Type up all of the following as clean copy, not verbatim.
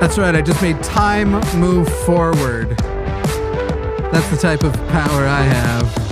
That's right, I just made time move forward. That's the type of power I have.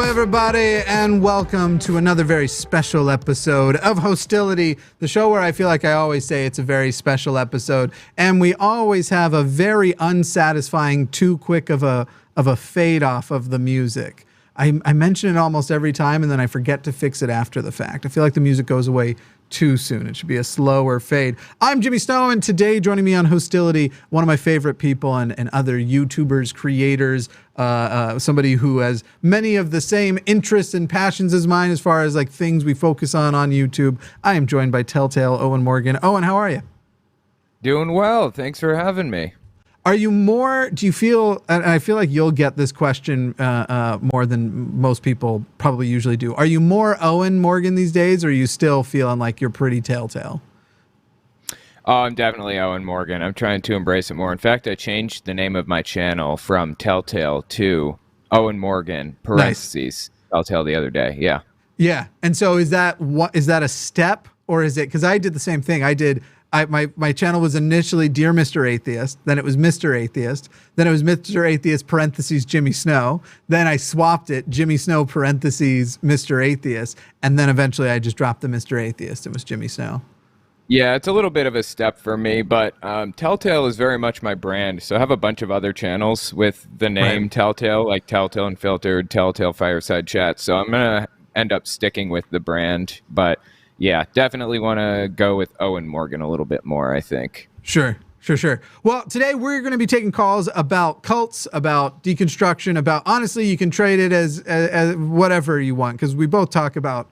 Everybody, and welcome to another very special episode of HOSTility, the show where I feel like I always say it's a very special episode, and we always have a very unsatisfying, too quick of a fade off of the music. I mention it almost every time, and then I forget to fix it after the fact. I feel like the music goes away too soon. It should be a slower fade. I'm Jimmy Snow, and today joining me on HOSTility, one of my favorite people and other YouTubers, creators, somebody who has many of the same interests and passions as mine as far as like things we focus on YouTube. I am joined by Telltale, Owen Morgan. Owen, how are you? Doing well. Thanks for having me. Are you more, do you feel, and I feel like you'll get this question more than most people probably usually do. Are you more Owen Morgan these days, or are you still feeling like you're pretty Telltale? Oh, I'm definitely Owen Morgan. I'm trying to embrace it more. In fact, I changed the name of my channel from Telltale to Owen Morgan, parentheses, Telltale the other day. Yeah. Yeah. And so is that a step, or is it, because I did the same thing. My channel was initially Dear Mr. Atheist, then it was Mr. Atheist, then it was Mr. Atheist parentheses Jimmy Snow, then I swapped it, Jimmy Snow parentheses Mr. Atheist, and then eventually I just dropped the Mr. Atheist. It was Jimmy Snow. Yeah, it's a little bit of a step for me, but Telltale is very much my brand. So I have a bunch of other channels with the name Telltale, like Telltale Unfiltered, Telltale Fireside Chat. So I'm going to end up sticking with the brand, but yeah, definitely want to go with Owen Morgan a little bit more, I think. Sure. Well, today we're going to be taking calls about cults, about deconstruction, about, honestly, you can trade it as whatever you want, because we both talk about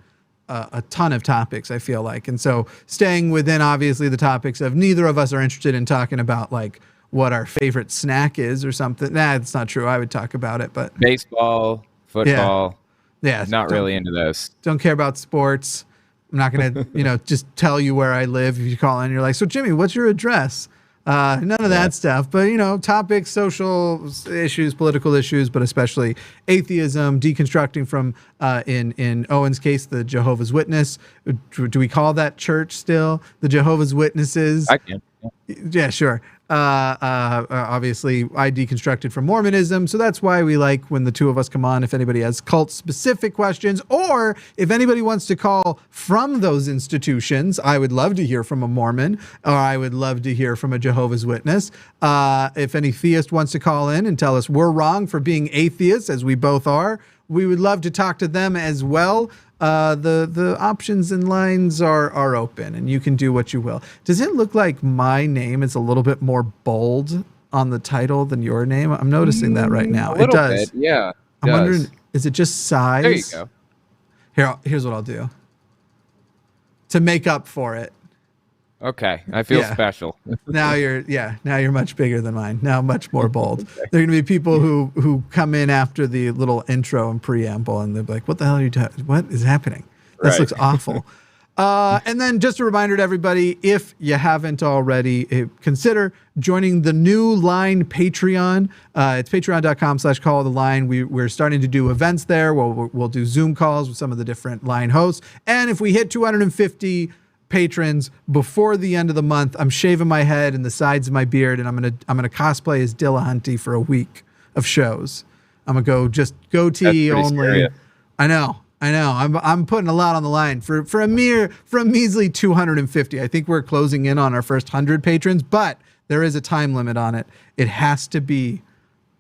a ton of topics, I feel like. And so staying within, obviously, the topics of neither of us are interested in talking about, like, what our favorite snack is or something. Nah, that's not true. I would talk about it, but... Baseball, football. Yeah. Not really into those. Don't care about sports. I'm not going to, just tell you where I live if you call in and you're like, so Jimmy, what's your address? None of that stuff, but topics, social issues, political issues, but especially atheism, deconstructing from, in Owen's case, the Jehovah's Witness. Do we call that church still? The Jehovah's Witnesses? I can. Yeah, sure. Obviously, I deconstructed from Mormonism, so that's why we like when the two of us come on. If anybody has cult-specific questions, or if anybody wants to call from those institutions, I would love to hear from a Mormon, or I would love to hear from a Jehovah's Witness. If any theist wants to call in and tell us we're wrong for being atheists, as we both are, we would love to talk to them as well. The options and lines are open, and you can do what you will. Does it look like my name is a little bit more bold on the title than your name? I'm noticing that right now. It does. Bit, yeah. I'm wondering, is it just size? There you go. Here's what I'll do to make up for it. Okay, I feel special. Now you're much bigger than mine. Now much more bold. Okay. There are going to be people who come in after the little intro and preamble, and they're like, "What the hell are you talking? What is happening? This looks awful." And then just a reminder to everybody, if you haven't already, consider joining the new Line Patreon. It's patreon.com/call-the-line. We're starting to do events there. We'll do Zoom calls with some of the different Line hosts, and if we hit 250 patrons before the end of the month, I'm shaving my head and the sides of my beard, and I'm gonna cosplay as Dillahunty for a week of shows. I'm gonna go just goatee only. Scary. I know. I'm putting a lot on the line for a measly 250. I think we're closing in on our first 100 patrons, but there is a time limit on it. It has to be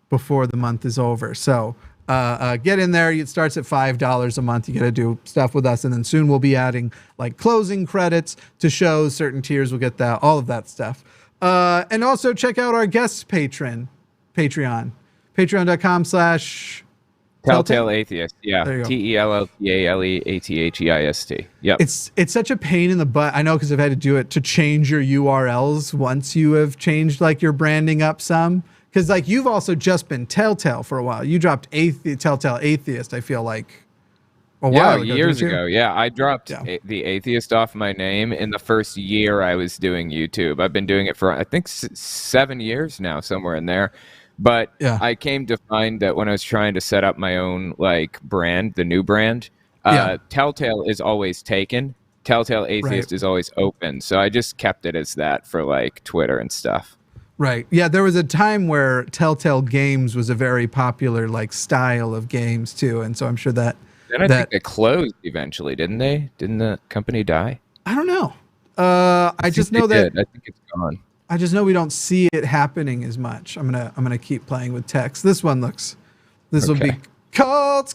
before the month is over. So get in there. It starts at $5 a month. You got to do stuff with us, and then soon we'll be adding like closing credits to shows. Certain tiers will get that, all of that stuff. And also check out our guest Patreon, patreon.com/. Telltale Atheist, yeah. TELLTALEATHEIST. Yep. It's such a pain in the butt. I know, because I've had to do it to change your URLs once you have changed like your branding up some. Because like you've also just been Telltale for a while. You dropped Telltale Atheist, I feel like, a while ago. Years ago. Yeah, I dropped the Atheist off my name in the first year I was doing YouTube. I've been doing it for, I think, 7 years now, somewhere in there. But I came to find that when I was trying to set up my own like brand, the new brand, Telltale is always taken. Telltale Atheist is always open. So I just kept it as that for like Twitter and stuff. Right. Yeah, there was a time where Telltale Games was a very popular like style of games too, and so I'm sure that. And I think they closed eventually, didn't they? Didn't the company die? I don't know. I just know that. I think it's gone. I just know we don't see it happening as much. I'm gonna keep playing with text. This one looks. This will be cults.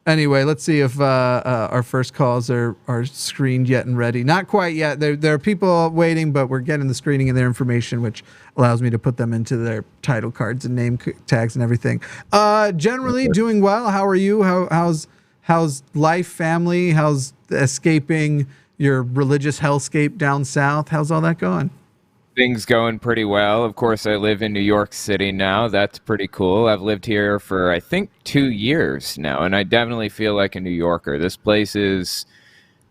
Anyway, let's see if our first calls are screened yet and ready. Not quite yet. There are people waiting, but we're getting the screening and their information, which allows me to put them into their title cards and name tags and everything. Generally doing well. How are you? How's life, family? How's escaping your religious hellscape down south? How's all that going? Things going pretty well. Of course, I live in New York City now. That's pretty cool. I've lived here for, I think, 2 years now, and I definitely feel like a New Yorker. This place is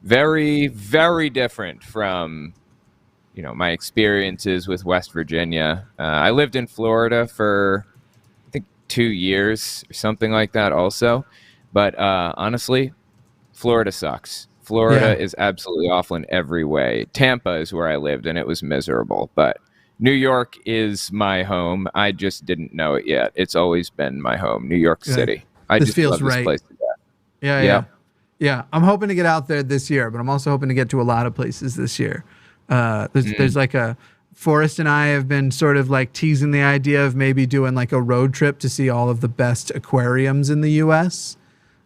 very, very different from, my experiences with West Virginia. I lived in Florida for, I think, 2 years or something like that also. But honestly, Florida sucks. Florida is absolutely awful in every way. Tampa is where I lived, and it was miserable. But New York is my home. I just didn't know it yet. It's always been my home, New York City. I just feels love this place to death. Yeah. I'm hoping to get out there this year, but I'm also hoping to get to a lot of places this year. There's like Forrest and I have been sort of like teasing the idea of maybe doing like a road trip to see all of the best aquariums in the U.S.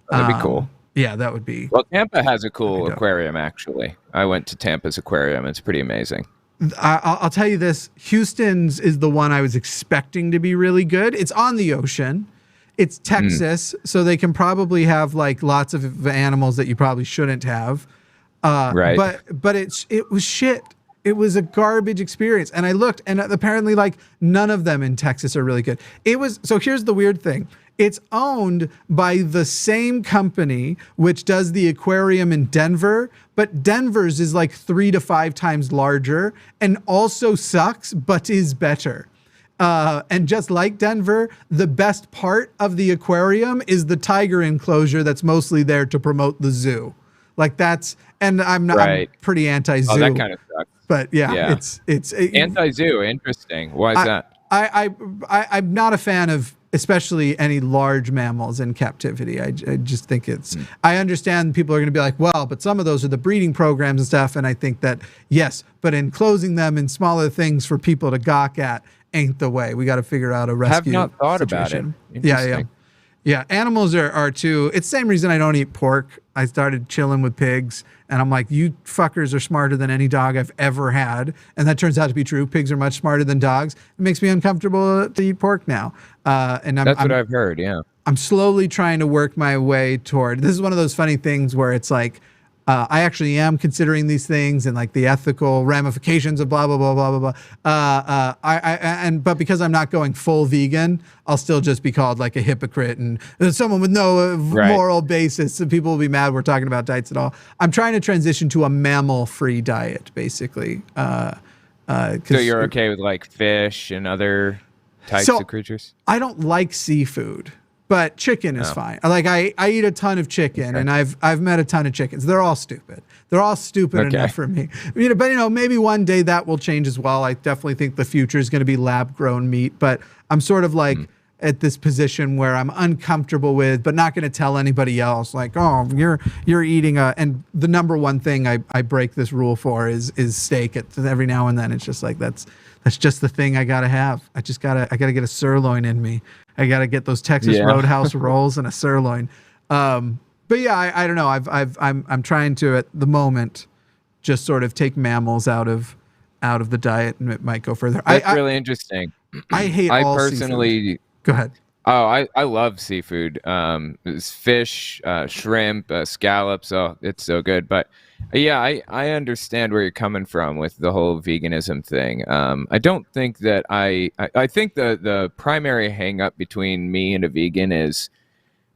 That'd be cool. Yeah, that would be. Well, Tampa has a cool aquarium, actually. I went to Tampa's aquarium. It's pretty amazing. I'll tell you this. Houston's is the one I was expecting to be really good. It's on the ocean. It's Texas, so they can probably have like lots of animals that you probably shouldn't have. Right. But it was shit. It was a garbage experience. And I looked, and apparently like none of them in Texas are really good. So here's the weird thing. It's owned by the same company which does the aquarium in Denver, but Denver's is like 3 to 5 times larger and also sucks, but is better. And just like Denver, the best part of the aquarium is the tiger enclosure that's mostly there to promote the zoo. Like I'm pretty anti-zoo. Oh, that kind of sucks. But it's anti-zoo. Interesting. Why is that? I'm not a fan of especially any large mammals in captivity. I just think I understand people are going to be like, well, but some of those are the breeding programs and stuff. And I think that, yes, but enclosing them in smaller things for people to gawk at ain't the way. We got to figure out a rescue Have not thought situation. About it. Yeah. Animals are too. It's the same reason I don't eat pork. I started chilling with pigs, and I'm like, you fuckers are smarter than any dog I've ever had. And that turns out to be true. Pigs are much smarter than dogs. It makes me uncomfortable to eat pork now. That's what I've heard, yeah. I'm slowly trying to work my way toward. This is one of those funny things where it's like, I actually am considering these things and like the ethical ramifications of blah blah blah blah blah blah. But because I'm not going full vegan, I'll still just be called like a hypocrite and someone with no moral basis. So people will be mad we're talking about diets at all. I'm trying to transition to a mammal-free diet, basically. So you're okay with like fish and other types of creatures? I don't like seafood. But chicken is fine. Like I eat a ton of chicken, and I've met a ton of chickens. They're all stupid. They're all stupid enough for me. But maybe one day that will change as well. I definitely think the future is going to be lab-grown meat. But I'm sort of like at this position where I'm uncomfortable with, but not going to tell anybody else. Like, oh, you're eating and the number one thing I break this rule for is steak. Every now and then, it's just like that's just the thing I gotta have. I gotta get a sirloin in me. I gotta get those Texas Roadhouse rolls and a sirloin. But yeah, I don't know. I'm trying to at the moment just sort of take mammals out of the diet, and it might go further. That's really interesting. I hate. I personally seafood. Go ahead. Oh, I love seafood. It's fish, shrimp, scallops. Oh, it's so good. But yeah, I understand where you're coming from with the whole veganism thing. I don't think that I think the primary hang up between me and a vegan is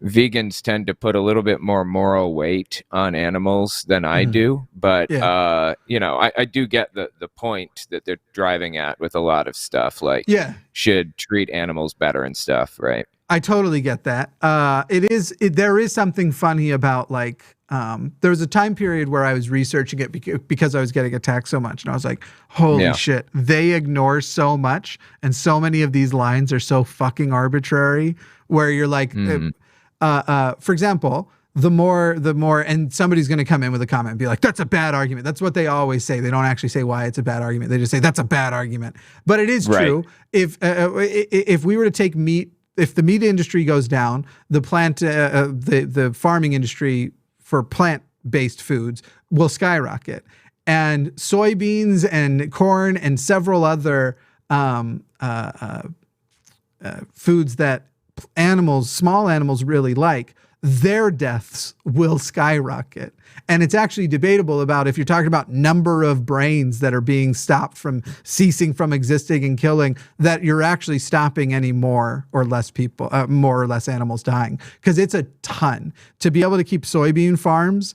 vegans tend to put a little bit more moral weight on animals than I do. But, I do get the point that they're driving at with a lot of stuff, like should treat animals better and stuff, right? I totally get that. There is something funny about like, there was a time period where I was researching it because I was getting attacked so much. And I was like, holy shit, they ignore so much. And so many of these lines are so fucking arbitrary where you're like, for example, the more, and somebody's going to come in with a comment and be like, that's a bad argument. That's what they always say. They don't actually say why it's a bad argument. They just say that's a bad argument. But it is true. If we were to take meat, if the meat industry goes down, the farming industry for plant-based foods will skyrocket, and soybeans and corn and several other foods that small animals really like, their deaths will skyrocket. And it's actually debatable about if you're talking about number of brains that are being stopped from ceasing from existing and killing, that you're actually stopping any more or less people, more or less animals dying. Because it's a ton. To be able to keep soybean farms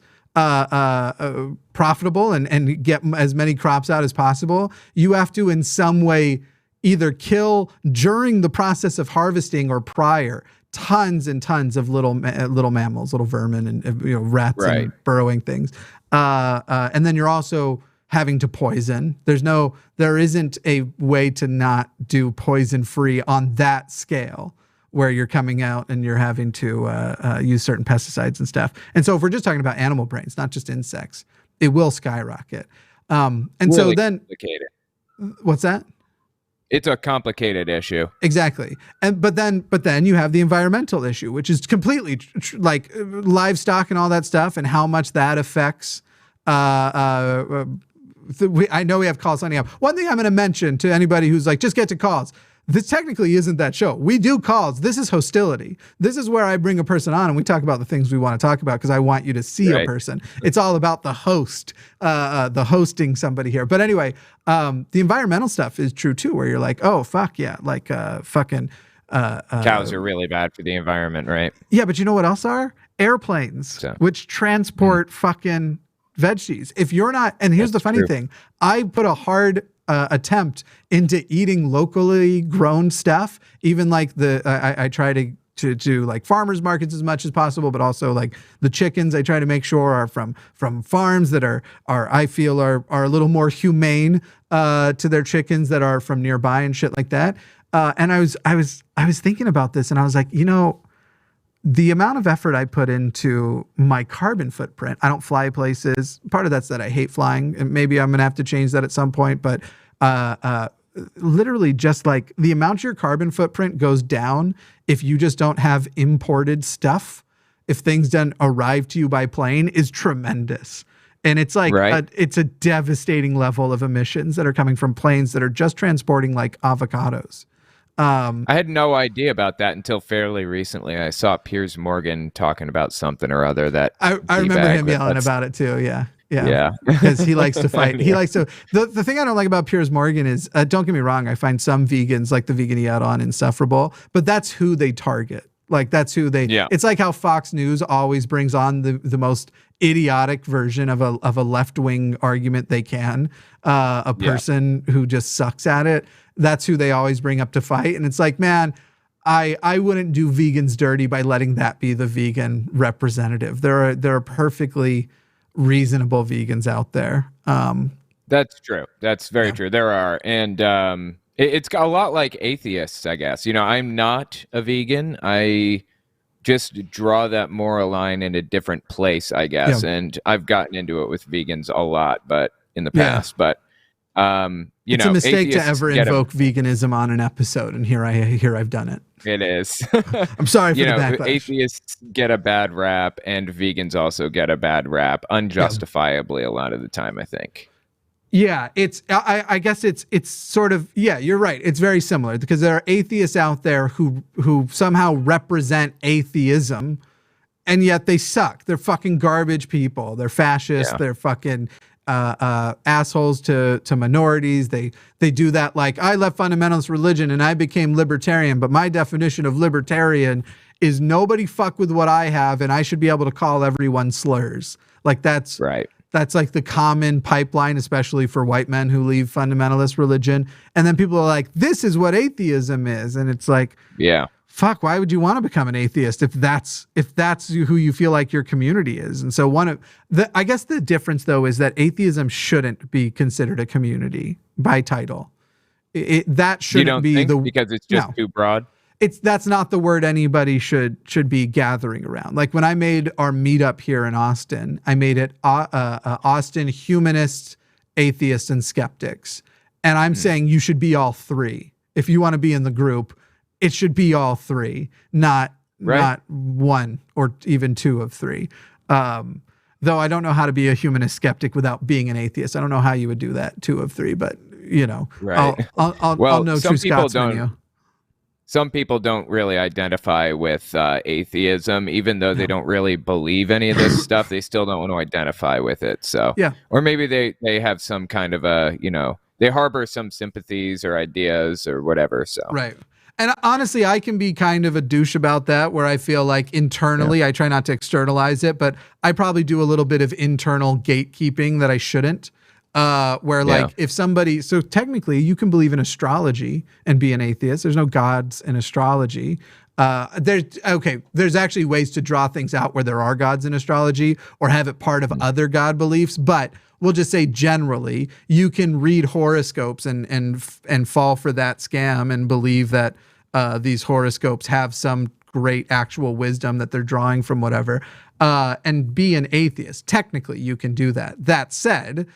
profitable and get as many crops out as possible, you have to in some way either kill during the process of harvesting or prior tons and tons of little mammals, little vermin, and rats and burrowing things. And then you're also having to poison. There isn't a way to not do poison free on that scale where you're coming out and you're having to use certain pesticides and stuff. And so if we're just talking about animal brains, not just insects, it will skyrocket. And really so then, what's that? It's a complicated issue. Exactly. But then you have the environmental issue, which is completely like livestock and all that stuff and how much that affects. I know we have calls signing up. One thing I'm going to mention to anybody who's like, just get to calls. This technically isn't that show. We do calls. This is HOSTility. This is where I bring a person on and we talk about the things we want to talk about because I want you to see a person. It's all about the host, the hosting somebody here. But anyway, the environmental stuff is true too, where you're like, oh, fuck yeah. Like fucking... cows are really bad for the environment, right? Yeah, but you know what else are? Airplanes, which transport fucking veggies. If you're not... And here's the funny thing. I put a hard... attempt into eating locally grown stuff, even like I try to do like farmers markets as much as possible, but also like the chickens I try to make sure are from farms that are I feel are a little more humane to their chickens that are from nearby and shit like that. And I was thinking about this and I was like, the amount of effort I put into my carbon footprint, I don't fly places. Part of that's that I hate flying, and maybe I'm going to have to change that at some point. But literally just like the amount your carbon footprint goes down if you just don't have imported stuff, if things don't arrive to you by plane, is tremendous. And it's like, it's a devastating level of emissions that are coming from planes that are just transporting like avocados. I had no idea about that until fairly recently. I saw Piers Morgan talking about something or other that I remember him yelling about it too. Yeah. Because he likes to fight. He likes to. The thing I don't like about Piers Morgan is, don't get me wrong, I find some vegans like the vegan he had on insufferable, but that's who they target. Like that's who they. Yeah. It's like how Fox News always brings on the most idiotic version of a left-wing argument they can. A person who just sucks at it. That's who they always bring up to fight. And it's like, man, I wouldn't do vegans dirty by letting that be the vegan representative. There are perfectly reasonable vegans out there. That's true. That's very true. There are. And it's a lot like atheists, I guess. I'm not a vegan. I just draw that moral line in a different place, I guess. Yeah. And I've gotten into it with vegans a lot, but in the past. But it's a mistake to ever invoke veganism on an episode, and here I've done it. It is. I'm sorry for the backlash. Atheists get a bad rap, and vegans also get a bad rap, unjustifiably a lot of the time, I think. Yeah, I guess it's sort of, yeah, you're right. It's very similar because there are atheists out there who somehow represent atheism, and yet they suck. They're fucking garbage people. They're fascists. They're fucking assholes to minorities. They do that, like, I left fundamentalist religion and I became libertarian, but my definition of libertarian is nobody fuck with what I have, and I should be able to call everyone slurs. Like that's right. That's like the common pipeline, especially for white men who leave fundamentalist religion. And then people are like, this is what atheism is. And it's like, yeah, fuck, why would you want to become an atheist if that's who you feel like your community is? And so I guess the difference though is that atheism shouldn't be considered a community by title. That shouldn't be because it's just too broad. That's not the word anybody should be gathering around. Like when I made our meetup here in Austin, I made it Austin Humanists, Atheists, and Skeptics. And I'm saying you should be all three. If you want to be in the group, it should be all three, not one or even two of three. Though I don't know how to be a humanist skeptic without being an atheist. I don't know how you would do that, two of three, but right. I'll know true Scotsman you. Some people don't really identify with atheism, even though they don't really believe any of this stuff. They still don't want to identify with it. So, or maybe they have some kind of they harbor some sympathies or ideas or whatever. So, right. And honestly, I can be kind of a douche about that, where I feel like internally, I try not to externalize it, but I probably do a little bit of internal gatekeeping that I shouldn't. Where like if somebody, so technically you can believe in astrology and be an atheist. There's no gods in astrology. There's actually ways to draw things out where there are gods in astrology or have it part of other god beliefs. But we'll just say generally you can read horoscopes and fall for that scam and believe that these horoscopes have some great actual wisdom that they're drawing from whatever, and be an atheist. Technically you can do that. That said,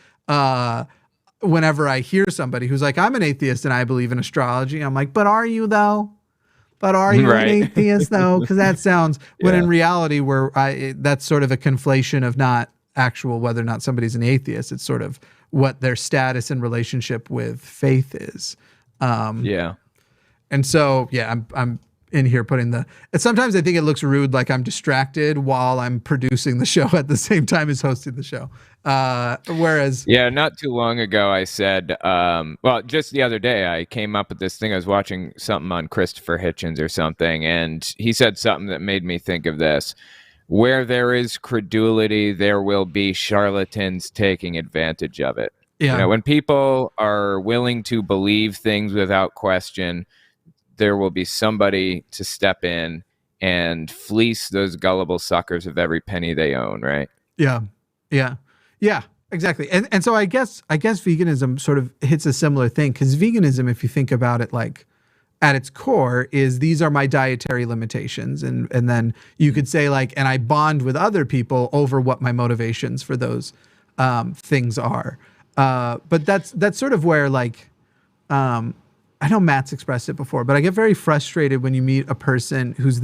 whenever I hear somebody who's like, I'm an atheist and I believe in astrology, I'm like, but are you though? But are you an atheist though? Because that sounds, when in reality that's sort of a conflation of not actual whether or not somebody's an atheist. It's sort of what their status in relationship with faith is. And so, I'm in here putting and sometimes I think it looks rude, like I'm distracted while I'm producing the show at the same time as hosting the show. Whereas not too long ago I said, just the other day I came up with this thing. I was watching something on Christopher Hitchens or something, and he said something that made me think of this. Where there is credulity, there will be charlatans taking advantage of it. When people are willing to believe things without question, there will be somebody to step in and fleece those gullible suckers of every penny they own, right? Yeah, exactly. And so I guess veganism sort of hits a similar thing, because veganism, if you think about it, like at its core is these are my dietary limitations. And then you could say like, and I bond with other people over what my motivations for those things are. But that's sort of where like, I know Matt's expressed it before, but I get very frustrated when you meet a person who's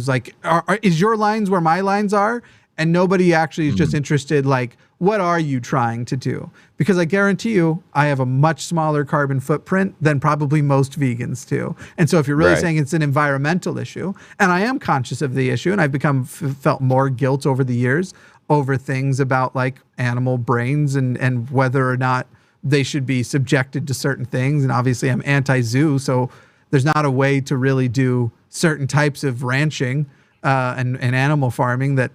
like, is your lines where my lines are? And nobody actually is just interested, like, what are you trying to do? Because I guarantee you, I have a much smaller carbon footprint than probably most vegans do. And so if you're really saying it's an environmental issue, and I am conscious of the issue, and I've felt more guilt over the years over things about like animal brains and whether or not they should be subjected to certain things. And obviously I'm anti-zoo, so there's not a way to really do certain types of ranching and animal farming that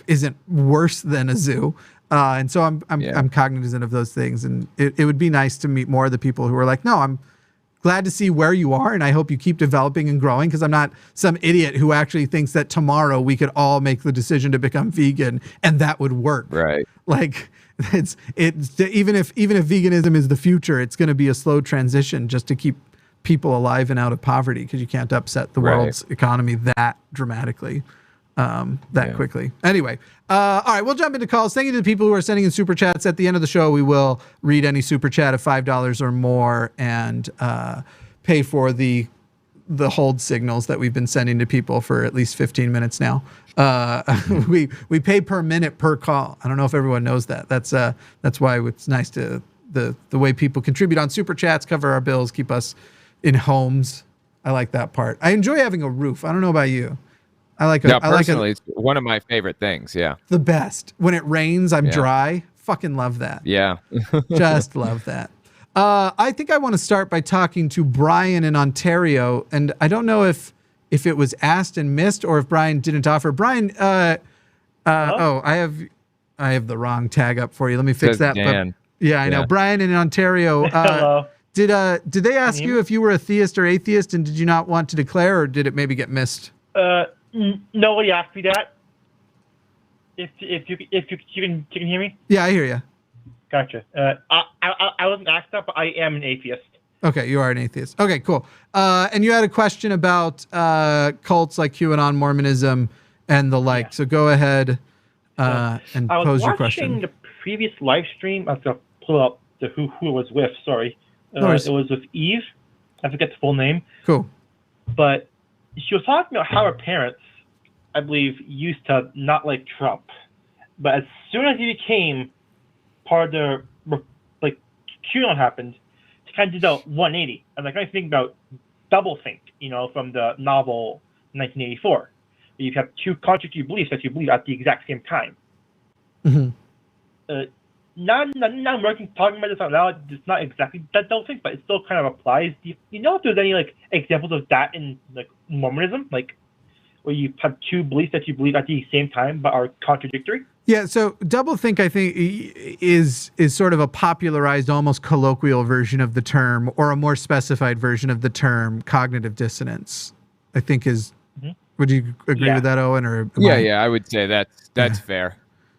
isn't worse than a zoo. And so I'm cognizant of those things. And it would be nice to meet more of the people who are like, no, I'm glad to see where you are, and I hope you keep developing and growing, because I'm not some idiot who actually thinks that tomorrow we could all make the decision to become vegan and that would work. Right. Like it's even if veganism is the future, it's going to be a slow transition just to keep people alive and out of poverty, because you can't upset the world's economy that dramatically. Quickly. Anyway, all right, we'll jump into calls. Thank you to the people who are sending in super chats. At the end of the show, we will read any super chat of $5 or more and pay for the the hold signals that we've been sending to people for at least 15 minutes now. We pay per minute per call. I don't know if everyone knows that. That's why it's nice to the way people contribute on super chats, cover our bills, keep us in homes. I like that part. I enjoy having a roof. I don't know about you. Personally, it's one of my favorite things. Yeah. The best. When it rains, I'm dry. Fucking love that. Yeah. Just love that. I think I want to start by talking to Brian in Ontario. And I don't know if it was asked and missed or if Brian didn't offer. Brian, I have the wrong tag up for you. Let me fix that. Dan. But, I know. Brian in Ontario. Hello. Did they ask you if you were a theist or atheist, and did you not want to declare, or did it maybe get missed? Nobody asked me that. If you can hear me? Yeah, I hear you. Gotcha. I wasn't asked that, but I am an atheist. Okay, you are an atheist. Okay, cool. And you had a question about cults like QAnon, Mormonism, and the like. Yeah. So go ahead and pose your question. I was watching the previous live stream. I have to pull up who it was with. Sorry. It was with Eve. I forget the full name. Cool. But she was talking about how her parents, I believe, used to not like Trump. But as soon as he became part of the, like, QAnon happened, to kind of do the 180. And I kind of think about doublethink, from the novel 1984. You have two contradictory beliefs that you believe at the exact same time. Mm-hmm. Now I'm talking about this out loud. It's not exactly that doublethink, but it still kind of applies. Do you know if there's any examples of that in Mormonism, where you have two beliefs that you believe at the same time but are contradictory? Yeah, so doublethink, I think, is sort of a popularized, almost colloquial version of the term, or a more specified version of the term cognitive dissonance, I think is. Mm-hmm. Would you agree with that, Owen? Or I would say that's fair.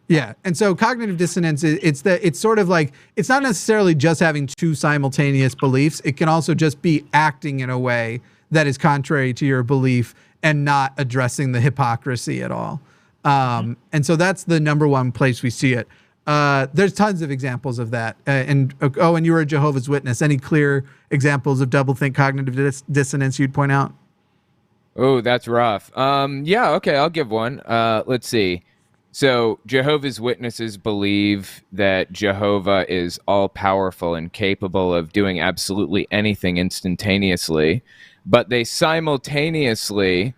Yeah, and so cognitive dissonance, it's sort of like, it's not necessarily just having two simultaneous beliefs. It can also just be acting in a way that is contrary to your belief and not addressing the hypocrisy at all. And so that's the number one place we see it. There's tons of examples of that. And you were a Jehovah's Witness. Any clear examples of doublethink cognitive dissonance you'd point out? Oh, that's rough. Okay, I'll give one. Let's see. So Jehovah's Witnesses believe that Jehovah is all-powerful and capable of doing absolutely anything instantaneously, but they simultaneously,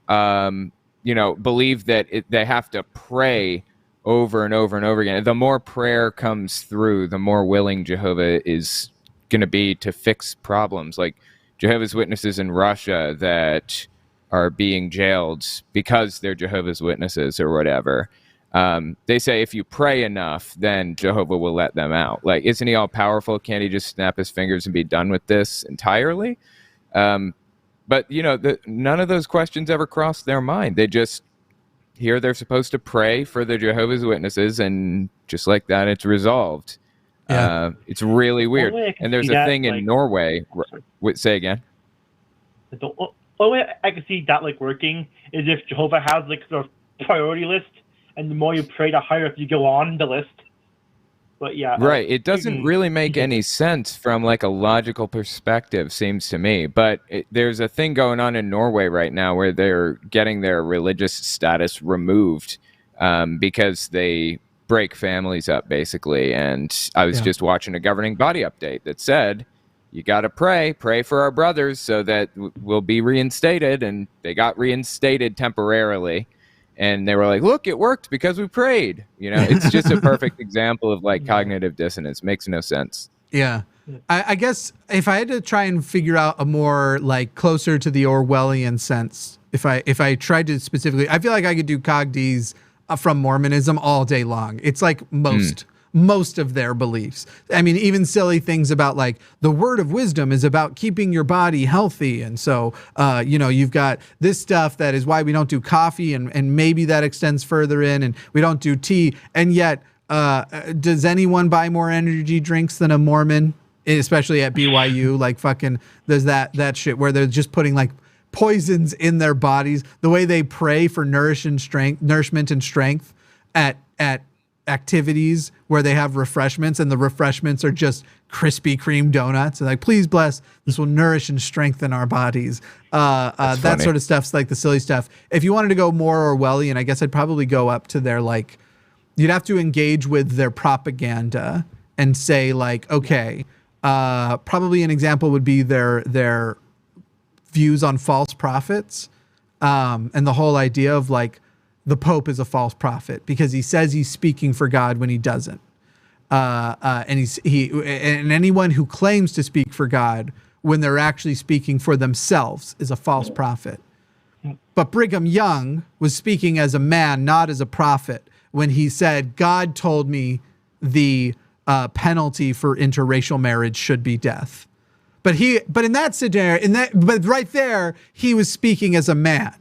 believe that they have to pray over and over and over again. The more prayer comes through, the more willing Jehovah is going to be to fix problems. Like Jehovah's Witnesses in Russia that are being jailed because they're Jehovah's Witnesses or whatever. They say if you pray enough, then Jehovah will let them out. Like, isn't he all powerful? Can't he just snap his fingers and be done with this entirely? But, none of those questions ever cross their mind. They just hear they're supposed to pray for the Jehovah's Witnesses, and just like that, it's resolved. Yeah. It's really weird. And there's a thing in Norway. Say again. The only way I can see that working is if Jehovah has sort of priority list, and the more you pray, the higher you go on the list. But yeah, right. It doesn't really make any sense from a logical perspective, seems to me. But there's a thing going on in Norway right now where they're getting their religious status removed because they break families up, basically. And I was just watching a governing body update that said, you got to pray for our brothers so that we'll be reinstated. And they got reinstated temporarily. And they were like, look, it worked because we prayed. It's just a perfect example of cognitive dissonance. Makes no sense. Yeah. I guess if I had to try and figure out a more closer to the Orwellian sense, if I tried to specifically, I feel like I could do cogdis from Mormonism all day long. It's most of their beliefs. I mean, even silly things about the word of wisdom is about keeping your body healthy. And so, you've got this stuff that is why we don't do coffee, and maybe that extends further in, and we don't do tea. And yet, does anyone buy more energy drinks than a Mormon, especially at BYU? There's that shit where they're just putting poisons in their bodies. The way they pray for nourishment and strength at activities where they have refreshments, and the refreshments are just Krispy Kreme donuts. And like, please bless, this will nourish and strengthen our bodies. That sort of stuff's like the silly stuff. If you wanted to go more Orwellian, I guess I'd probably go up to their, like, you'd have to engage with their propaganda and say, like, okay, probably an example would be their views on false prophets, and the whole idea of, like, the Pope is a false prophet because he says he's speaking for God when he doesn't. And anyone who claims to speak for God when they're actually speaking for themselves is a false prophet. But Brigham Young was speaking as a man, not as a prophet, when he said, God told me the penalty for interracial marriage should be death. But in that scenario, but right there, he was speaking as a man.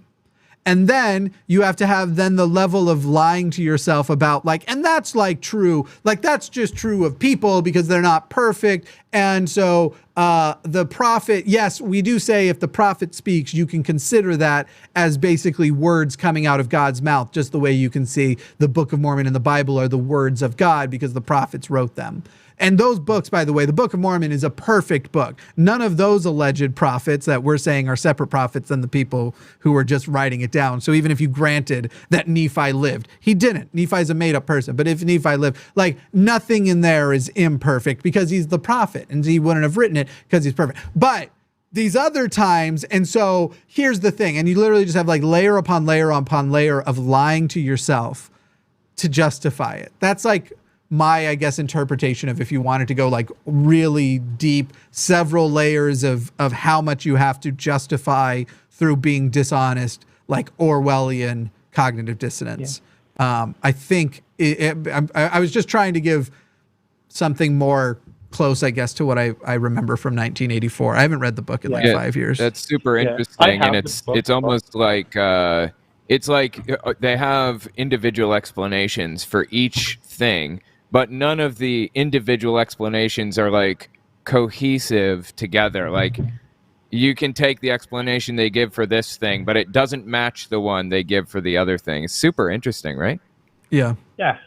And then you have to have then the level of lying to yourself about, like, and that's like true, like that's just true of people because they're not perfect. And so the prophet, yes, we do say if the prophet speaks, you can consider that as basically words coming out of God's mouth, just the way you can see the Book of Mormon and the Bible are the words of God because the prophets wrote them. And those books, by the way, the Book of Mormon is a perfect book. None of those alleged prophets that we're saying are separate prophets than the people who were just writing it down. So even if you granted that Nephi lived, he didn't. Nephi's a made up person. But if Nephi lived, like, nothing in there is imperfect because he's the prophet and he wouldn't have written it because he's perfect. But these other times, and so here's the thing, and you literally just have like layer upon layer upon layer of lying to yourself to justify it. That's like my, I guess, interpretation of if you wanted to go like really deep, several layers of how much you have to justify through being dishonest, like Orwellian cognitive dissonance. Yeah. I think I was just trying to give something more close, I guess, to what I remember from 1984. I haven't read the book in like 5 years. That's super interesting, and it's almost like it's like they have individual explanations for each thing, but none of the individual explanations are like cohesive together. Like you can take the explanation they give for this thing, but it doesn't match the one they give for the other thing. It's super interesting, right? Yeah. Yeah.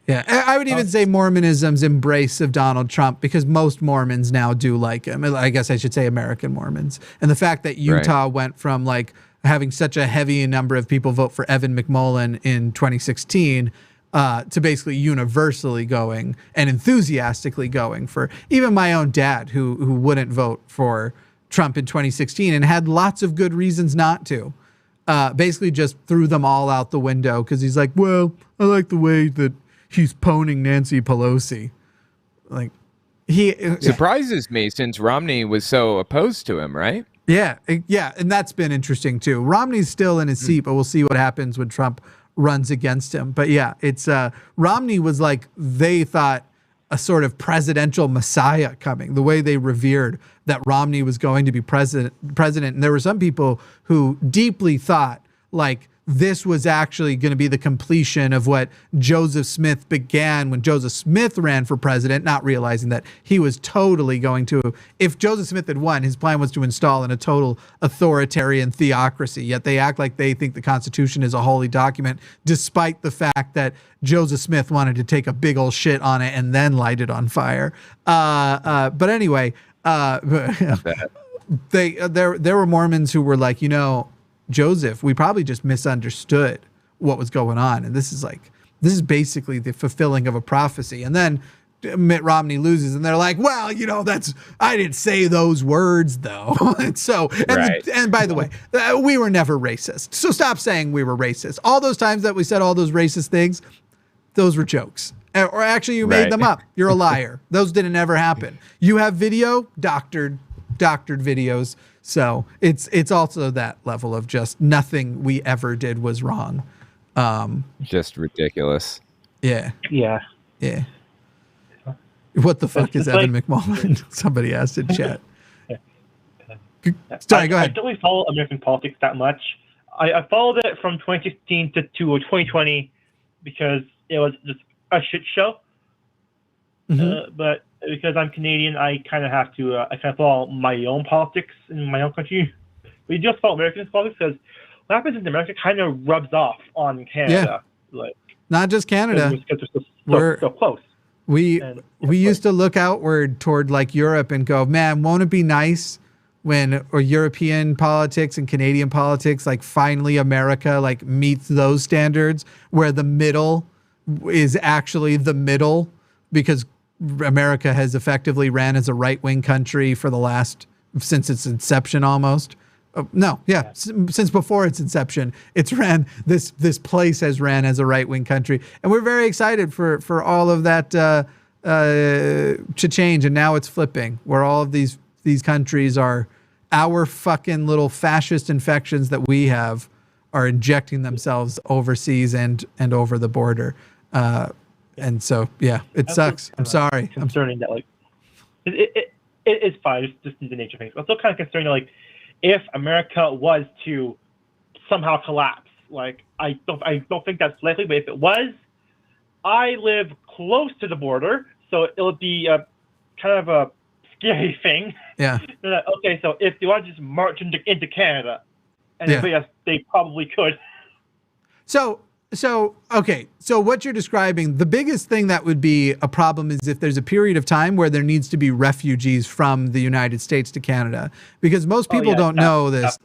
Yeah, I would even say Mormonism's embrace of Donald Trump, because most Mormons now do like him. I guess I should say American Mormons. And the fact that Utah went from like having such a heavy number of people vote for Evan McMullen in 2016 to basically universally going and enthusiastically going for even my own dad who wouldn't vote for Trump in 2016 and had lots of good reasons not to. Basically just threw them all out the window because he's like, well, I like the way that he's poning Nancy Pelosi. Like he surprises me since Romney was so opposed to him, right? Yeah. And that's been interesting too. Romney's still in his seat, but we'll see what happens when Trump runs against him. But yeah, it's Romney was like, they thought a sort of presidential messiah coming, the way they revered that Romney was going to be president. And there were some people who deeply thought like this was actually going to be the completion of what Joseph Smith began when Joseph Smith ran for president, not realizing that he was totally going to, if Joseph Smith had won, his plan was to install in a total authoritarian theocracy. Yet they act like they think the Constitution is a holy document, despite the fact that Joseph Smith wanted to take a big old shit on it and then light it on fire. But anyway, there were Mormons who were like, you know, Joseph, we probably just misunderstood what was going on. And this is basically the fulfilling of a prophecy. And then Mitt Romney loses and they're like, well, you know, I didn't say those words though. And by the way, we were never racist. So stop saying we were racist. All those times that we said all those racist things, those were jokes. Or actually you made them up. You're a liar. Those didn't ever happen. You have video, doctored videos. So it's also that level of just nothing we ever did was wrong. Just ridiculous. Yeah. Yeah. Yeah. What the fuck is Evan McMullen? Somebody asked in chat. Sorry, go ahead. I don't really follow American politics that much. I followed it from 2016 to 2020 because it was just a shit show. Mm-hmm. But because I'm Canadian, I kind of have to. I kind of follow my own politics in my own country. We just follow American politics because what happens in America kind of rubs off on Canada. Yeah. Like Not just Canada. Because they're so close. We used to look outward toward like Europe and go, man, won't it be nice when or European politics and Canadian politics, like finally America like meets those standards where the middle is actually the middle, because America has effectively ran as a right-wing country for the last, since its inception almost. Since before its inception, it's ran, this place has ran as a right-wing country. And we're very excited for all of that to change. And now it's flipping, where all of these countries are, our fucking little fascist infections that we have are injecting themselves overseas and over the border. And so, yeah, it sucks. I'm sorry. Concerning that, like, it is fine. It's just the nature of things. I'm still kind of concerned that, like, if America was to somehow collapse, like, I don't think that's likely, but if it was, I live close to the border, so it would be a kind of a scary thing. Yeah. Okay, so if they want to just march into Canada, and yes, they probably could. So, okay, so what you're describing, the biggest thing that would be a problem is if there's a period of time where there needs to be refugees from the United States to Canada. Because most people don't know this.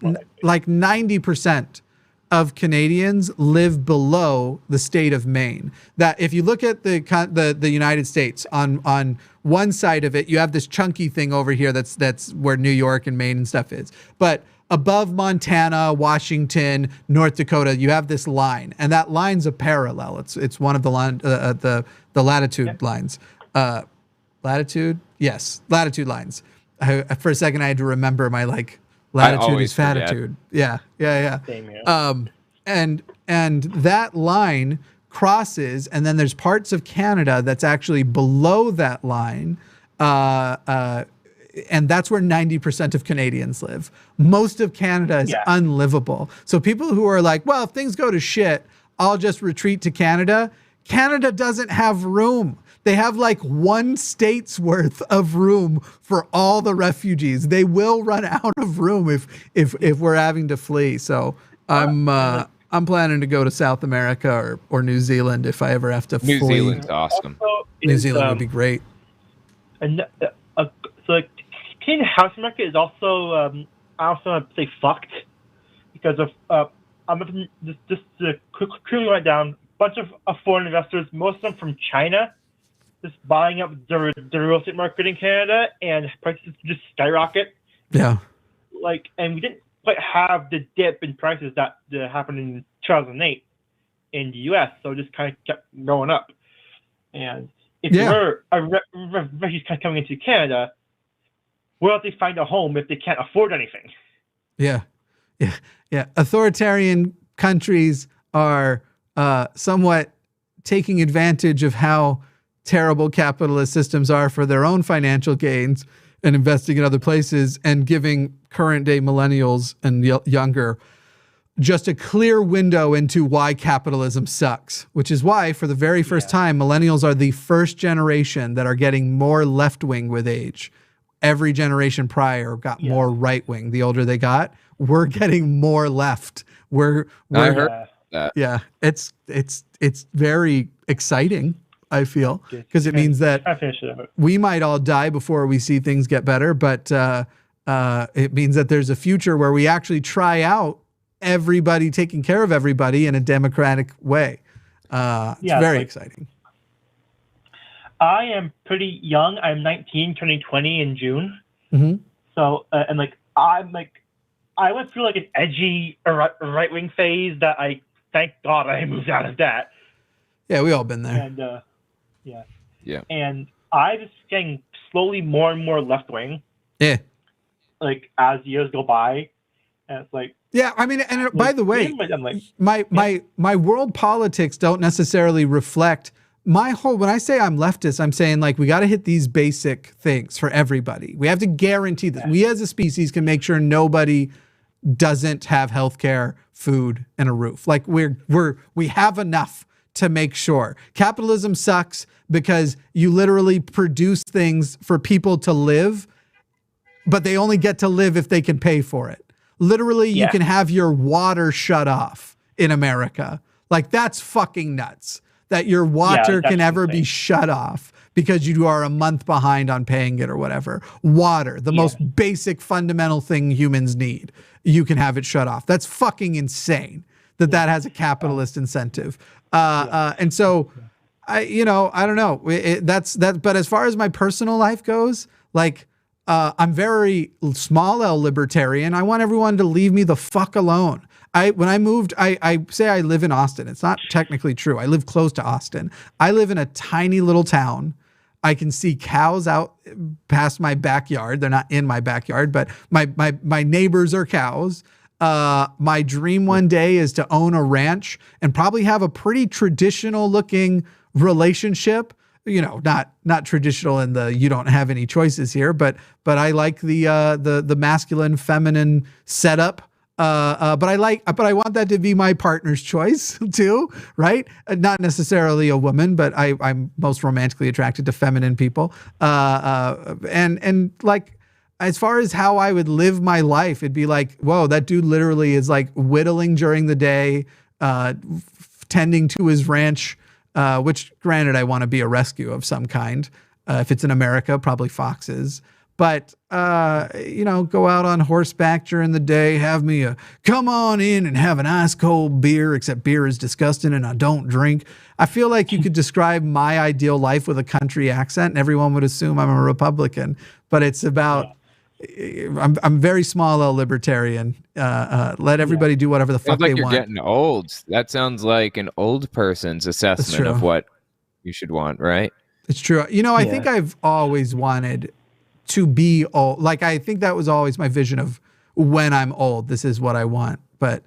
Like 90% of Canadians live below the state of Maine. That if you look at the United States, on one side of it, you have this chunky thing over here that's where New York and Maine and stuff is. But above Montana, Washington, North Dakota, you have this line, and that line's a parallel. It's one of the latitude lines. Latitude? Yes, latitude lines. For a second, I had to remember my latitude is fatitude. Yeah. Same here. And that line crosses, and then there's parts of Canada that's actually below that line. And that's where 90% of Canadians live. Most of Canada is unlivable. So people who are like, well, if things go to shit, I'll just retreat to Canada. Canada doesn't have room. They have like one state's worth of room for all the refugees. They will run out of room if we're having to flee. So I'm planning to go to South America or New Zealand if I ever have to flee. New Zealand's awesome. New Zealand would be great. And so like, Canadian housing market is also, I also want to say fucked, because of, I'm just quickly write down, a bunch of foreign investors, most of them from China, just buying up the real estate market in Canada, and prices just skyrocket. Yeah. Like, and we didn't quite have the dip in prices that happened in 2008 in the U.S., so it just kind of kept going up. And if we're refugees kind of coming into Canada, where else they find a home if they can't afford anything? Yeah. Authoritarian countries are somewhat taking advantage of how terrible capitalist systems are for their own financial gains and investing in other places, and giving current day millennials and younger just a clear window into why capitalism sucks, which is why for the very first time, millennials are the first generation that are getting more left-wing with age. Every generation prior got more right-wing. The older they got, we're getting more left. I heard that. Yeah, it's very exciting, I feel, because it means that we might all die before we see things get better, but it means that there's a future where we actually try out everybody taking care of everybody in a democratic way. It's very exciting. I am pretty young. I'm 19, turning 20 in June. Mm-hmm. So, I went through like an edgy right-wing phase that thank God I moved out of that. Yeah, we all been there. And, yeah. And I was getting slowly more and more left-wing. Yeah. Like, as years go by. And it's like, yeah, I mean, and by the way, my world politics don't necessarily reflect when I say I'm leftist, I'm saying like we got to hit these basic things for everybody. We have to guarantee that we as a species can make sure nobody doesn't have healthcare, food, and a roof. Like we have enough to make sure. Capitalism sucks because you literally produce things for people to live, but they only get to live if they can pay for it. Literally, you can have your water shut off in America. Like, that's fucking nuts. that your water can ever insane. be shut off because you are a month behind on paying it or whatever. Water, the most basic fundamental thing humans need, you can have it shut off. That's fucking insane that has a capitalist incentive. And so I don't know. That's that. But as far as my personal life goes, like, I'm very small L libertarian. I want everyone to leave me the fuck alone. When I moved, I say I live in Austin. It's not technically true. I live close to Austin. I live in a tiny little town. I can see cows out past my backyard. They're not in my backyard, but my neighbors are cows. My dream one day is to own a ranch and probably have a pretty traditional looking relationship. Not traditional in the you don't have any choices here, but I like the masculine feminine setup. But I want that to be my partner's choice too, right? Not necessarily a woman, but I'm most romantically attracted to feminine people. And like, as far as how I would live my life, it'd be like, whoa, that dude literally is like whittling during the day, tending to his ranch, which granted, I want to be a rescue of some kind. If it's in America, probably foxes. But, go out on horseback during the day, have me come on in and have an ice cold beer, except beer is disgusting and I don't drink. I feel like you could describe my ideal life with a country accent and everyone would assume I'm a Republican, but it's about, I'm very small L libertarian. Let everybody do whatever the fuck they want. You're getting old. That sounds like an old person's assessment of what you should want, right? It's true. I think I've always wanted to be old. Like, I think that was always my vision of when I'm old, this is what I want. But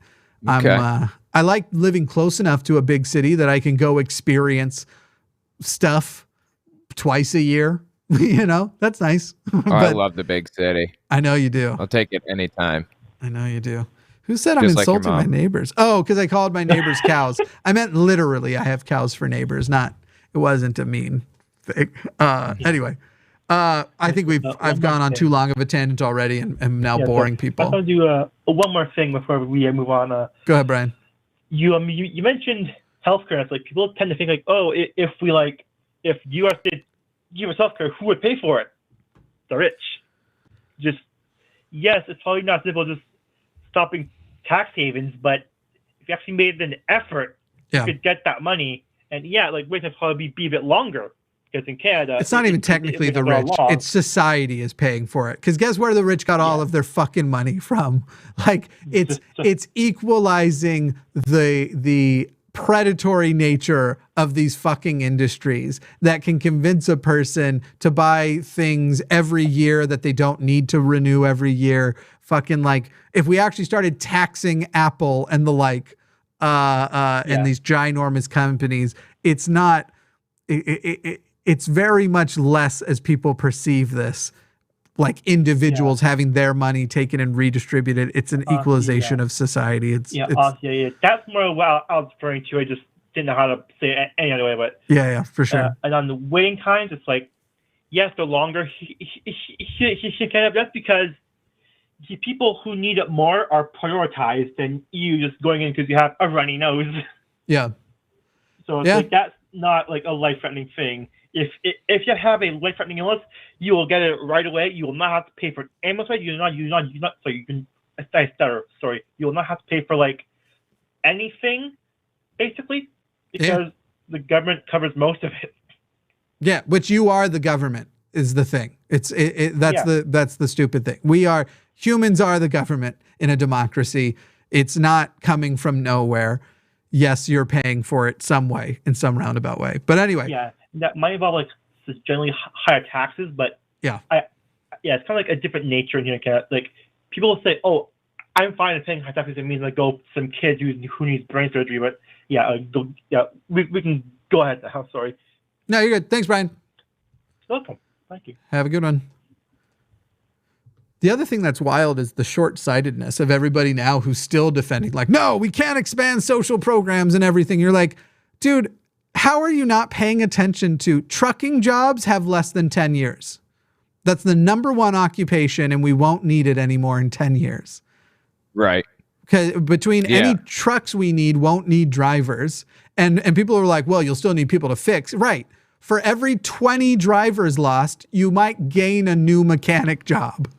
I like living close enough to a big city that I can go experience stuff twice a year. That's nice. I love the big city. I know you do. I'll take it anytime. I know you do. Who said I'm insulting my neighbors? Oh, because I called my neighbors cows. I meant literally I have cows for neighbors, it wasn't a mean thing. Anyway. I think I've gone on too long of a tangent already and am now boring people. I want to do one more thing before we move on. Go ahead, Brian. You mentioned healthcare. It's like people tend to think like, oh, if you are to give us healthcare, who would pay for it? The rich. Yes, it's probably not simple just stopping tax havens, but if you actually made an effort, you could get that money. And wait to probably be a bit longer. Because in Canada, it's not even technically the rich. It's society is paying for it. Because guess where the rich got all of their fucking money from? Like, it's equalizing the predatory nature of these fucking industries that can convince a person to buy things every year that they don't need to renew every year. Fucking, like, if we actually started taxing Apple and the like, and these ginormous companies, it's not. It's very much less as people perceive this, like individuals having their money taken and redistributed. It's an equalization of society. It's That's more what I was referring to. I just didn't know how to say it any other way. But for sure. And on the waiting times, it's like, yes, the longer he can have. That's because the people who need it more are prioritized than you just going in because you have a runny nose. Yeah. So it's like that's not like a life-threatening thing. If you have a life-threatening illness, you will get it right away. You will not have to pay for ambulance. You will not have to pay for like anything, basically, because the government covers most of it. Yeah, which you are the government is the thing. That's the stupid thing. Humans are the government in a democracy. It's not coming from nowhere. Yes, you're paying for it some way, in some roundabout way. But anyway. Yeah, that might involve like generally higher taxes, but it's kind of like a different nature in here. Like people will say, "Oh, I'm fine with paying high taxes. It means like go some kids who needs brain surgery." But we can go ahead now. Sorry. No, you're good. Thanks, Brian. Welcome. Thank you. Have a good one. The other thing that's wild is the short-sightedness of everybody now who's still defending, like, no, we can't expand social programs and everything. You're like, dude, how are you not paying attention to trucking jobs have less than 10 years? That's the number one occupation, and we won't need it anymore in 10 years. Right. Because between any trucks we need won't need drivers. And people are like, well, you'll still need people to fix. Right. For every 20 drivers lost, you might gain a new mechanic job.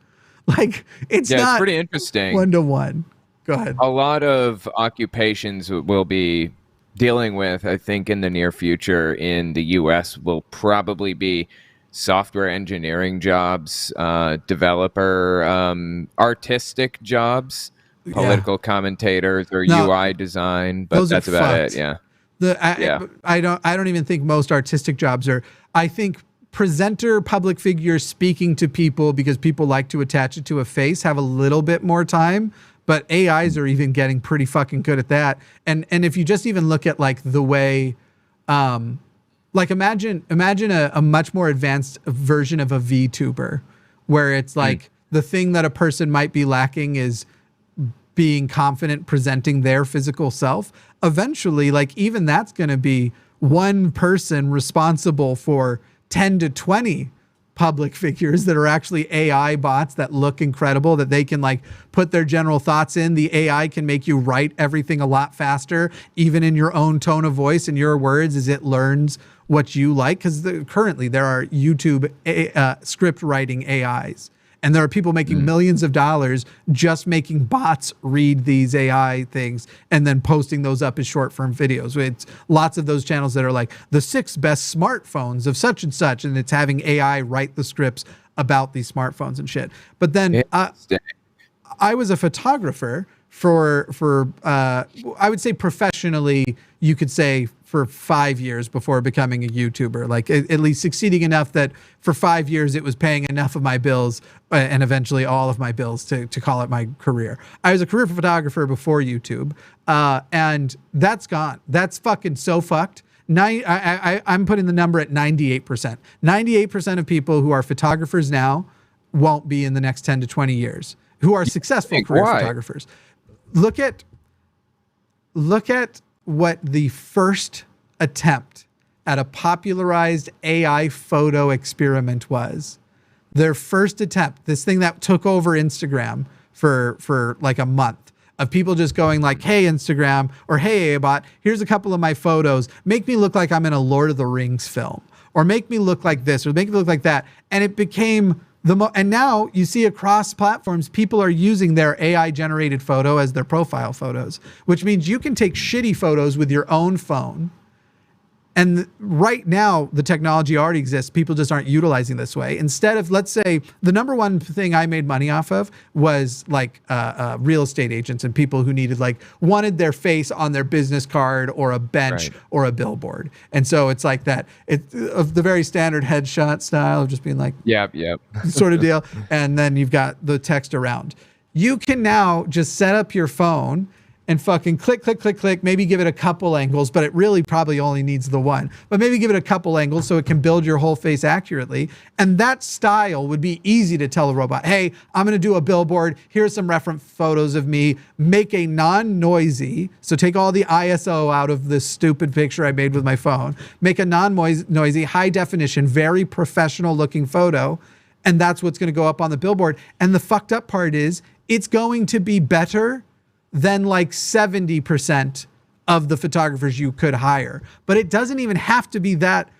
Like, it's not pretty interesting. 1-to-1. Go ahead. A lot of occupations will be dealing with, I think, in the near future in the U.S. will probably be software engineering jobs, developer, artistic jobs, political commentators, or UI design. But that's about it. Yeah. I don't even think most artistic jobs are. I think presenter, public figures speaking to people because people like to attach it to a face have a little bit more time, but AIs are even getting pretty fucking good at that. And if you just even look at like the way, like imagine a much more advanced version of a VTuber where it's like the thing that a person might be lacking is being confident presenting their physical self. Eventually, like even that's going to be one person responsible for 10 to 20 public figures that are actually AI bots that look incredible, that they can like put their general thoughts in. The AI can make you write everything a lot faster, even in your own tone of voice and your words as it learns what you like. Because currently there are YouTube script writing AIs. And there are people making millions of dollars just making bots read these AI things and then posting those up as short form videos. It's lots of those channels that are like the 6 best smartphones of such and such. And it's having AI write the scripts about these smartphones and shit. But then I was a photographer for I would say professionally, you could say for 5 years before becoming a YouTuber, like at least succeeding enough that for 5 years it was paying enough of my bills and eventually all of my bills to call it my career. I was a career photographer before YouTube, and that's gone. That's fucking so fucked. I'm putting the number at 98%. 98% of people who are photographers now won't be in the next 10 to 20 years, who are successful career photographers. Look at what the first attempt at a popularized AI photo experiment was. Their first attempt, this thing that took over Instagram for like a month, of people just going like, hey, Instagram, or hey, AIbot, here's a couple of my photos. Make me look like I'm in a Lord of the Rings film, or make me look like this, or make me look like that. And it became and now you see across platforms, people are using their AI generated photo as their profile photos, which means you can take shitty photos with your own phone. And right now, the technology already exists. People just aren't utilizing this way. Instead of, let's say, the number one thing I made money off of was like real estate agents and people who wanted their face on their business card or a bench or a billboard. And so it's like that. It's of the very standard headshot style of just being like, yep, sort of deal. And then you've got the text around. You can now just set up your phone and fucking click, maybe give it a couple angles, but it really probably only needs the one. But maybe give it a couple angles so it can build your whole face accurately. And that style would be easy to tell a robot, hey, I'm going to do a billboard. Here's some reference photos of me. Make a non-noisy, so take all the ISO out of this stupid picture I made with my phone. Make a non-noisy, high definition, very professional looking photo. And that's what's going to go up on the billboard. And the fucked up part is it's going to be better than like 70% of the photographers you could hire. But it doesn't even have to be that.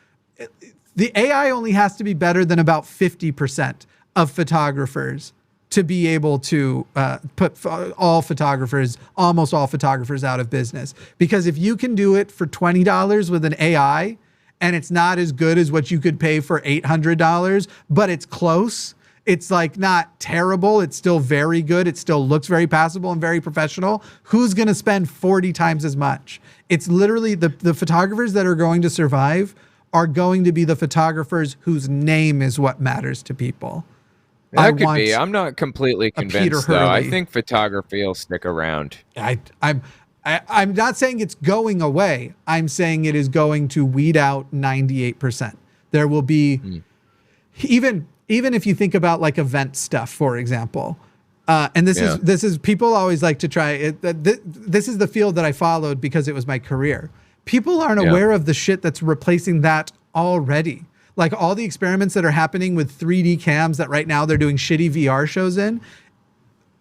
The AI only has to be better than about 50% of photographers to be able to put almost all photographers out of business. Because if you can do it for $20 with an AI and it's not as good as what you could pay for $800, but it's close, it's like not terrible. It's still very good. It still looks very passable and very professional. Who's going to spend 40 times as much? It's literally the photographers that are going to survive are going to be the photographers whose name is what matters to people. That could be. I'm not completely convinced, though. I think photography will stick around. I'm not saying it's going away. I'm saying it is going to weed out 98%. There will be even if you think about like event stuff, for example, and this is people always like to try it. This is the field that I followed because it was my career. People aren't aware of the shit that's replacing that already. Like all the experiments that are happening with 3D cams that right now they're doing shitty VR shows in.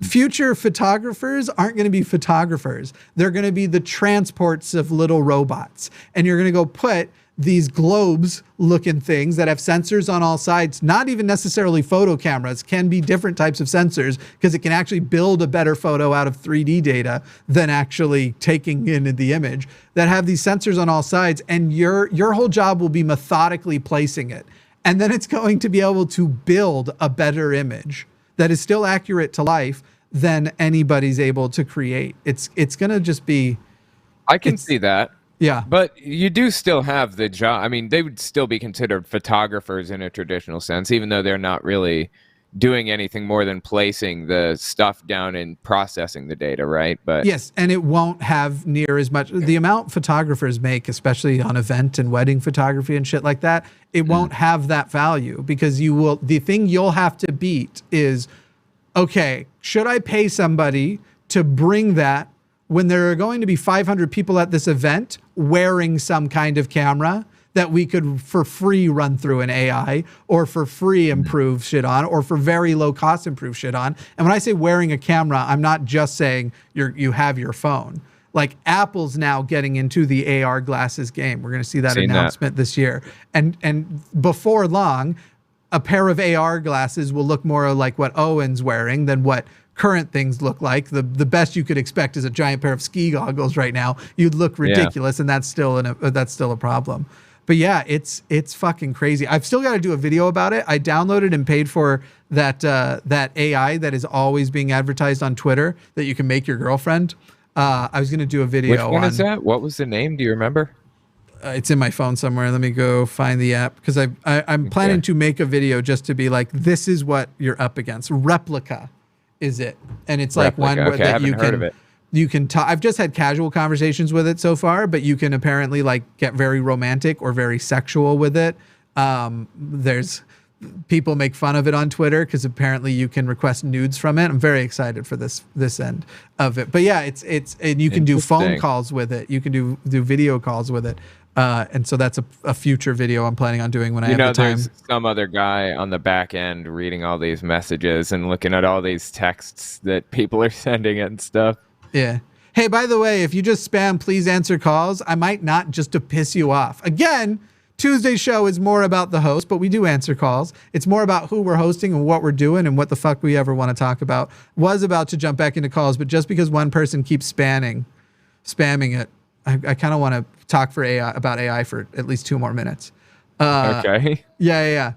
future photographers aren't going to be photographers. They're going to be the transports of little robots. And you're going to go put these globes looking things that have sensors on all sides, not even necessarily photo cameras, can be different types of sensors because it can actually build a better photo out of 3D data than actually taking in the image, that have these sensors on all sides. And your whole job will be methodically placing it. And then it's going to be able to build a better image that is still accurate to life than anybody's able to create. It's going to just be... I can see that. Yeah. But you do still have the job. I mean, they would still be considered photographers in a traditional sense, even though they're not really doing anything more than placing the stuff down and processing the data, right? But yes, and it won't have near as much. The amount photographers make, especially on event and wedding photography and shit like that, it won't have that value because the thing you'll have to beat is, okay, should I pay somebody to bring that when there are going to be 500 people at this event wearing some kind of camera that we could for free run through an AI or for free improve shit on or for very low cost improve shit on. And when I say wearing a camera, I'm not just saying you have your phone. Like Apple's now getting into the AR glasses game. We're going to see that announcement this year. And before long, a pair of AR glasses will look more like what Owen's wearing than what current things look like. The best you could expect is a giant pair of ski goggles right now. You'd look ridiculous, and that's still a problem. But yeah, it's fucking crazy. I've still got to do a video about it. I downloaded and paid for that AI that is always being advertised on Twitter that you can make your girlfriend. I was going to do a video. Which one is that? What was the name? Do you remember? It's in my phone somewhere. Let me go find the app because I'm planning to make a video just to be like, this is what you're up against. Replica is it, and it's like one okay, that you can talk. I've just had casual conversations with it so far, but you can apparently like get very romantic or very sexual with it. There's people make fun of it on Twitter because apparently you can request nudes from it. I'm very excited for this end of it. But yeah, it's and you can do phone calls with it. You can do video calls with it. And so that's a future video I'm planning on doing when I have the time. There's some other guy on the back end reading all these messages and looking at all these texts that people are sending and stuff. Yeah. Hey, by the way, if you just spam, please answer calls. I might not, just to piss you off. Again, Tuesday's show is more about the host, but we do answer calls. It's more about who we're hosting and what we're doing and what the fuck we ever want to talk about. Was about to jump back into calls, but just because one person keeps spamming it, I kind of want to talk about AI for at least 2 more minutes. Okay. Yeah.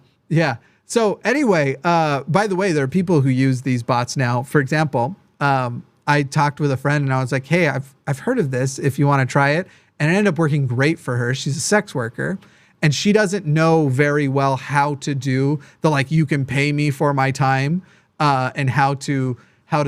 So anyway, by the way, there are people who use these bots now. For example, I talked with a friend and I was like, hey, I've heard of this if you want to try it. And it ended up working great for her. She's a sex worker and she doesn't know very well how to do the, like, you can pay me for my time, and how to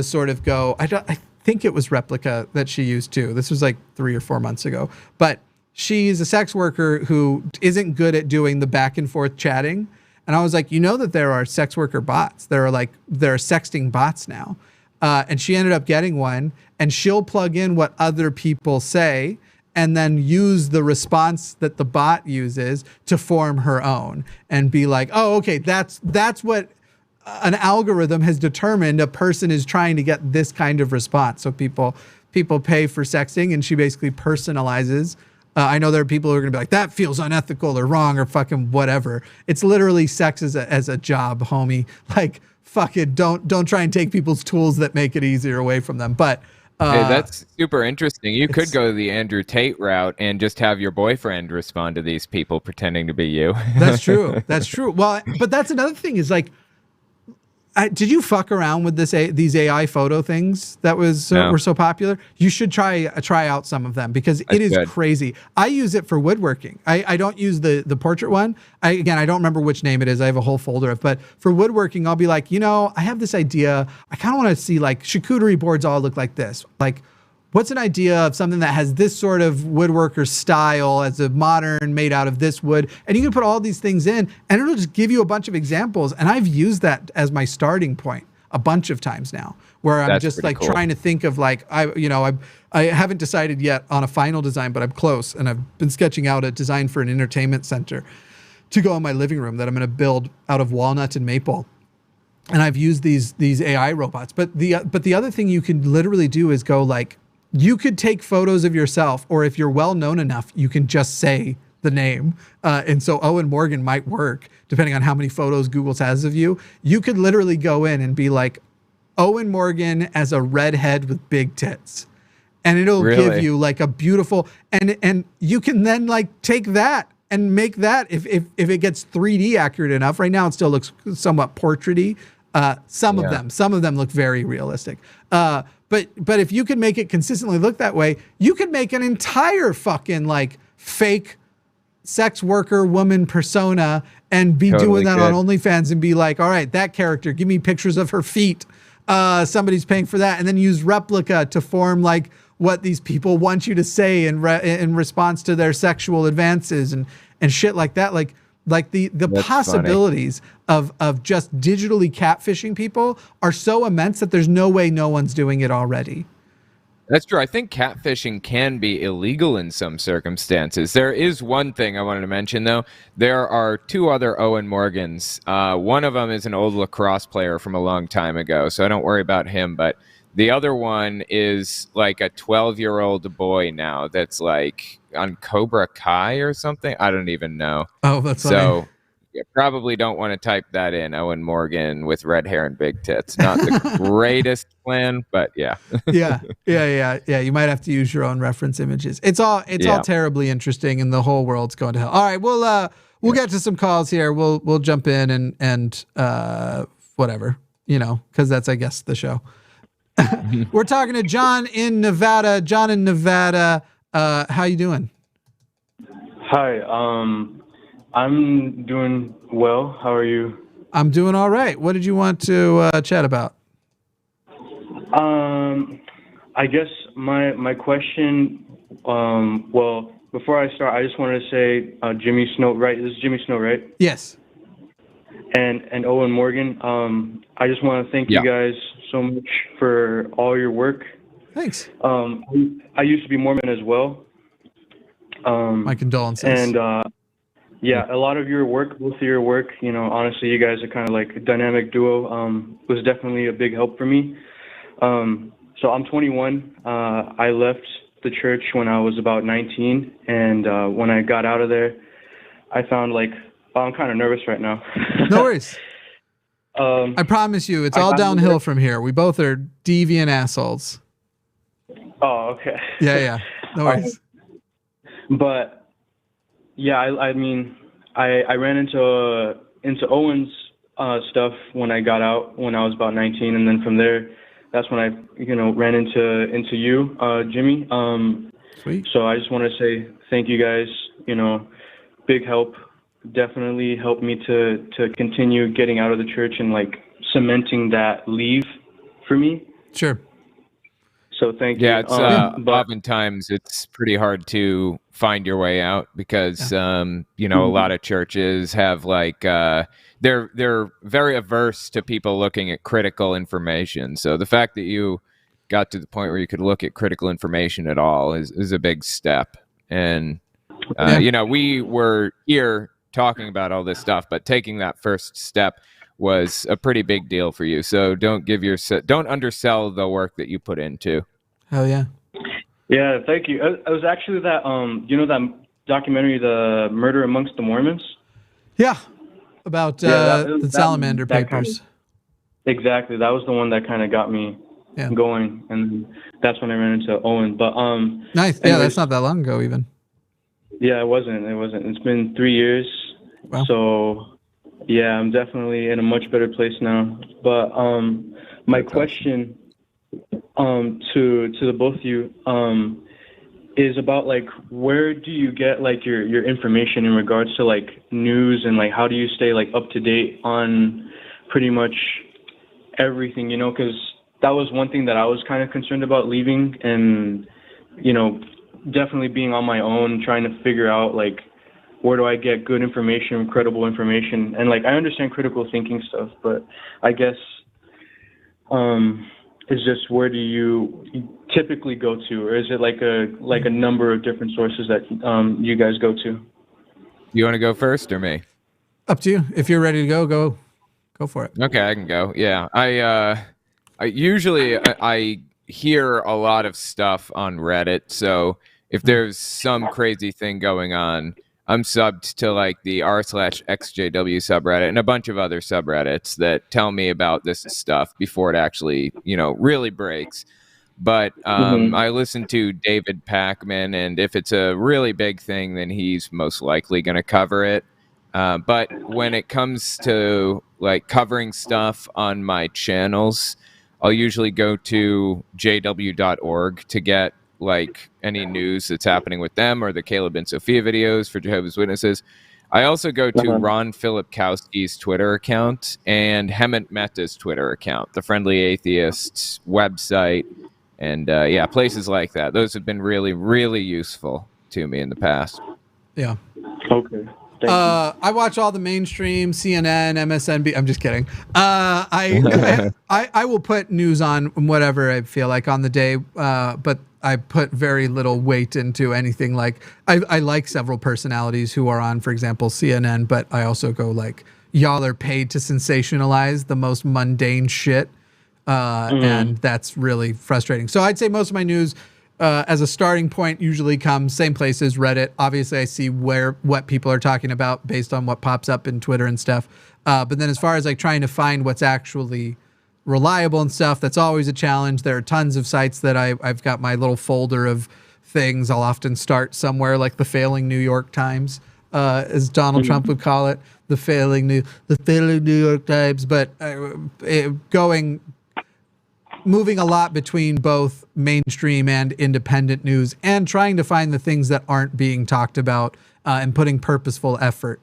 sort of go, I think it was Replica that she used too. This was like 3 or 4 months ago, but she's a sex worker who isn't good at doing the back and forth chatting. And I was like, you know that there are sex worker bots. There are sexting bots now. And she ended up getting one, and she'll plug in what other people say and then use the response that the bot uses to form her own and be like, oh, okay, that's what an algorithm has determined a person is trying to get this kind of response. So people pay for sexting, and she basically personalizes. I know there are people who are going to be like, that feels unethical or wrong or fucking whatever. It's literally sex as a job, homie. Like, fuck it. Don't try and take people's tools that make it easier away from them. But hey, that's super interesting. You could go the Andrew Tate route and just have your boyfriend respond to these people pretending to be you. That's true. That's true. Well, but that's another thing is like, did you fuck around with these AI photo things that were so popular? You should try out some of them because it is crazy. I use it for woodworking. I don't use the portrait one. I don't remember which name it is. I have a whole folder of, but for woodworking, I'll be like, I have this idea. I kind of want to see like charcuterie boards all look like this. Like, what's an idea of something that has this sort of woodworker style as a modern made out of this wood? And you can put all these things in and it'll just give you a bunch of examples. And I've used that as my starting point a bunch of times now, where I'm just like trying to think of like, I haven't decided yet on a final design, but I'm close. And I've been sketching out a design for an entertainment center to go in my living room that I'm going to build out of walnut and maple. and I've used these AI robots. But the other thing you could literally do is go like, you could take photos of yourself, or if you're well known enough, you can just say the name. And so Owen Morgan might work depending on how many photos Google has of you. You could literally go in and be like, Owen Morgan as a redhead with big tits. And it'll give you like a beautiful, and you can then like take that and make that, if it gets 3D accurate enough. Right now it still looks somewhat portraity. Some of them look very realistic. But if you can make it consistently look that way, you could make an entire fucking like fake sex worker woman persona and be doing that on OnlyFans and be like, all right, that character, give me pictures of her feet. Somebody's paying for that. And then use replica to form like what these people want you to say in response to their sexual advances and shit like that. Like the possibilities of just digitally catfishing people are so immense that there's no way no one's doing it already. That's true. I think catfishing can be illegal in some circumstances. There is one thing I wanted to mention, though. There are two other Owen Morgans. One of them is an old lacrosse player from a long time ago, so I don't worry about him. But the other one is like a 12-year-old boy now that's like on Cobra Kai or something. I don't even know. Oh, that's funny. So you probably don't want to type that in, Owen Morgan with red hair and big tits. Not the greatest plan, but yeah. Yeah. You might have to use your own reference images. It's all terribly interesting, and the whole world's going to hell. All right, we'll get to some calls here. We'll jump in and whatever, because that's, I guess, the show. We're talking to John in Nevada. John in Nevada, how you doing? Hi, I'm doing well. How are you? I'm doing all right. What did you want to chat about? I guess my question, well, before I start, I just wanted to say Jimmy Snow, right? This is Jimmy Snow, right? Yes. And Owen Morgan, I just want to thank you guys so much for all your work. Thanks. I used to be Mormon as well. My condolences. And yeah, a lot of your work, both of your work, honestly, you guys are kind of like a dynamic duo, was definitely a big help for me. So I'm 21. I left the church when I was about 19. And when I got out of there, I found I'm kind of nervous right now. No worries. I promise you, it's all downhill from here. We both are deviant assholes. Oh, okay. Yeah. No worries. But yeah, I mean, I ran into Owen's stuff when I got out when I was about 19, and then from there, that's when I ran into you, Jimmy. Sweet. So I just want to say thank you guys. Big help. Definitely helped me to continue getting out of the church and cementing that leave for me. Sure. So thank you. Yeah, it's oftentimes it's pretty hard to find your way out because a lot of churches have they're very averse to people looking at critical information. So the fact that you got to the point where you could look at critical information at all is a big step. And we were here talking about all this stuff, but taking that first step was a pretty big deal for you. So don't undersell the work that you put into. Hell yeah. Yeah, thank you. It was actually that that documentary, The Murder Amongst the Mormons? Yeah. About the Salamander Papers. Exactly. That was the one that kind of got me going, and that's when I ran into Owen. But nice. Yeah, that's not that long ago even. Yeah, it wasn't. It's been 3 years. Wow. So yeah, I'm definitely in a much better place now. But my question to the both of you is about where do you get your information in regards to news, and how do you stay up to date on pretty much everything, because that was one thing that I was kind of concerned about leaving, and definitely being on my own, trying to figure out where do I get good information, credible information, and I understand critical thinking stuff, but I guess it's just where do you typically go to, or is it a number of different sources that you guys go to? You want to go first or me? Up to you. If you're ready to go. Go for it. Okay, I can go. Yeah, I usually I hear a lot of stuff on Reddit. So if there's some crazy thing going on, I'm subbed to like the r/xjw subreddit and a bunch of other subreddits that tell me about this stuff before it actually, really breaks. But I listen to David Pakman, and if it's a really big thing, then he's most likely going to cover it. But when it comes to like covering stuff on my channels, I'll usually go to jw.org to get like any news that's happening with them or the Caleb and Sophia videos for Jehovah's Witnesses. I also go to Ron Filipkowski's Twitter account and Hemant Mehta's Twitter account, the Friendly Atheists website, and places like that. Those have been really, really useful to me in the past. Yeah. Okay. I watch all the mainstream CNN, MSNBC. I'm just kidding. I will put news on whatever I feel like on the day, but I put very little weight into anything. Like I like several personalities who are on, for example, CNN, but I also go like, y'all are paid to sensationalize the most mundane shit, and that's really frustrating. So I'd say most of my news, as a starting point, usually comes same places, Reddit. Obviously, I see what people are talking about based on what pops up in Twitter and stuff. But then as far as like trying to find what's actually reliable and stuff, that's always a challenge. There are tons of sites that I've got my little folder of things. I'll often start somewhere like the failing New York Times, as Donald Trump would call it, the failing New York Times. But moving a lot between both mainstream and independent news and trying to find the things that aren't being talked about, and putting purposeful effort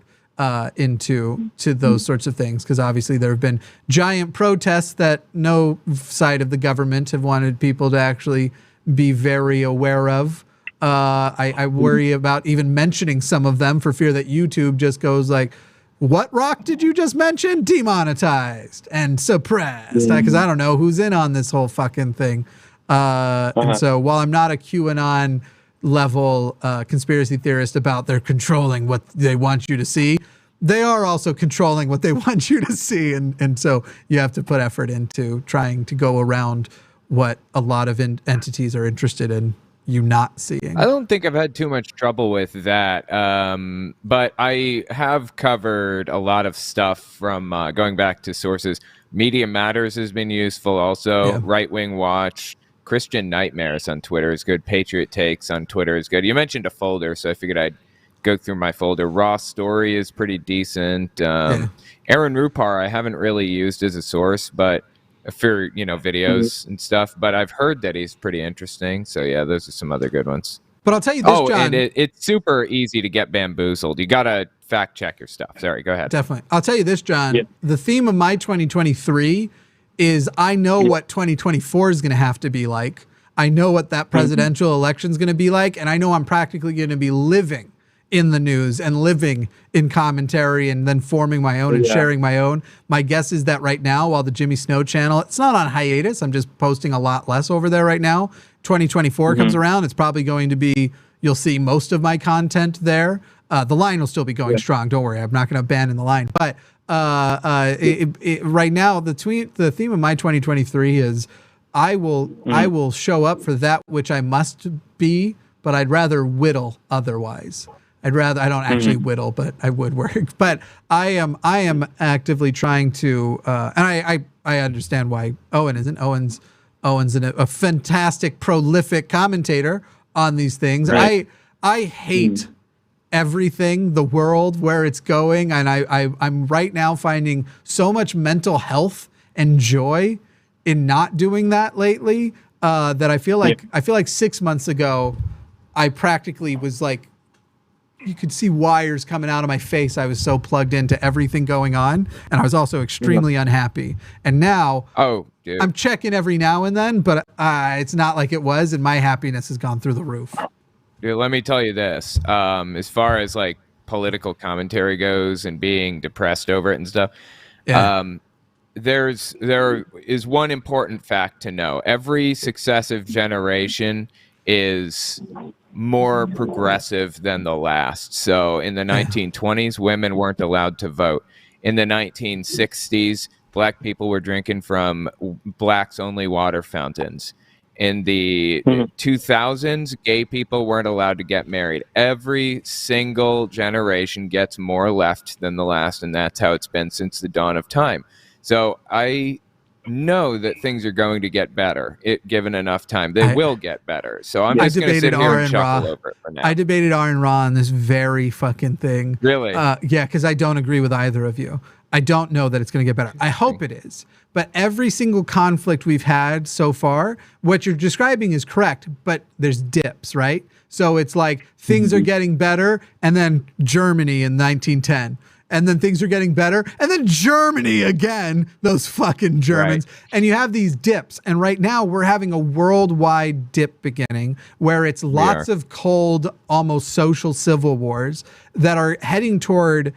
into those sorts of things. Because obviously there have been giant protests that no side of the government have wanted people to actually be very aware of. I worry about even mentioning some of them for fear that YouTube just goes like, what rock did you just mention? Demonetized and suppressed. Because I don't know who's in on this whole fucking thing. And so while I'm not a QAnon level conspiracy theorist about they're controlling what they want you to see, they are also controlling what they want you to see. And so you have to put effort into trying to go around what a lot of entities are interested in you not seeing. I don't think I've had too much trouble with that, but I have covered a lot of stuff from going back to sources. Media Matters has been useful also. Yeah. Right Wing Watch, Christian Nightmares on Twitter is good. Patriot Takes on Twitter is good. You mentioned a folder, so I figured I'd go through my folder. Raw Story is pretty decent. Aron Rupar I haven't really used as a source, but for videos and stuff, but I've heard that he's pretty interesting. So yeah, those are some other good ones. But I'll tell you this, John. And it's super easy to get bamboozled. You gotta fact check your stuff. Sorry, go ahead. Definitely. I'll tell you this, John. Yeah. The theme of my 2023 is I know what 2024 is going to have to be like. I know what that presidential election is going to be like, and I know I'm practically going to be living in the news and living in commentary and then forming my own and sharing my own. My guess is that right now, while the Jimmy Snow channel, it's not on hiatus. I'm just posting a lot less over there right now. 2024 comes around. It's probably going to be, you'll see most of my content there. The line will still be going strong. Don't worry. I'm not going to abandon the line. But right now, the theme of my 2023 is I will show up for that which I must be, but I'd rather whittle otherwise. I don't actually whittle, but I would work. But I am actively trying to, and I understand why Owen isn't. Owen's a fantastic, prolific commentator on these things. Right. I hate everything, the world, where it's going, and I'm right now finding so much mental health and joy in not doing that lately, that I feel like 6 months ago, I practically was like, you could see wires coming out of my face. I was so plugged into everything going on, and I was also extremely unhappy. And now I'm checking every now and then, but it's not like it was, and my happiness has gone through the roof. Dude, let me tell you this. As far as like political commentary goes and being depressed over it and stuff, there is one important fact to know. Every successive generation is more progressive than the last. So in the 1920s, women weren't allowed to vote. in the 1960s, black people were drinking from blacks only water fountains. In the 2000s, gay people weren't allowed to get married. Every single generation gets more left than the last, and that's how it's been since the dawn of time. So I know that things are going to get better, given enough time. They will get better. So I'm just going to sit here and chuckle over it for now. I debated Aron Ra on this very fucking thing. Really? Yeah, because I don't agree with either of you. I don't know that it's going to get better. I hope it is. But every single conflict we've had so far, what you're describing is correct, but there's dips, right? So it's like things are getting better, and then Germany in 1910. And then things are getting better, and then Germany again, those fucking Germans. Right. And you have these dips. And right now we're having a worldwide dip beginning where it's lots of cold, almost social civil wars that are heading toward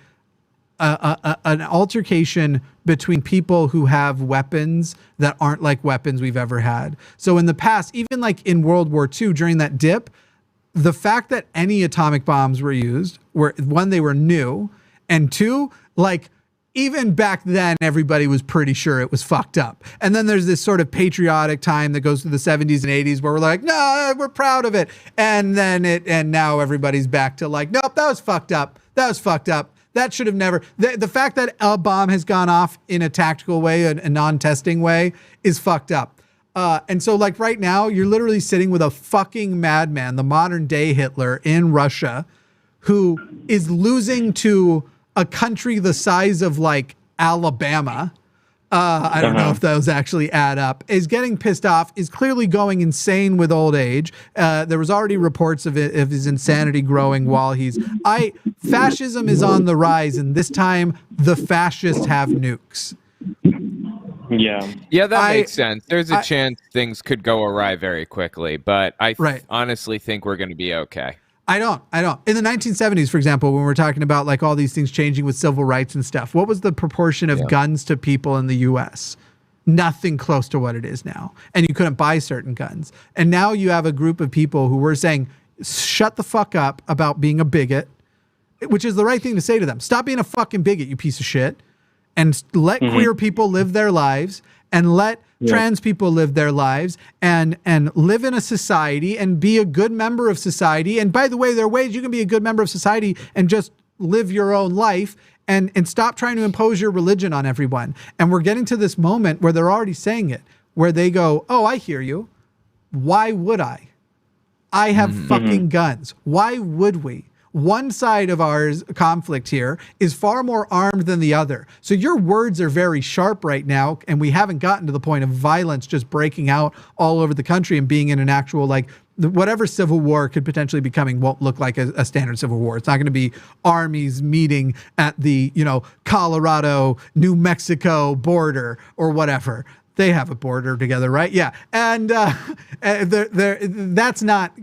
an altercation between people who have weapons that aren't like weapons we've ever had. So in the past, even like in World War II, during that dip, the fact that any atomic bombs were used, one, they were new, and two, like even back then, everybody was pretty sure it was fucked up. And then there's this sort of patriotic time that goes through the 70s and 80s where we're like, no, we're proud of it. And then and now everybody's back to like, nope, that was fucked up. That was fucked up. That should have never. The fact that a bomb has gone off in a tactical way, a non-testing way, is fucked up. And so like right now, you're literally sitting with a fucking madman, the modern day Hitler in Russia, who is losing to a country the size of like Alabama. I don't know if those actually add up, is getting pissed off, is clearly going insane with old age. There was already reports of his insanity growing while fascism is on the rise, and this time the fascists have nukes. Yeah, that makes sense. There's a chance things could go awry very quickly, but I honestly think we're going to be okay. I don't. In the 1970s, for example, when we're talking about like all these things changing with civil rights and stuff, what was the proportion of guns to people in the U.S.? Nothing close to what it is now. And you couldn't buy certain guns. And now you have a group of people who were saying, shut the fuck up about being a bigot, which is the right thing to say to them. Stop being a fucking bigot, you piece of shit. And let queer people live their lives, and let trans people live their lives, and live in a society and be a good member of society. And by the way, there are ways you can be a good member of society and just live your own life and stop trying to impose your religion on everyone. And we're getting to this moment where they're already saying it, where they go, oh, I hear you. Why would I? I have fucking guns. Why would we? One side of our conflict here is far more armed than the other. So your words are very sharp right now, and we haven't gotten to the point of violence just breaking out all over the country and being in an actual, like, whatever civil war could potentially be coming won't look like a standard civil war. It's not going to be armies meeting at the, Colorado, New Mexico border or whatever. They have a border together, right? Yeah. And it's not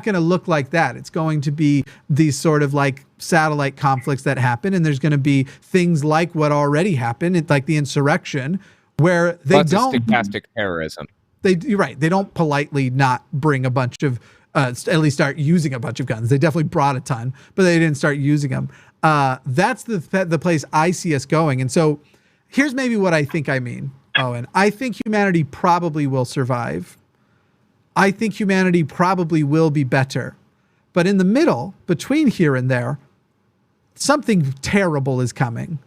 going to look like that. It's going to be these sort of like satellite conflicts that happen. And there's going to be things like what already happened, like the insurrection, where they Lots of stochastic terrorism. You're right. They don't politely not bring a bunch of, at least start using a bunch of guns. They definitely brought a ton, but they didn't start using them. That's the place I see us going. And so here's maybe what I think I mean. Owen, I think humanity probably will survive. I think humanity probably will be better. But in the middle, between here and there, something terrible is coming.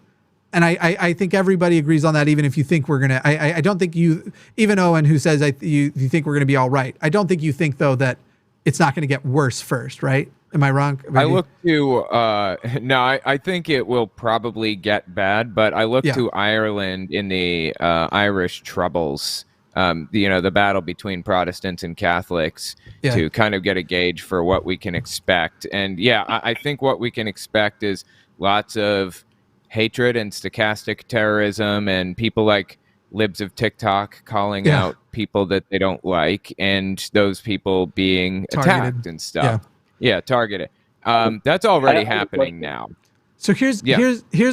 And I think everybody agrees on that, even if you think we're going to... I don't think you... Even Owen, who says you think we're going to be all right, I don't think you think, though, that it's not going to get worse first, right? Am I wrong? I look to, I think it will probably get bad, but I look to Ireland in the Irish Troubles, the battle between Protestants and Catholics to kind of get a gauge for what we can expect. And I think what we can expect is lots of hatred and stochastic terrorism and people like libs of TikTok calling out people that they don't like, and those people being attacked and stuff. Yeah, targeted. That's already happening now. So here's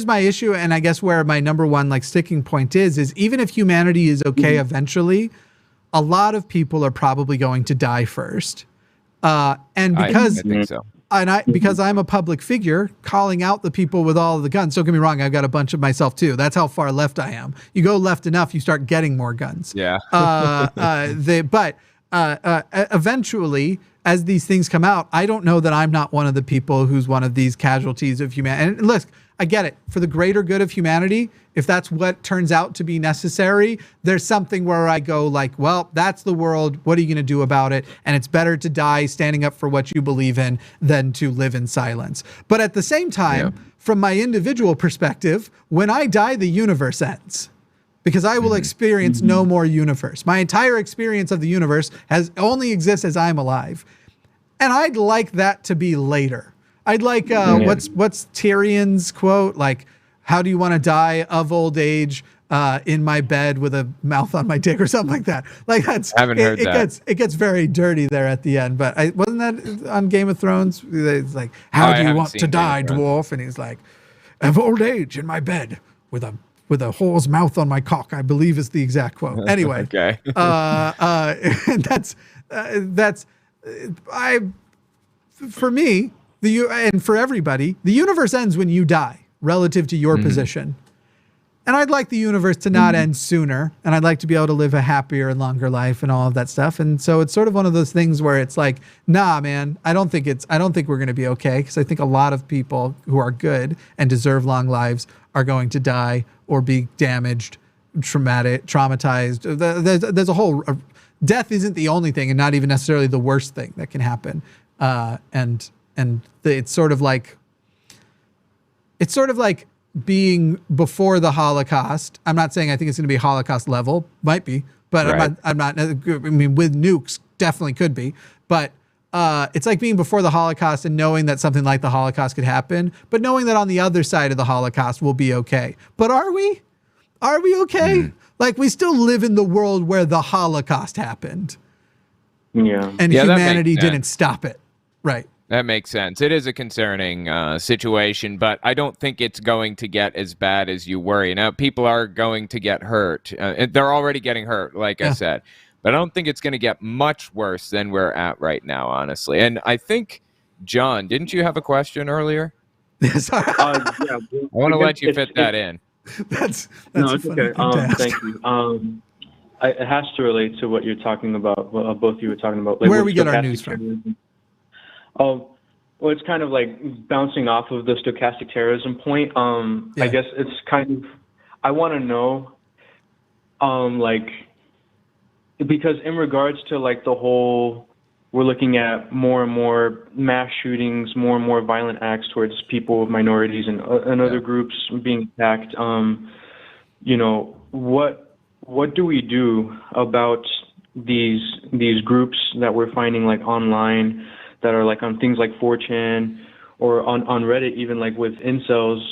my issue, and I guess where my number one like sticking point is even if humanity is okay eventually, a lot of people are probably going to die first. And because I think so. because I'm a public figure, calling out the people with all of the guns. Don't get me wrong, I've got a bunch of myself too. That's how far left I am. You go left enough, you start getting more guns. Yeah. Eventually, as these things come out, I don't know that I'm not one of the people who's one of these casualties of humanity. And look, I get it. For the greater good of humanity, if that's what turns out to be necessary, there's something where I go like, well, that's the world. What are you going to do about it? And it's better to die standing up for what you believe in than to live in silence. But at the same time, from my individual perspective, when I die, the universe ends. Because I will experience no more universe. My entire experience of the universe only exists as I'm alive. And I'd like that to be later. I'd like, what's Tyrion's quote? Like, how do you want to die of old age in my bed with a mouth on my dick or something like that? Like that's, I haven't heard that. It gets very dirty there at the end. But wasn't that on Game of Thrones? It's like, how do you want to die, dwarf? And he's like, of old age in my bed with a whore's mouth on my cock, I believe is the exact quote. Anyway, okay. And for me, and for everybody, the universe ends when you die relative to your position. And I'd like the universe to not end sooner. And I'd like to be able to live a happier and longer life and all of that stuff. And so it's sort of one of those things where it's like, nah, man, I don't think we're going to be okay. Because I think a lot of people who are good and deserve long lives are going to die or be damaged, traumatized. There's a whole, death isn't the only thing and not even necessarily the worst thing that can happen. And it's sort of like being before the Holocaust. I'm not saying I think it's going to be Holocaust level, might be, but right. I'm not, I mean, with nukes definitely could be, but it's like being before the Holocaust and knowing that something like the Holocaust could happen, but knowing that on the other side of the Holocaust we'll be okay. But are we okay? Like we still live in the world where the Holocaust happened. Yeah. And humanity didn't stop it. Right. That makes sense. It is a concerning situation, but I don't think it's going to get as bad as you worry. Now, people are going to get hurt. And they're already getting hurt, like I said. But I don't think it's going to get much worse than we're at right now, honestly. And I think, John, didn't you have a question earlier? Sorry. I want to let you fit that in. That's no, it's okay. Thank you. It has to relate to what you're talking about. Both of you were talking about. Like, where we get our news from. Well, it's kind of like bouncing off of the stochastic terrorism point. I guess it's kind of, I want to know, like, because in regards to like the whole, we're looking at more and more mass shootings, more and more violent acts towards people of minorities and other groups being attacked. You know, what do we do about these groups that we're finding like online, that are like on things like 4chan or on Reddit, even like with incels,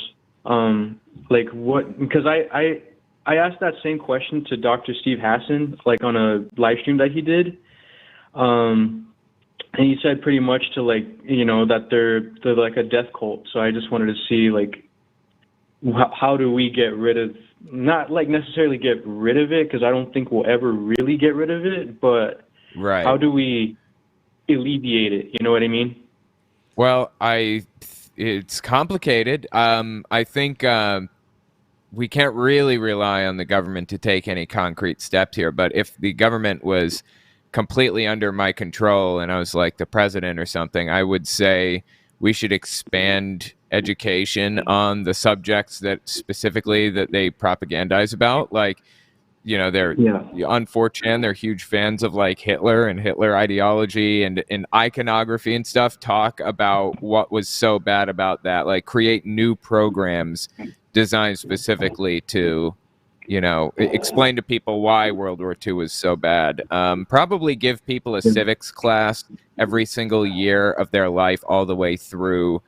like what, because I asked that same question to Dr. Steve Hassan, like on a live stream that he did. And he said pretty much to like, you know, that they're like a death cult. So I just wanted to see like, how do we get rid of, not like necessarily get rid of it, because I don't think we'll ever really get rid of it, but how do we alleviate it? You know what I mean? Well, it's complicated. I think we can't really rely on the government to take any concrete steps here. But if the government was completely under my control and I was like the president or something, I would say we should expand education on the subjects that specifically that they propagandize about. Like, you know, they're on 4chan, they're huge fans of like Hitler and Hitler ideology and iconography and stuff. Talk about what was so bad about that, like create new programs designed specifically to, you know, explain to people why World War II was so bad. Probably give people a civics class every single year of their life all the way through,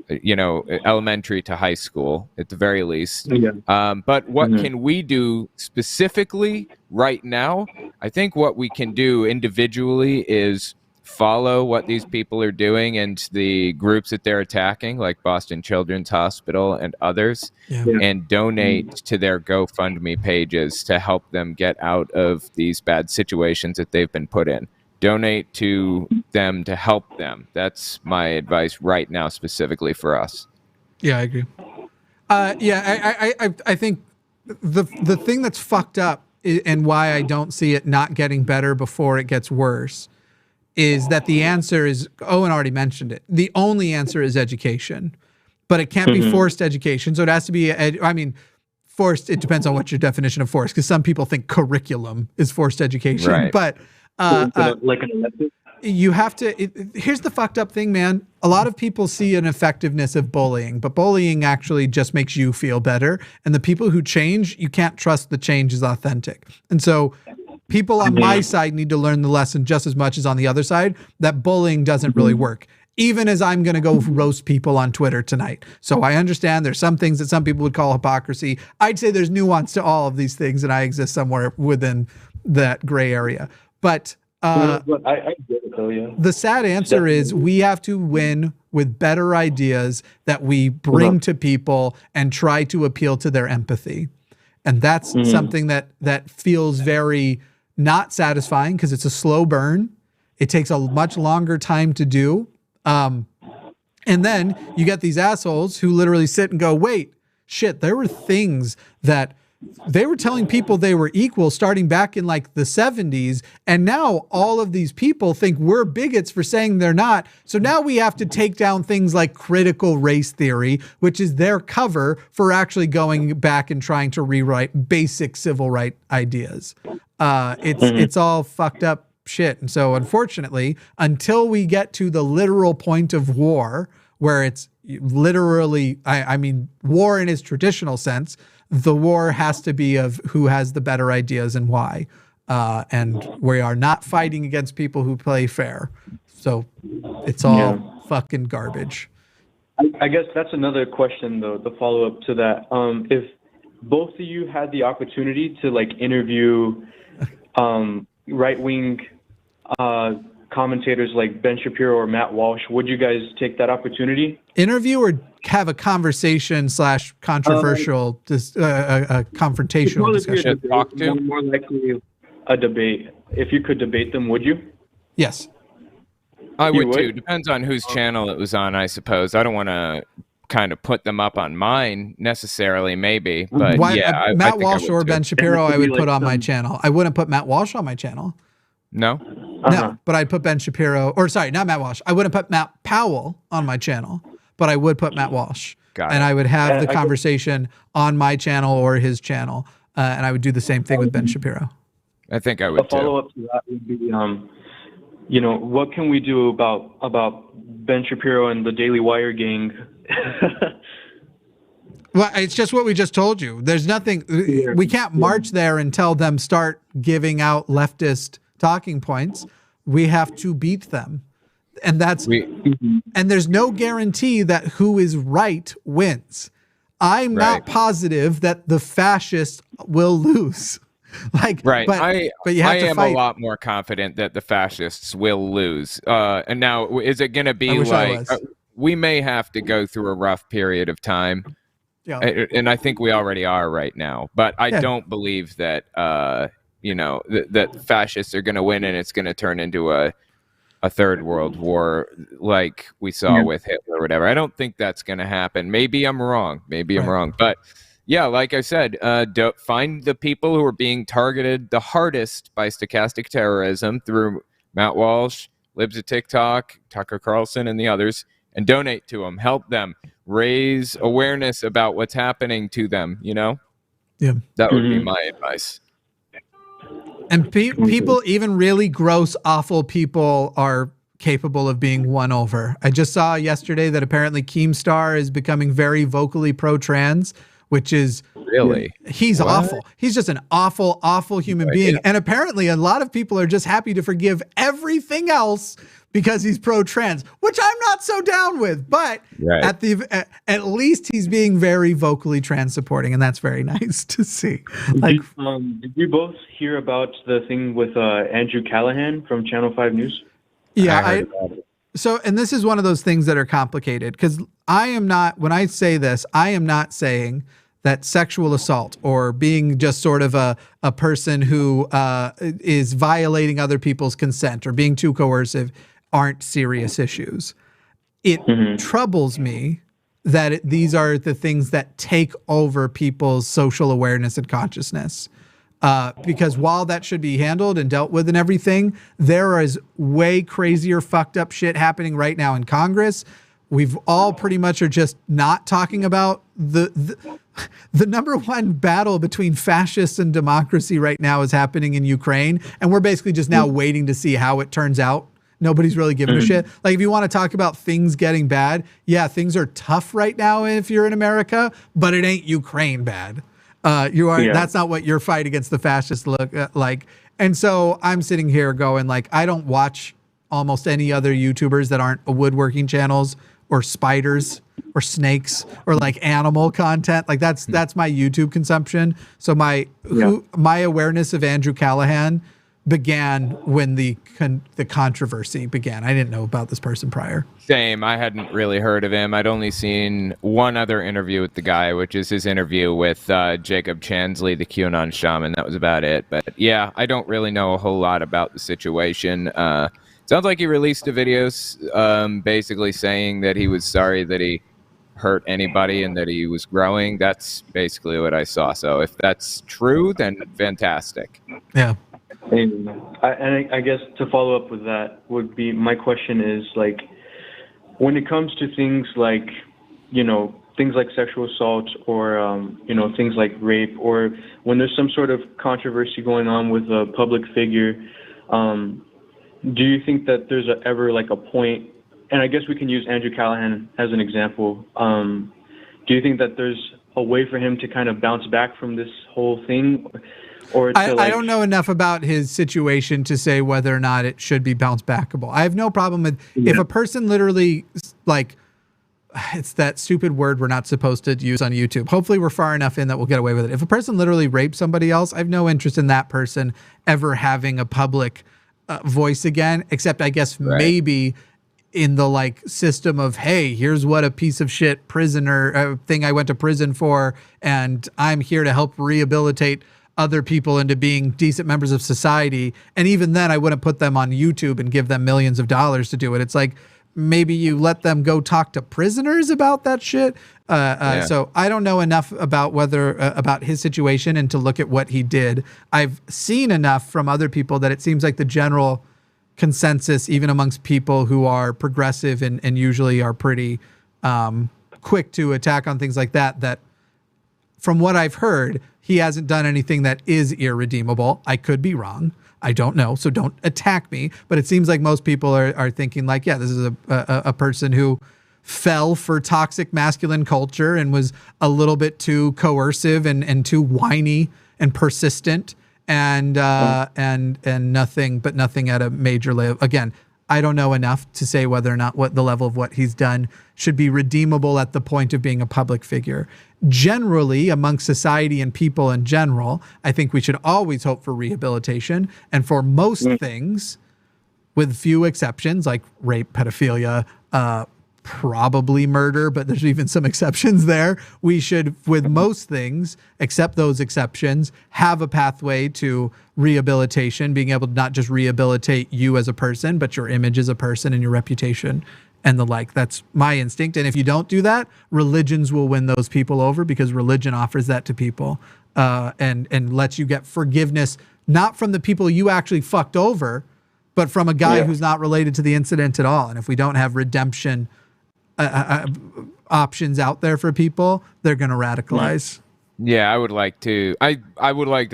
you know, elementary to high school at the very least. But what can we do specifically right now? I think what we can do individually is follow what these people are doing and the groups that they're attacking, like Boston Children's Hospital and others, and donate to their GoFundMe pages to help them get out of these bad situations that they've been put in. donate to them to help them. That's my advice right now, specifically for us. Yeah, I agree. I think the thing that's fucked up and why I don't see it not getting better before it gets worse is that the answer is, Owen already mentioned it, the only answer is education. But it can't be forced education. So it has to be, forced, it depends on what your definition of forced, because some people think curriculum is forced education. Right. But like an elective? You have to, here's the fucked up thing, man. A lot of people see an effectiveness of bullying, but bullying actually just makes you feel better. And the people who change, you can't trust the change is authentic. And so people on my side need to learn the lesson just as much as on the other side, that bullying doesn't really work. Even as I'm going to go roast people on Twitter tonight. So I understand there's some things that some people would call hypocrisy. I'd say there's nuance to all of these things, and I exist somewhere within that gray area. But I get it though, yeah. The sad answer is we have to win with better ideas that we bring to people and try to appeal to their empathy. And that's something that feels very not satisfying because it's a slow burn. It takes a much longer time to do. And then you get these assholes who literally sit and go, wait, shit, there were things that they were telling people they were equal starting back in like the 70s. And now all of these people think we're bigots for saying they're not. So now we have to take down things like critical race theory, which is their cover for actually going back and trying to rewrite basic civil right ideas. It's all fucked up shit. And so unfortunately, until we get to the literal point of war, where it's literally, I mean, war in its traditional sense, the war has to be of who has the better ideas and why. And we are not fighting against people who play fair. So it's all fucking garbage. I guess that's another question though, the follow-up to that. If both of you had the opportunity to like interview right-wing commentators like Ben Shapiro or Matt Walsh, would you guys take that opportunity? Interview or have a conversation / controversial, a confrontational discussion? More likely a debate. If you could debate them, would you? Yes. I would too. Depends on whose channel it was on, I suppose. I don't want to kind of put them up on mine necessarily, maybe. But Matt Walsh or Ben Shapiro, I would put on my channel. I wouldn't put Matt Walsh on my channel. No? No, but I'd put Ben Shapiro, or sorry, not Matt Walsh. I wouldn't put Matt Powell on my channel, but I would put Matt Walsh. And I would have the conversation on my channel or his channel, and I would do the same thing with Ben Shapiro. I think I would too. A follow-up to that would be, what can we do about Ben Shapiro and the Daily Wire gang? Well, it's just what we just told you. There's nothing, we can't march there and tell them start giving out leftist talking points. We have to beat them. And and there's no guarantee that who is right wins. I'm not positive that the fascists will lose. But you have to am fight. A lot more confident that the fascists will lose. And now, is it going to be like we may have to go through a rough period of time? Yeah. And I think we already are right now. But I don't believe that that fascists are going to win and it's going to turn into a third world war like we saw with Hitler or whatever. I don't think that's going to happen. Maybe I'm wrong. I'm wrong. But yeah, like I said, find the people who are being targeted the hardest by stochastic terrorism through Matt Walsh, Libs of TikTok, Tucker Carlson, and the others, and donate to them. Help them. Raise awareness about what's happening to them, Yeah. That would be my advice. And people, even really gross, awful people, are capable of being won over. I just saw yesterday that apparently Keemstar is becoming very vocally pro-trans, which is really he's awful. He's just an awful, awful human being. And apparently a lot of people are just happy to forgive everything else because he's pro-trans, which I'm not so down with. But at least he's being very vocally trans supporting, and that's very nice to see. Did you both hear about the thing with Andrew Callahan from Channel 5 News? Yeah, so, and this is one of those things that are complicated because I am not, when I say this, I am not saying that sexual assault or being just sort of a person who is violating other people's consent or being too coercive aren't serious issues. It troubles me that these are the things that take over people's social awareness and consciousness. Because while that should be handled and dealt with and everything, there is way crazier fucked up shit happening right now in Congress. We've all pretty much are just not talking about the number one battle between fascists and democracy right now is happening in Ukraine. And we're basically just now waiting to see how it turns out. Nobody's really giving a shit. Like, if you want to talk about things getting bad, yeah, things are tough right now if you're in America, but it ain't Ukraine bad. That's not what your fight against the fascists look like. And so I'm sitting here going, like, I don't watch almost any other YouTubers that aren't woodworking channels or spiders or snakes or like animal content. Like that's my YouTube consumption. So my awareness of Andrew Callahan began when the controversy began. I didn't know about this person prior. Same. I hadn't really heard of him. I'd only seen one other interview with the guy, which is his interview with Jacob Chansley, the QAnon shaman. That was about it. But yeah, I don't really know a whole lot about the situation. Sounds like he released a video basically saying that he was sorry that he hurt anybody and that he was growing. That's basically what I saw. So if that's true, then fantastic. Yeah. And I guess to follow up with that would be, my question is, like, when it comes to things like, things like sexual assault or, things like rape, or when there's some sort of controversy going on with a public figure, do you think that there's ever a point, and I guess we can use Andrew Callahan as an example, do you think that there's a way for him to kind of bounce back from this whole thing? Or I don't know enough about his situation to say whether or not it should be bounce backable. I have no problem with if a person literally, like, it's that stupid word we're not supposed to use on YouTube. Hopefully we're far enough in that we'll get away with it. If a person literally rapes somebody else, I have no interest in that person ever having a public voice again, except I guess maybe in the system of, hey, here's what a piece of shit prisoner thing I went to prison for, and I'm here to help rehabilitate other people into being decent members of society. And even then I wouldn't put them on YouTube and give them millions of dollars to do it. It's like, maybe you let them go talk to prisoners about that shit. So I don't know enough about about his situation and to look at what he did. I've seen enough from other people that it seems like the general consensus, even amongst people who are progressive and usually are pretty quick to attack on things like that from what I've heard, he hasn't done anything that is irredeemable. I could be wrong. I don't know. So don't attack me. But it seems like most people are thinking like, yeah, this is a person who fell for toxic masculine culture and was a little bit too coercive and too whiny and persistent and nothing at a major level. Again, I don't know enough to say whether or not what the level of what he's done should be redeemable at the point of being a public figure. Generally, amongst society and people in general, I think we should always hope for rehabilitation. And for most things, with few exceptions, like rape, pedophilia, probably murder, but there's even some exceptions there. We should, with most things, except those exceptions, have a pathway to rehabilitation, being able to not just rehabilitate you as a person, but your image as a person and your reputation and the like. That's my instinct. And if you don't do that, religions will win those people over, because religion offers that to people and lets you get forgiveness, not from the people you actually fucked over, but from a guy who's not related to the incident at all. And if we don't have redemption options out there for people, they're going to radicalize. Yeah, I would like to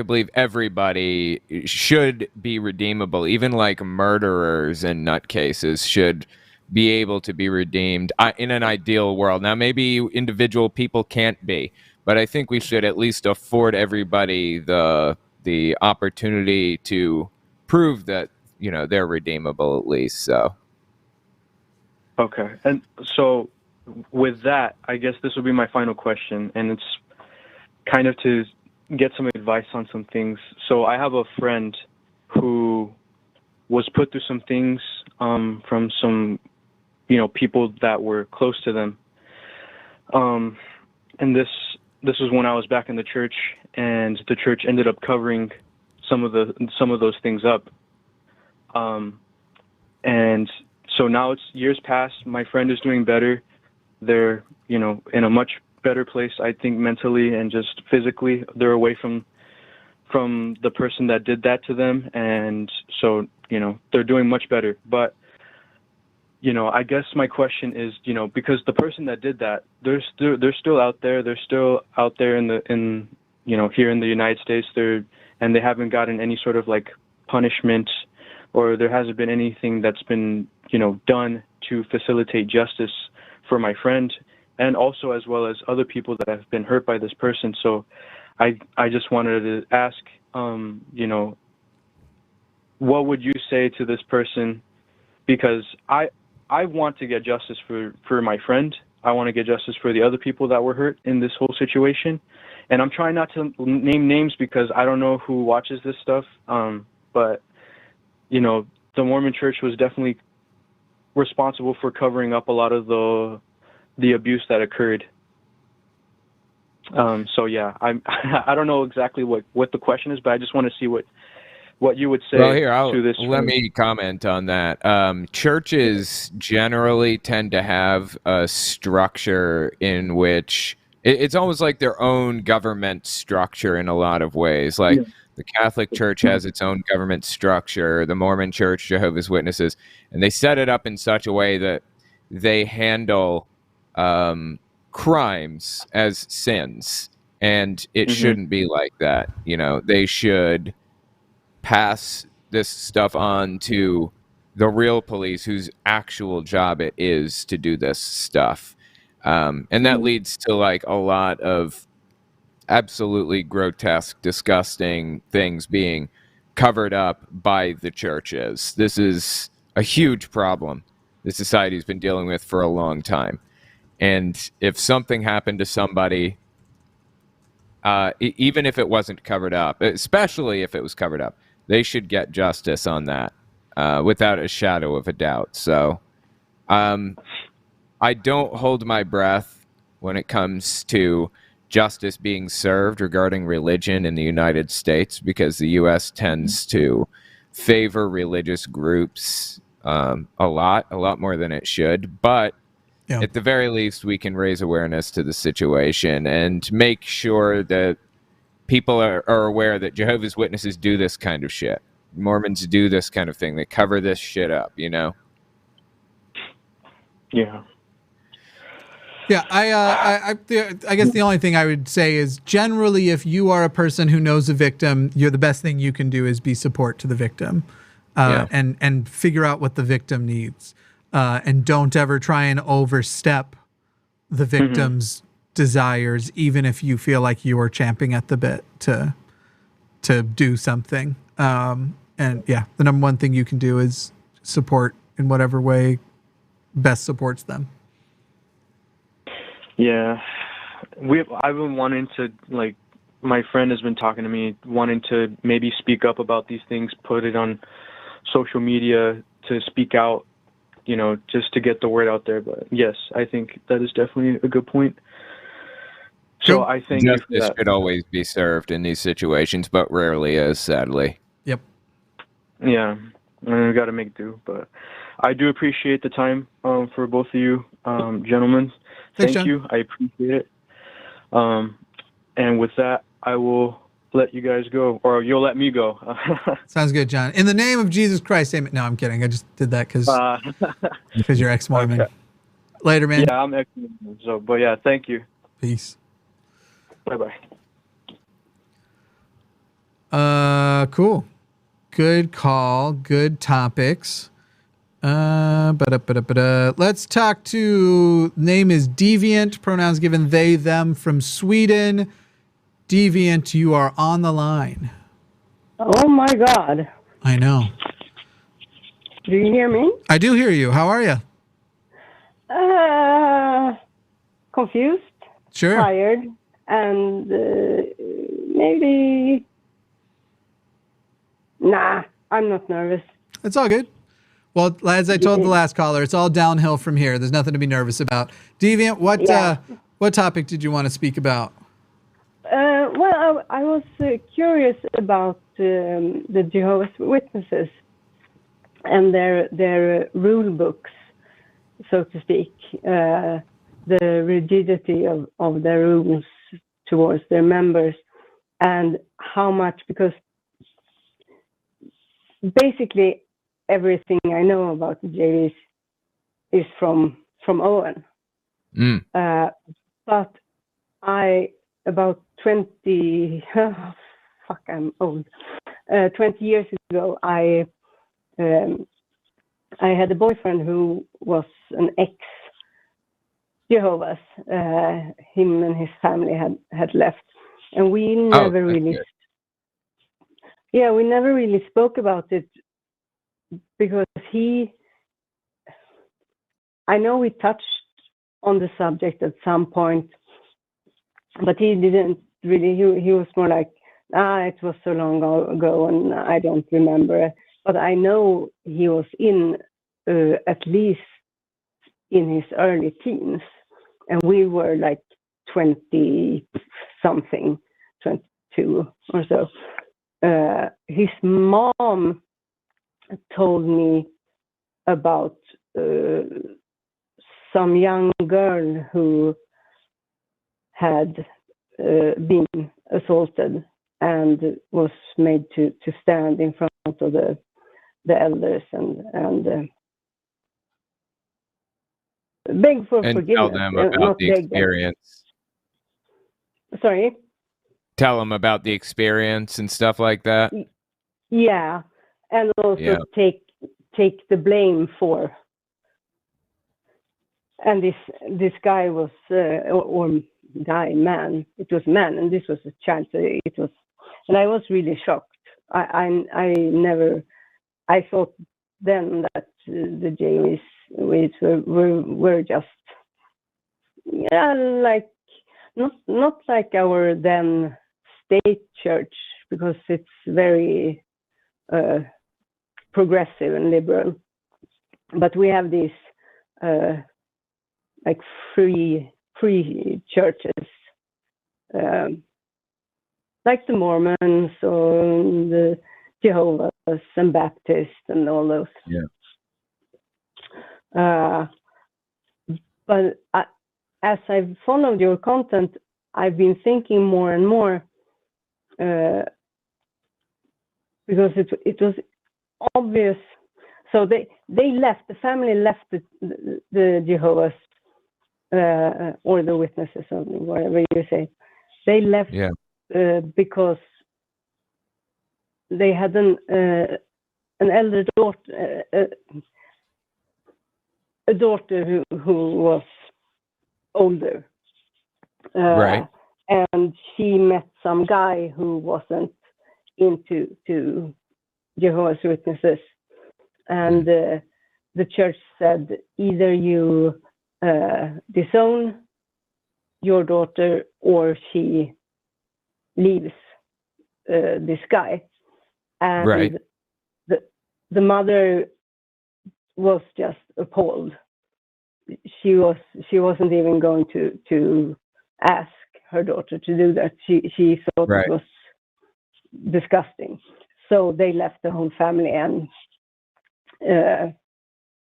believe everybody should be redeemable. Even like murderers and nutcases should be able to be redeemed in an ideal world. Now, maybe individual people can't be, but I think we should at least afford everybody the opportunity to prove that, they're redeemable at least. So. Okay. And so with that, I guess this will be my final question, and it's kind of to get some advice on some things. So I have a friend who was put through some things from some, people that were close to them. And this this was when I was back in the church, and the church ended up covering some of those things up. And so now it's years past. My friend is doing better. They're, you know, in a much better place, I think, mentally and just physically. They're away from the person that did that to them, and so, you know, they're doing much better. But, you know, I guess my question is, you know, because the person that did that, they're still out there. They're still out there in you know, here in the United States. And they haven't gotten any sort of like punishment, or there hasn't been anything that's been, you know, done to facilitate justice for my friend, and also as well as other people that have been hurt by this person. So I just wanted to ask, you know, what would you say to this person? Because I want to get justice for my friend. I want to get justice for the other people that were hurt in this whole situation. And I'm trying not to name names because I don't know who watches this stuff. But, you know, the Mormon Church was definitely responsible for covering up a lot of the abuse that occurred. So yeah, I don't know exactly what the question is, but I just want to see what you would say to this. Let me comment on that. Churches generally tend to have a structure in which it's almost like their own government structure in a lot of ways. Like the Catholic Church has its own government structure, the Mormon Church, Jehovah's Witnesses, and they set it up in such a way that they handle crimes as sins, and it shouldn't be like that. You know, they should pass this stuff on to the real police, whose actual job it is to do this stuff. And that leads to like a lot of absolutely grotesque, disgusting things being covered up by the churches. This is a huge problem the society's been dealing with for a long time. And if something happened to somebody, even if it wasn't covered up, especially if it was covered up, they should get justice on that without a shadow of a doubt. So I don't hold my breath when it comes to justice being served regarding religion in the United States, because the U.S. tends to favor religious groups a lot more than it should. But at the very least, we can raise awareness to the situation and make sure that people are aware that Jehovah's Witnesses do this kind of shit. Mormons do this kind of thing. They cover this shit up, you know? Yeah. Yeah, I guess the only thing I would say is generally if you are a person who knows a victim, the best thing you can do is be support to the victim and figure out what the victim needs. And don't ever try and overstep the victim's desires, even if you feel like you are champing at the bit to do something. And yeah, the number one thing you can do is support in whatever way best supports them. Yeah, I've been wanting to, like, my friend has been talking to me, wanting to maybe speak up about these things, put it on social media to speak out, you know, just to get the word out there. But yes, I think that is definitely a good point. So I think justice should always be served in these situations, but rarely is, sadly. Yep. Yeah, and we got to make do. But I do appreciate the time for both of you, gentlemen. Thanks, Thank John. you. I appreciate it. And with that, I will let you guys go, or you'll let me go. Sounds good, John. In the name of Jesus Christ, amen. No, I'm kidding. I just did that because you're ex-Mormon. Okay. Later, man. Yeah, I'm ex-Mormon. So, but yeah, thank you. Peace. Bye-bye. Cool. Good call. Good topics. Let's talk to, name is Deviant, pronouns given they, them, from Sweden. Deviant, you are on the line. Oh my God. I know. Do you hear me? I do hear you. How are you? Confused. Sure. Tired. And maybe... Nah, I'm not nervous. It's all good. Well, as I told the last caller, it's all downhill from here. There's nothing to be nervous about. Deviant, what topic did you want to speak about? Well, I was curious about the Jehovah's Witnesses and their rule books, so to speak, the rigidity of their rules towards their members, and how much, because basically everything I know about the JVs is from Owen. But about 20, I'm old. 20 years ago, I had a boyfriend who was an ex-Jehovah's. Him and his family had left, and we never we never really spoke about it, because I know we touched on the subject at some point, but he didn't really. He was more like, it was so long ago and I don't remember. But I know he was at least in his early teens, and we were like 20 something, 22 or so. His mom told me about some young girl who had been assaulted and was made to stand in front of the elders and beg for forgiveness. Tell them about the experience. Sorry? Tell them about the experience and stuff like that. Yeah, and also take the blame for. And this guy was man. It was man, and this was a child. So it was, and I was really shocked. I thought then that the Jamies were just like not like our then state church, because it's very progressive and liberal, but we have these like free churches, like the Mormons or the Jehovah's and Baptists and all those. But as I've followed your content, I've been thinking more and more, because it was obvious. So they left, the family left the Jehovah's or the Witnesses, or whatever you say. They left because they had an elder daughter, a daughter who was older, right, and she met some guy who wasn't into Jehovah's Witnesses, and the church said, either you disown your daughter or she leaves this guy. And the mother was just appalled. She wasn't even going to ask her daughter to do that. She thought it was disgusting. So they left the whole family and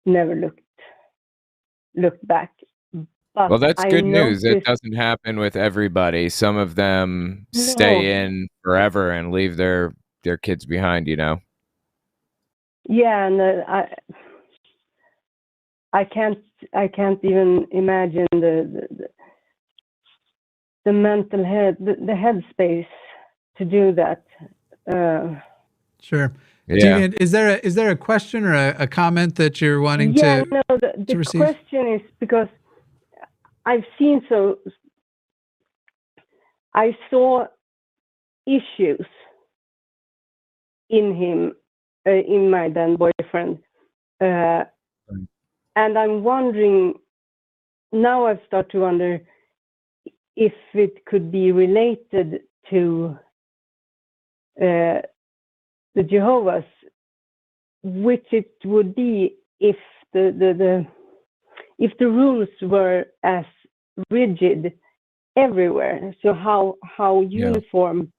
never looked back. But well, that's good news. It doesn't happen with everybody. Some of them stay in forever and leave their kids behind, you know. Yeah, and I can't even imagine the mental the headspace to do that. Sure. Yeah. Is there a question or a comment that you're wanting to the receive? question is because I saw issues in him, in my then boyfriend, and I'm wondering now. I've started to wonder if it could be related to the Jehovah's, which it would be if the rules were as rigid everywhere. So how uniform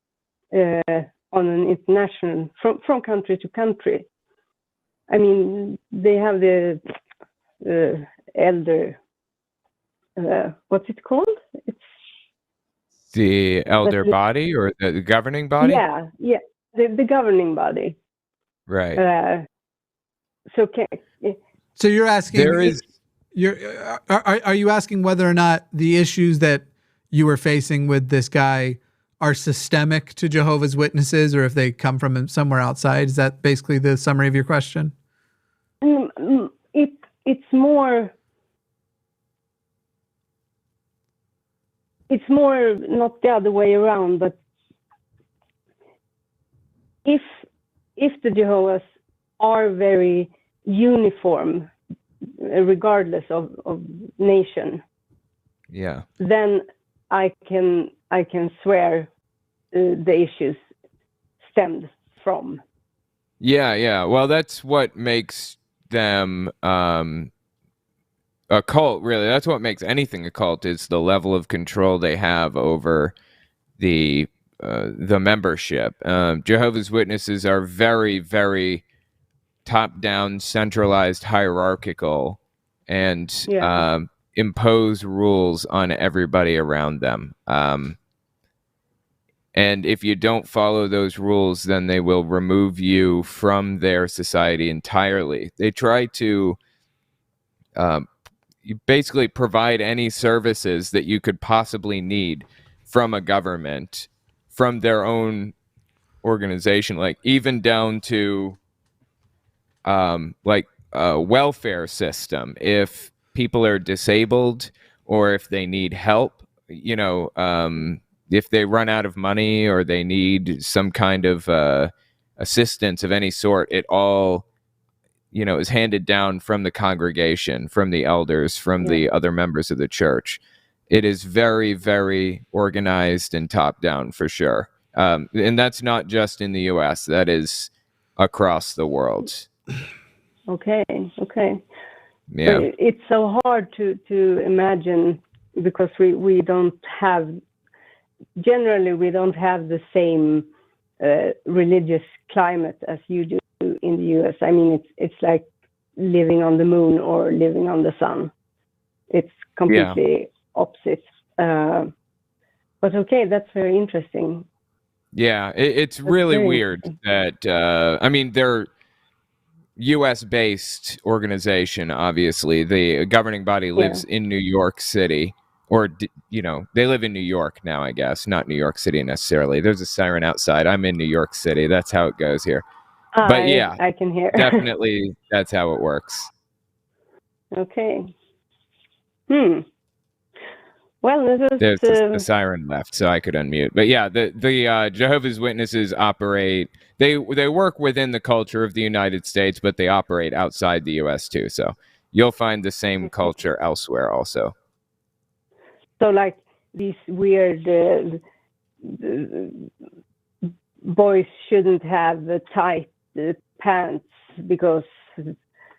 on an international from country to country. I mean, they have the elder. What's it called? It's the elder body or the governing body? Yeah, the governing body. Right. So you're asking? Are you asking whether or not the issues that you were facing with this guy are systemic to Jehovah's Witnesses, or if they come from somewhere outside? Is that basically the summary of your question? It's more not the other way around, but if the Jehovah's are very uniform, regardless of nation, then I can swear the issues stemmed from. Yeah. Well, that's what makes them a cult, really. That's what makes anything a cult, is the level of control they have over the membership. Jehovah's Witnesses are very, very top-down, centralized, hierarchical, and impose rules on everybody around them. And if you don't follow those rules, then they will remove you from their society entirely. They try to basically provide any services that you could possibly need from a government, from their own organization, like even down to like a welfare system. If people are disabled or if they need help, if they run out of money or they need some kind of assistance of any sort, it all is handed down from the congregation, from the elders, from the other members of the church. It is very, very organized and top down, for sure. And that's not just in the U.S. That is across the world. Okay. Yeah. But it's so hard to imagine, because we don't have the same religious climate as you do in the U.S. I mean, it's like living on the moon or living on the sun. It's completely opposite. But okay, that's very interesting. Yeah, it's really weird that they're U.S.-based organization. Obviously, the governing body lives in New York City, or they live in New York now, I guess, not New York City necessarily. There's a siren outside. I'm in New York City. That's how it goes here. But I can hear. Definitely, that's how it works. Okay. Well, there's the siren left, so I could unmute. But yeah, the Jehovah's Witnesses operate. They work within the culture of the United States, but they operate outside the U.S. too. So you'll find the same culture elsewhere also. So like these weird boys shouldn't have tight pants because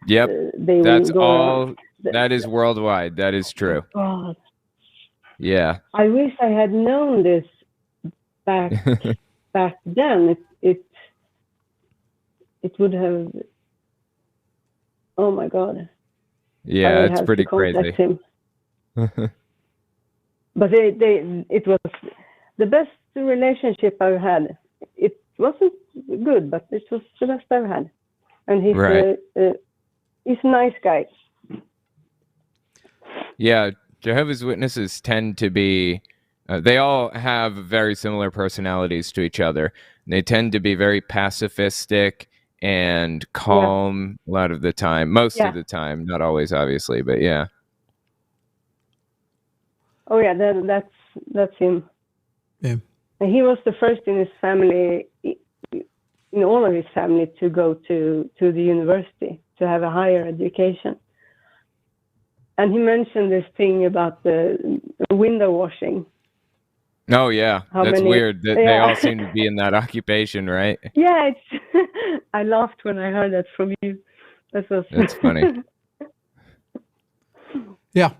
that's all. That is worldwide. That is true. God. Yeah. I wish I had known this back then. It would have. Oh my God. Yeah, it's pretty crazy. Him. But it was the best relationship I've had. It wasn't good, but it was the best I've had. And he's a nice guy. Yeah, Jehovah's Witnesses tend to be, they all have very similar personalities to each other. They tend to be very pacifistic and calm a lot of the time, most of the time, not always, obviously, but yeah. Oh yeah, that's him. Yeah. And he was the first in his family, in all of his family, to go to the university, to have a higher education. And he mentioned this thing about the window washing. Oh yeah, that's weird. They all seem to be in that occupation, right? Yeah, I laughed when I heard that from you. That's funny. Yeah.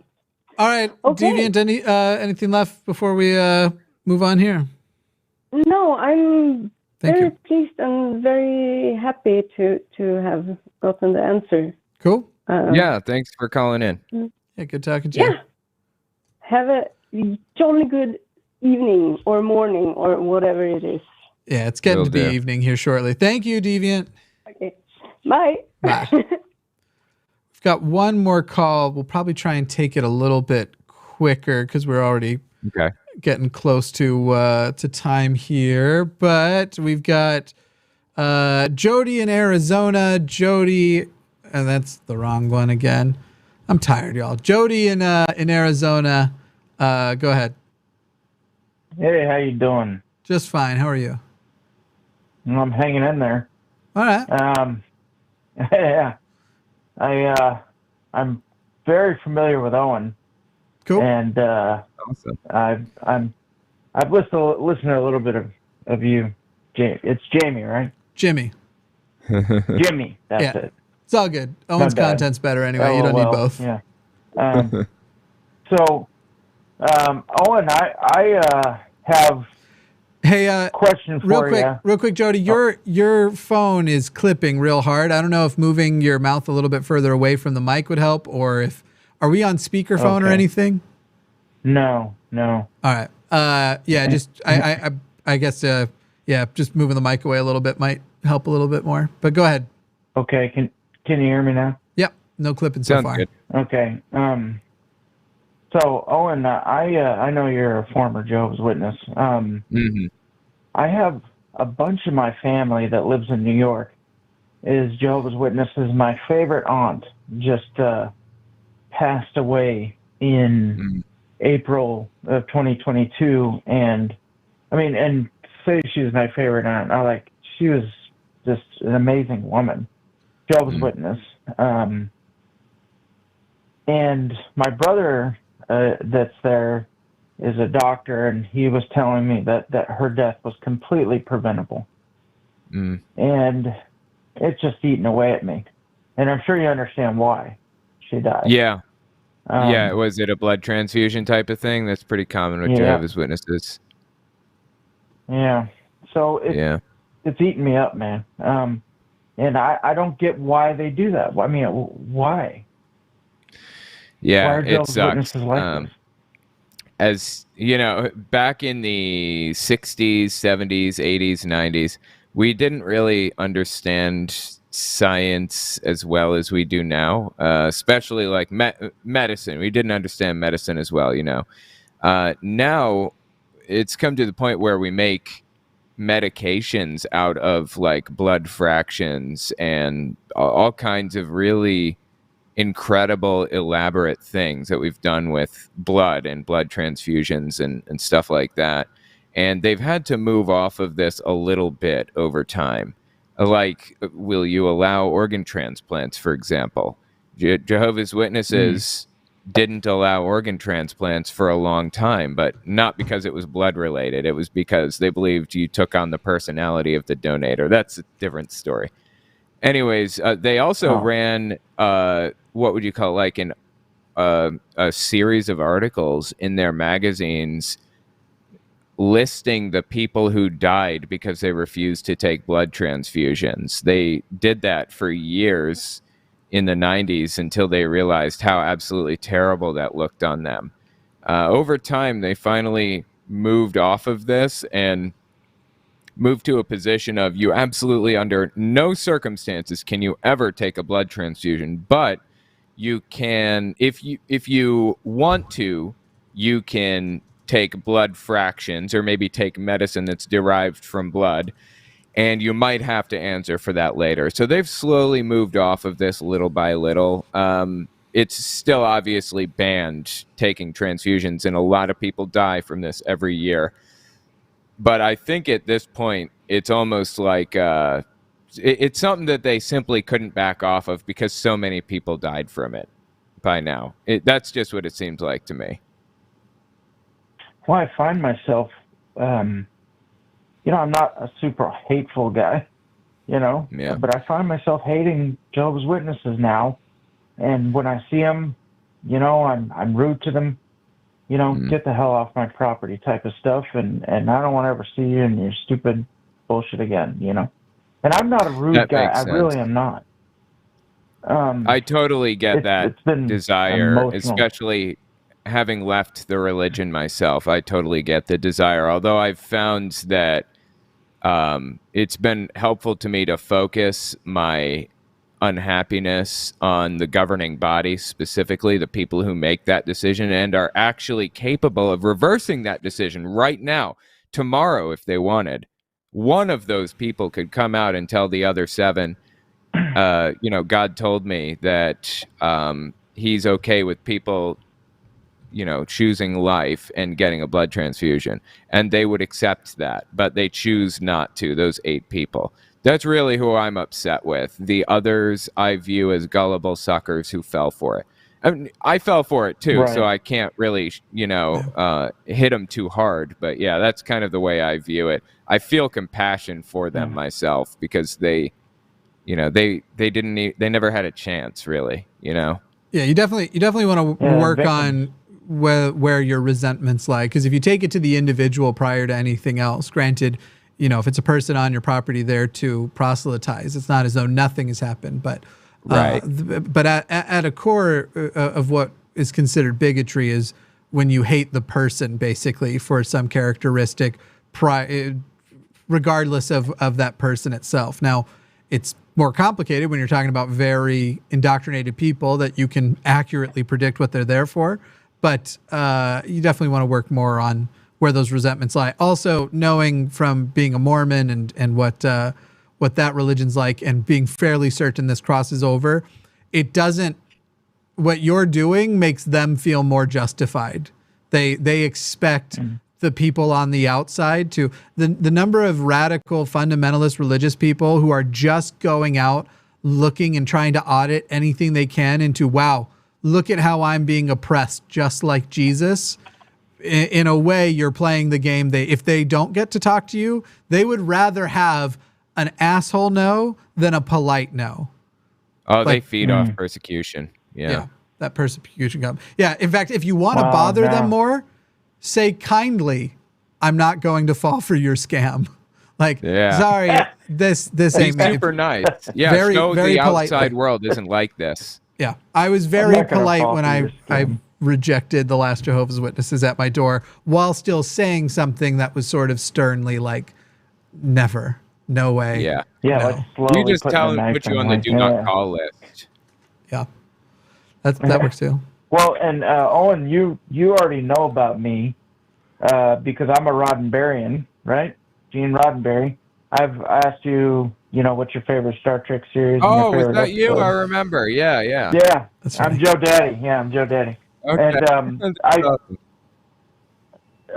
All right, Okay. Deviant, anything left before we move on here? No, I'm Thank very you. pleased and very happy to have gotten the answer. Cool. Yeah, thanks for calling in. Yeah, good talking to you. Yeah. Have a jolly good evening or morning or whatever it is. Yeah, it's getting Will to be do. evening here shortly. Thank you, Deviant. Okay. Bye. Bye. We've got one more call. We'll probably try and take it a little bit quicker because we're already getting close to time here. But we've got Jody in Arizona. Jody, and that's the wrong one again. I'm tired, y'all. Jody in Arizona. Go ahead. Hey, how you doing? Just fine. How are you? I'm hanging in there. All right. Yeah, I'm very familiar with Owen. Cool. And Awesome. I've listened to a little bit of you. It's Jamie, right? Jimmy. Jimmy. That's Yeah. it. It's all good. Owen's content's better anyway. You don't need both. Yeah. So, Owen, I have Hey, question for you. real quick, Jody. Your phone is clipping real hard. I don't know if moving your mouth a little bit further away from the mic would help, or if are we on speakerphone or anything? No. All right. Yeah. Just I guess yeah. Just moving the mic away a little bit might help a little bit more. But go ahead. Okay. Can you hear me now? Yep. No clipping so far. Good. Okay. So Owen, I know you're a former Jehovah's Witness. I have a bunch of my family that lives in New York is Jehovah's Witnesses. My favorite aunt just passed away in April of 2022, and say she was my favorite aunt. She was just an amazing woman, Jehovah's Witness. And my brother that's there is a doctor, and he was telling me that her death was completely preventable. And it's just eating away at me. And I'm sure you understand why she died. Yeah. Was it a blood transfusion type of thing? That's pretty common with Jehovah's Witnesses. Yeah. So it's eating me up, man. And I don't get why they do that. I mean, why? Yeah, why are it Jehovah's sucks. Witnesses like this? As you know, back in the 60s, 70s, 80s, 90s, we didn't really understand science as well as we do now, especially like medicine. We didn't understand medicine as well, Now it's come to the point where we make medications out of like blood fractions and all kinds of really incredible, elaborate things that we've done with blood and blood transfusions and stuff like that. And they've had to move off of this a little bit over time. Like, will you allow organ transplants, for example? Jehovah's Witnesses didn't allow organ transplants for a long time, but not because it was blood related. It was because they believed you took on the personality of the donator. That's a different story. Anyways, they also ran what would you call like a series of articles in their magazines listing the people who died because they refused to take blood transfusions. They did that for years in the 90s until they realized how absolutely terrible that looked on them. Over time, they finally moved off of this and moved to a position of you absolutely under no circumstances can you ever take a blood transfusion, but you can, if you want to, you can take blood fractions or maybe take medicine that's derived from blood, and you might have to answer for that later. So they've slowly moved off of this little by little. It's still obviously banned taking transfusions, and a lot of people die from this every year. But I think at this point, it's almost like it's something that they simply couldn't back off of because so many people died from it by now. That's just what it seems like to me. Well, I find myself, I'm not a super hateful guy, but I find myself hating Jehovah's Witnesses now. And when I see them, you know, I'm rude to them, you know, get the hell off my property type of stuff, and I don't want to ever see you and your stupid bullshit again, you know. And I'm not a rude guy. I really am not. I totally get that desire, emotional. especially having left the religion myself. I totally get the desire, although I've found that it's been helpful to me to focus my unhappiness on the governing body, specifically the people who make that decision and are actually capable of reversing that decision right now, tomorrow, if they wanted. One of those people could come out and tell the other 7, you know, God told me that he's okay with people, you know, choosing life and getting a blood transfusion, and they would accept that, but they choose not to, those 8 people. That's really who I'm upset with. The others I view as gullible suckers who fell for it. I mean, I fell for it too, so I can't really, you know, hit them too hard. But yeah, that's kind of the way I view it. I feel compassion for them myself, because they, you know, they never had a chance, really, you know. Yeah, you definitely want to work on where your resentments lie, because if you take it to the individual prior to anything else, granted, you know, if it's a person on your property there to proselytize, it's not as though nothing has happened, but but at a core of what is considered bigotry is when you hate the person, basically, for some characteristic, regardless of that person itself. Now, it's more complicated when you're talking about very indoctrinated people that you can accurately predict what they're there for, but you definitely want to work more on where those resentments lie. Also, knowing from being a Mormon and what that religion's like, and being fairly certain this crosses over, it doesn't, what you're doing makes them feel more justified. They expect the people on the outside to, the number of radical fundamentalist religious people who are just going out looking and trying to audit anything they can into, wow, look at how I'm being oppressed just like Jesus. In a way, you're playing the game. If they don't get to talk to you, they would rather have an asshole no than a polite no. Oh, they feed off persecution. Yeah, that persecution comes. Yeah, in fact, if you want to bother them more, say kindly, I'm not going to fall for your scam. Like, sorry, this ain't super nice. Yeah, very, show very the outside world isn't like this. Yeah, I was very polite when I rejected the last Jehovah's Witnesses at my door, while still saying something that was sort of sternly like, never, no way. Yeah. No. You just tell them, put you on the do not call list. Yeah, that works too. Well, and Owen, you already know about me because I'm a Roddenberryan, right? Gene Roddenberry. I've asked you, you know, what's your favorite Star Trek series? Oh, was that you? I remember. Yeah. Yeah, that's right. I'm Joe Daddy. Yeah, I'm Joe Daddy. Okay. And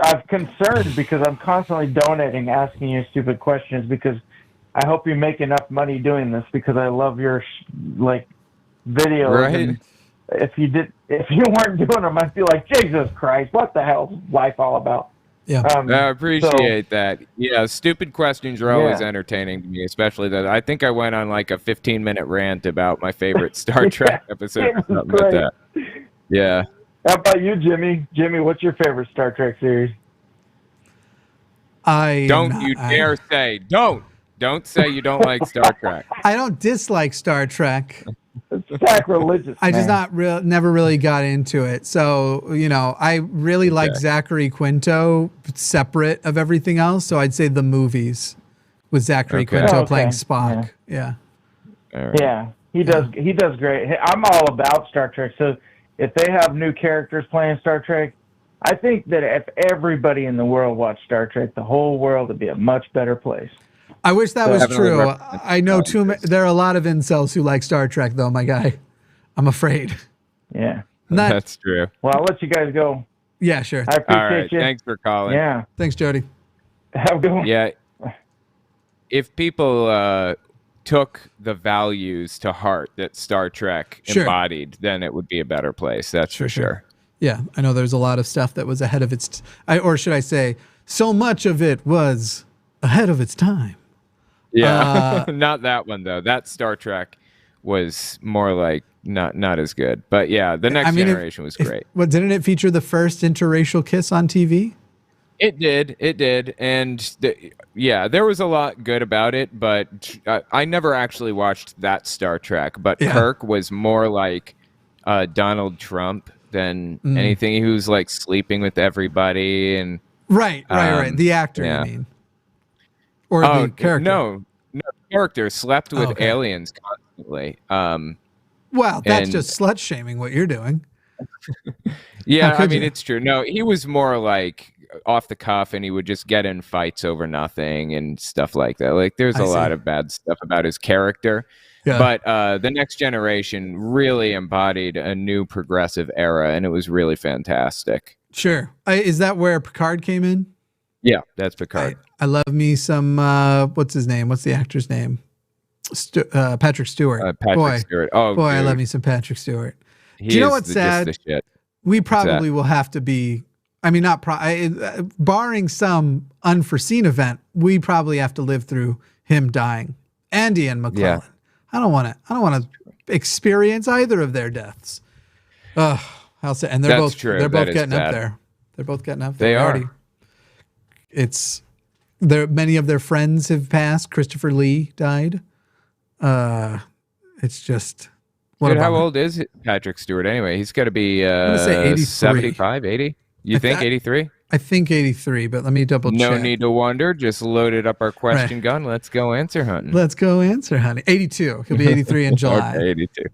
I'm concerned because I'm constantly donating, asking you stupid questions, because I hope you make enough money doing this, because I love your videos. Right. And if you weren't doing them, I'd be like, Jesus Christ, what the hell is life all about? Yeah, I appreciate that. Yeah, stupid questions are always entertaining to me, especially that I think I went on like a 15-minute rant about my favorite Star Trek episode. Or something like that. Yeah. How about you, Jimmy? Jimmy, what's your favorite Star Trek series? Don't say you don't like Star Trek. I don't dislike Star Trek. It's sacrilegious. I just never really got into it. So, you know, I really like Zachary Quinto separate of everything else. So I'd say the movies with Zachary Quinto playing Spock. Yeah. Yeah, he does great. I'm all about Star Trek. So if they have new characters playing Star Trek, I think that if everybody in the world watched Star Trek, the whole world would be a much better place. I wish that was true. I know there are a lot of incels who like Star Trek, though, my guy. I'm afraid. Yeah. That's true. Well, I'll let you guys go. Yeah, sure. I appreciate you. Thanks for calling. Yeah. Thanks, Jody. Have a good one. Yeah. If people took the values to heart that Star Trek embodied, then it would be a better place. That's for sure. Yeah, I know there's a lot of stuff that was ahead of its, or should I say, so much of it was ahead of its time. Yeah, not that one though. That Star Trek was more like not as good. But yeah, the next generation was great. Didn't it feature the first interracial kiss on TV? It did, and there was a lot good about it, but I never actually watched that Star Trek. But Kirk was more like Donald Trump than anything. He was like sleeping with everybody, and right. The actor, you mean, or the character? No, character slept with aliens constantly. Well, that's just slut shaming what you're doing. Yeah, I mean, it's true. No, he was more like off the cuff, and he would just get in fights over nothing and stuff like that. Like, there's a lot of bad stuff about his character. Yeah. But the next generation really embodied a new progressive era, and it was really fantastic. Sure. Is that where Picard came in? Yeah, that's Picard. I love me some, what's his name? What's the actor's name? Patrick Stewart. Stewart. Oh, boy, dude. I love me some Patrick Stewart. Do you know what's sad? Just the shit. We probably will have to be, I mean, barring some unforeseen event, we probably have to live through him dying. And Ian McClellan. Yeah. I don't want to experience either of their deaths. I'll say, and they're both getting up there. They're both getting up there. They are. It's there. Many of their friends have passed. Christopher Lee died. It's just. Dude, how old is Patrick Stewart anyway? He's got to be 75, 80? You think 83? I think 83, but let me double check. No need to wonder. Just loaded up our question gun. Let's go answer hunting. 82. He'll be 83 in July. Okay, 82.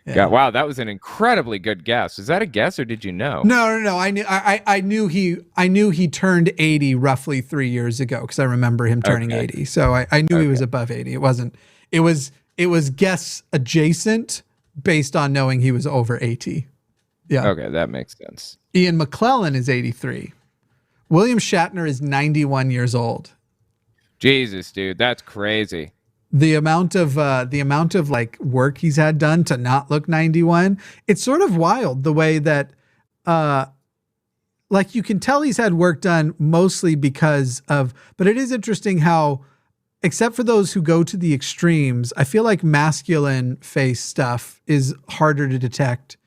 Yeah. Wow, that was an incredibly good guess. Is that a guess or did you know? No. I knew he turned 80 roughly 3 years ago because I remember him turning 80. So I knew he was above 80. It was guess adjacent based on knowing he was over 80. Yeah. Okay, that makes sense. Ian McClellan is 83. William Shatner is 91 years old. Jesus, dude, that's crazy. The amount of like work he's had done to not look 91, it's sort of wild the way that like you can tell he's had work done mostly because of, but it is interesting how, except for those who go to the extremes, I feel like masculine face stuff is harder to detect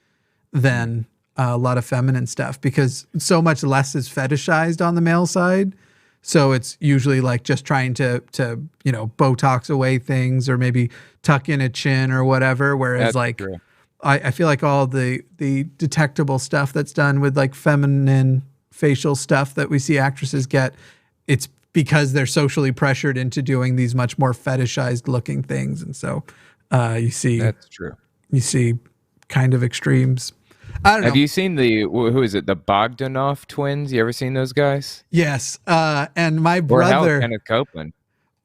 than a lot of feminine stuff because so much less is fetishized on the male side. So it's usually like just trying to Botox away things or maybe tuck in a chin or whatever. Whereas I feel like all the detectable stuff that's done with like feminine facial stuff that we see actresses get, it's because they're socially pressured into doing these much more fetishized looking things. And so you see, that's true. You see kind of extremes. I don't know. Have you seen the Bogdanov twins? You ever seen those guys? Yes. And my brother, or Kenneth Copeland.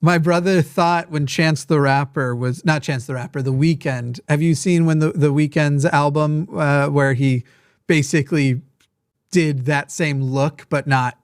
My brother thought when Chance the Rapper was not Chance the Rapper, The Weeknd. Have you seen when the Weeknd's album where he basically did that same look, but not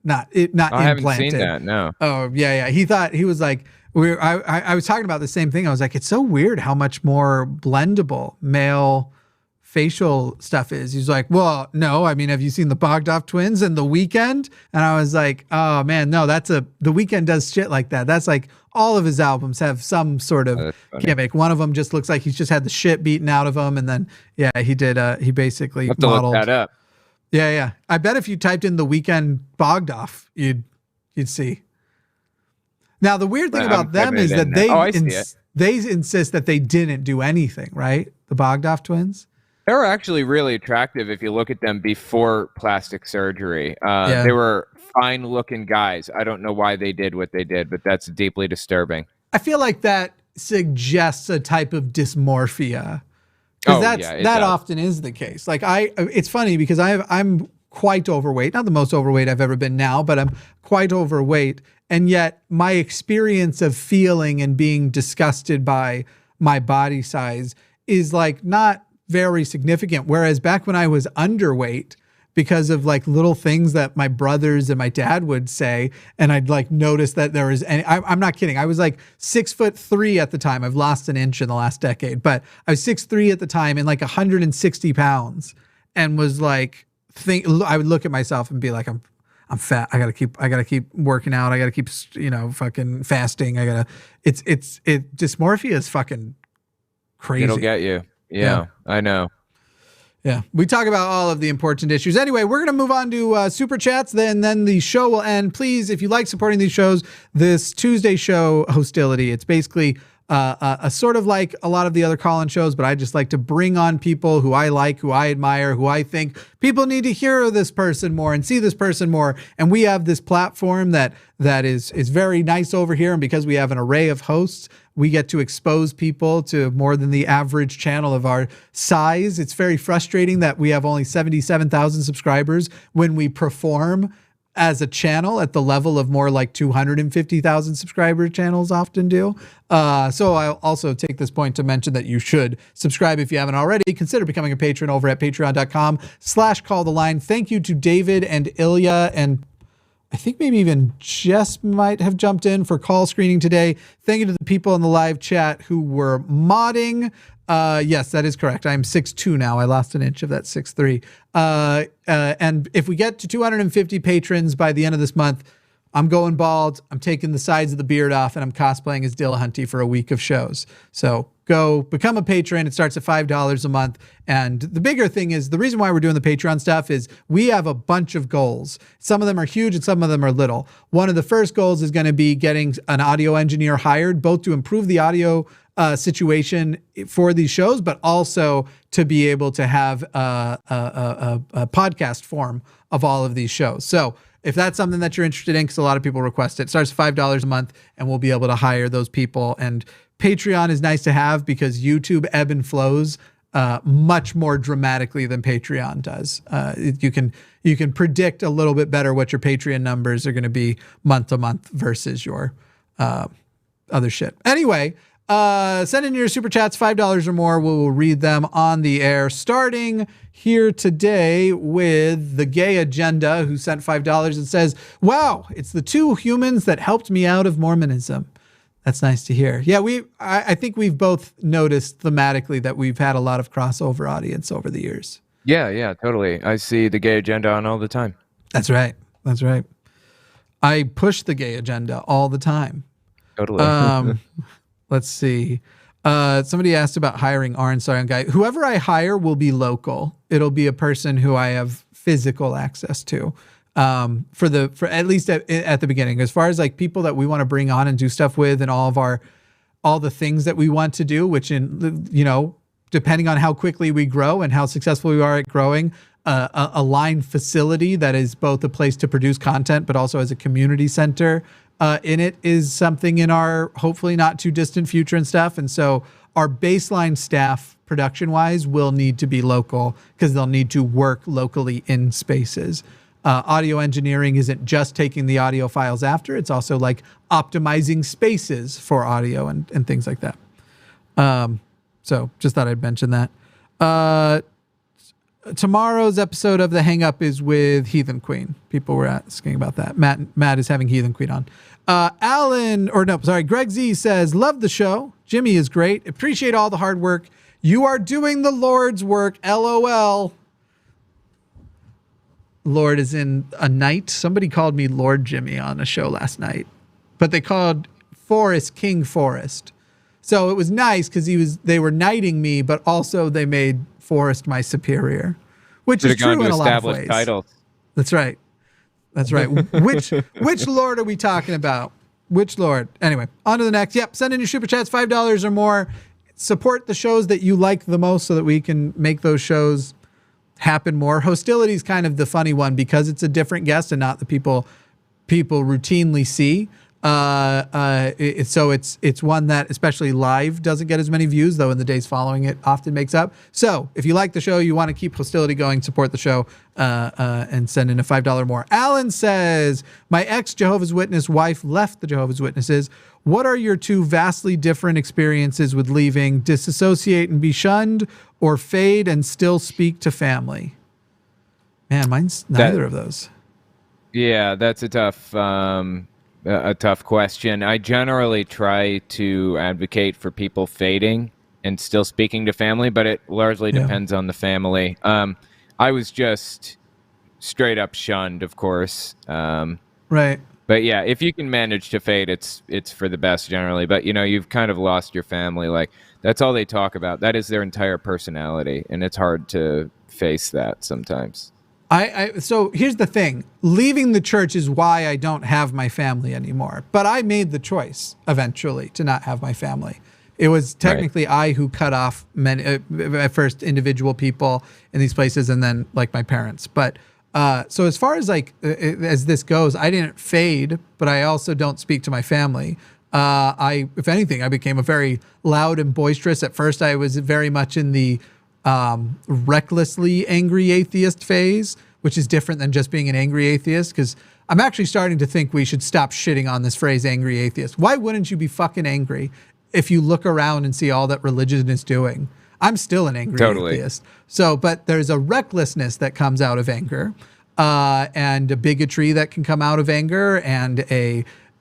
implanted? I haven't seen that. No. Oh yeah. He thought he was like I was talking about the same thing. I was like, it's so weird how much more blendable male facial stuff is. He's like, well, no, I mean, have you seen the Bogdanov twins and The Weeknd? And I was like, oh man, no, The Weeknd does shit like that. That's like all of his albums have some sort of gimmick. One of them just looks like he's just had the shit beaten out of him. And then, he did, he basically have to modeled. Look that up. Yeah. I bet if you typed in The Weeknd Bogdanov, you'd see. Now, the weird thing about them is that they insist that they didn't do anything, right? The Bogdanov twins. They were actually really attractive if you look at them before plastic surgery. They were fine-looking guys. I don't know why they did what they did, but that's deeply disturbing. I feel like that suggests a type of dysmorphia. Because that often is the case. Like it's funny because I'm quite overweight. Not the most overweight I've ever been now, but I'm quite overweight. And yet my experience of feeling and being disgusted by my body size is like not very significant. Whereas back when I was underweight, because of like little things that my brothers and my dad would say, and I'd like notice that there was, and I'm not kidding. I was like 6'3" at the time. I've lost an inch in the last decade, but I was 6'3" at the time and like 160 pounds, and was like, I would look at myself and be like, I'm fat. I gotta keep working out. I gotta keep, fucking fasting. Dysmorphia is fucking crazy. It'll get you. Yeah, I know. Yeah, we talk about all of the important issues. Anyway, we're going to move on to Super Chats, then the show will end. Please, if you like supporting these shows, this Tuesday show, HOSTility, it's basically a sort of like a lot of the other call-in shows, but I just like to bring on people who I like, who I admire, who I think people need to hear this person more and see this person more. And we have this platform that is very nice over here. And because we have an array of hosts, we get to expose people to more than the average channel of our size. It's very frustrating that we have only 77,000 subscribers when we perform as a channel at the level of more like 250,000 subscriber channels often do. So I'll also take this point to mention that you should subscribe if you haven't already. Consider becoming a patron over at patreon.com/calltheline. Thank you to David and Ilya, and I think maybe even Jess might have jumped in for call screening today. Thank you to the people in the live chat who were modding. Yes, that is correct. I'm 6'2" now. I lost an inch of that 6'3". And if we get to 250 patrons by the end of this month, I'm going bald. I'm taking the sides of the beard off, and I'm cosplaying as Dillahunty for a week of shows. So go become a patron. It starts at $5 a month. And the bigger thing is, the reason why we're doing the Patreon stuff is we have a bunch of goals. Some of them are huge and some of them are little. One of the first goals is going to be getting an audio engineer hired, both to improve the audio situation for these shows, but also to be able to have a podcast form of all of these shows. So if that's something that you're interested in, because a lot of people request it, starts at $5 a month, and we'll be able to hire those people. And Patreon is nice to have because YouTube ebb and flows much more dramatically than Patreon does. You can predict a little bit better what your Patreon numbers are going to be month to month versus your other shit. Anyway, send in your super chats, $5 or more. We will read them on the air, starting here today with the Gay Agenda, who sent $5 and says, wow, it's the two humans that helped me out of Mormonism. That's nice to hear. Yeah, I think we've both noticed thematically that we've had a lot of crossover audience over the years. Yeah, totally. I see the Gay Agenda on all the time. That's right. I push the Gay Agenda all the time. Totally. Let's see. Somebody asked about hiring Aron Ra. Whoever I hire will be local. It'll be a person who I have physical access to. For at least at the beginning, as far as like people that we want to bring on and do stuff with, and all the things that we want to do, which depending on how quickly we grow and how successful we are at growing, a line facility that is both a place to produce content, but also as a community center in it is something in our hopefully not too distant future and stuff. And so our baseline staff production wise will need to be local because they'll need to work locally in spaces. Audio engineering isn't just taking the audio files after, it's also like optimizing spaces for audio and things like that. So just thought I'd mention that. Tomorrow's episode of The Hang Up is with Heathen Queen. People were asking about that. Matt is having Heathen Queen on. Greg Z says, love the show. Jimmy is great. Appreciate all the hard work. You are doing the Lord's work. LOL. Lord is in a knight. Somebody called me Lord Jimmy on a show last night, but they called Forrest King Forrest. So it was nice because they were knighting me, but also they made Forrest my superior, which is true in a lot of ways. Titles. That's right. Which Lord are we talking about? Which Lord? Anyway, on to the next. Yep. Send in your super chats, $5 or more. Support the shows that you like the most so that we can make those shows happen more. HOSTility is kind of the funny one because it's a different guest and not the people routinely see. So it's one that especially live doesn't get as many views, though in the days following it often makes up. So if you like the show, you want to keep HOSTility going, support the show, and send in a $5 more. Alan says, my ex-Jehovah's Witness wife left the Jehovah's Witnesses. What are your two vastly different experiences with leaving? Disassociate and be shunned, or fade and still speak to family? Man, mine's neither of those. Yeah, that's a tough question. I generally try to advocate for people fading and still speaking to family, but it largely depends on the family. I was just straight up shunned, of course. Right. But yeah, if you can manage to fade, it's for the best generally. But you've kind of lost your family. Like that's all they talk about. That is their entire personality, and it's hard to face that sometimes. So here's the thing. Leaving the church is why I don't have my family anymore. But I made the choice eventually to not have my family. It was technically I who cut off many, at first individual people in these places, and then like my parents. But so as far as like as this goes, I didn't fade, but I also don't speak to my family. If anything, I became a very loud and boisterous. At first, I was very much in the recklessly angry atheist phase, which is different than just being an angry atheist, because I'm actually starting to think we should stop shitting on this phrase angry atheist. Why wouldn't you be fucking angry if you look around and see all that religion is doing? I'm still an angry atheist. So, but there's a recklessness that comes out of anger, and a bigotry that can come out of anger, and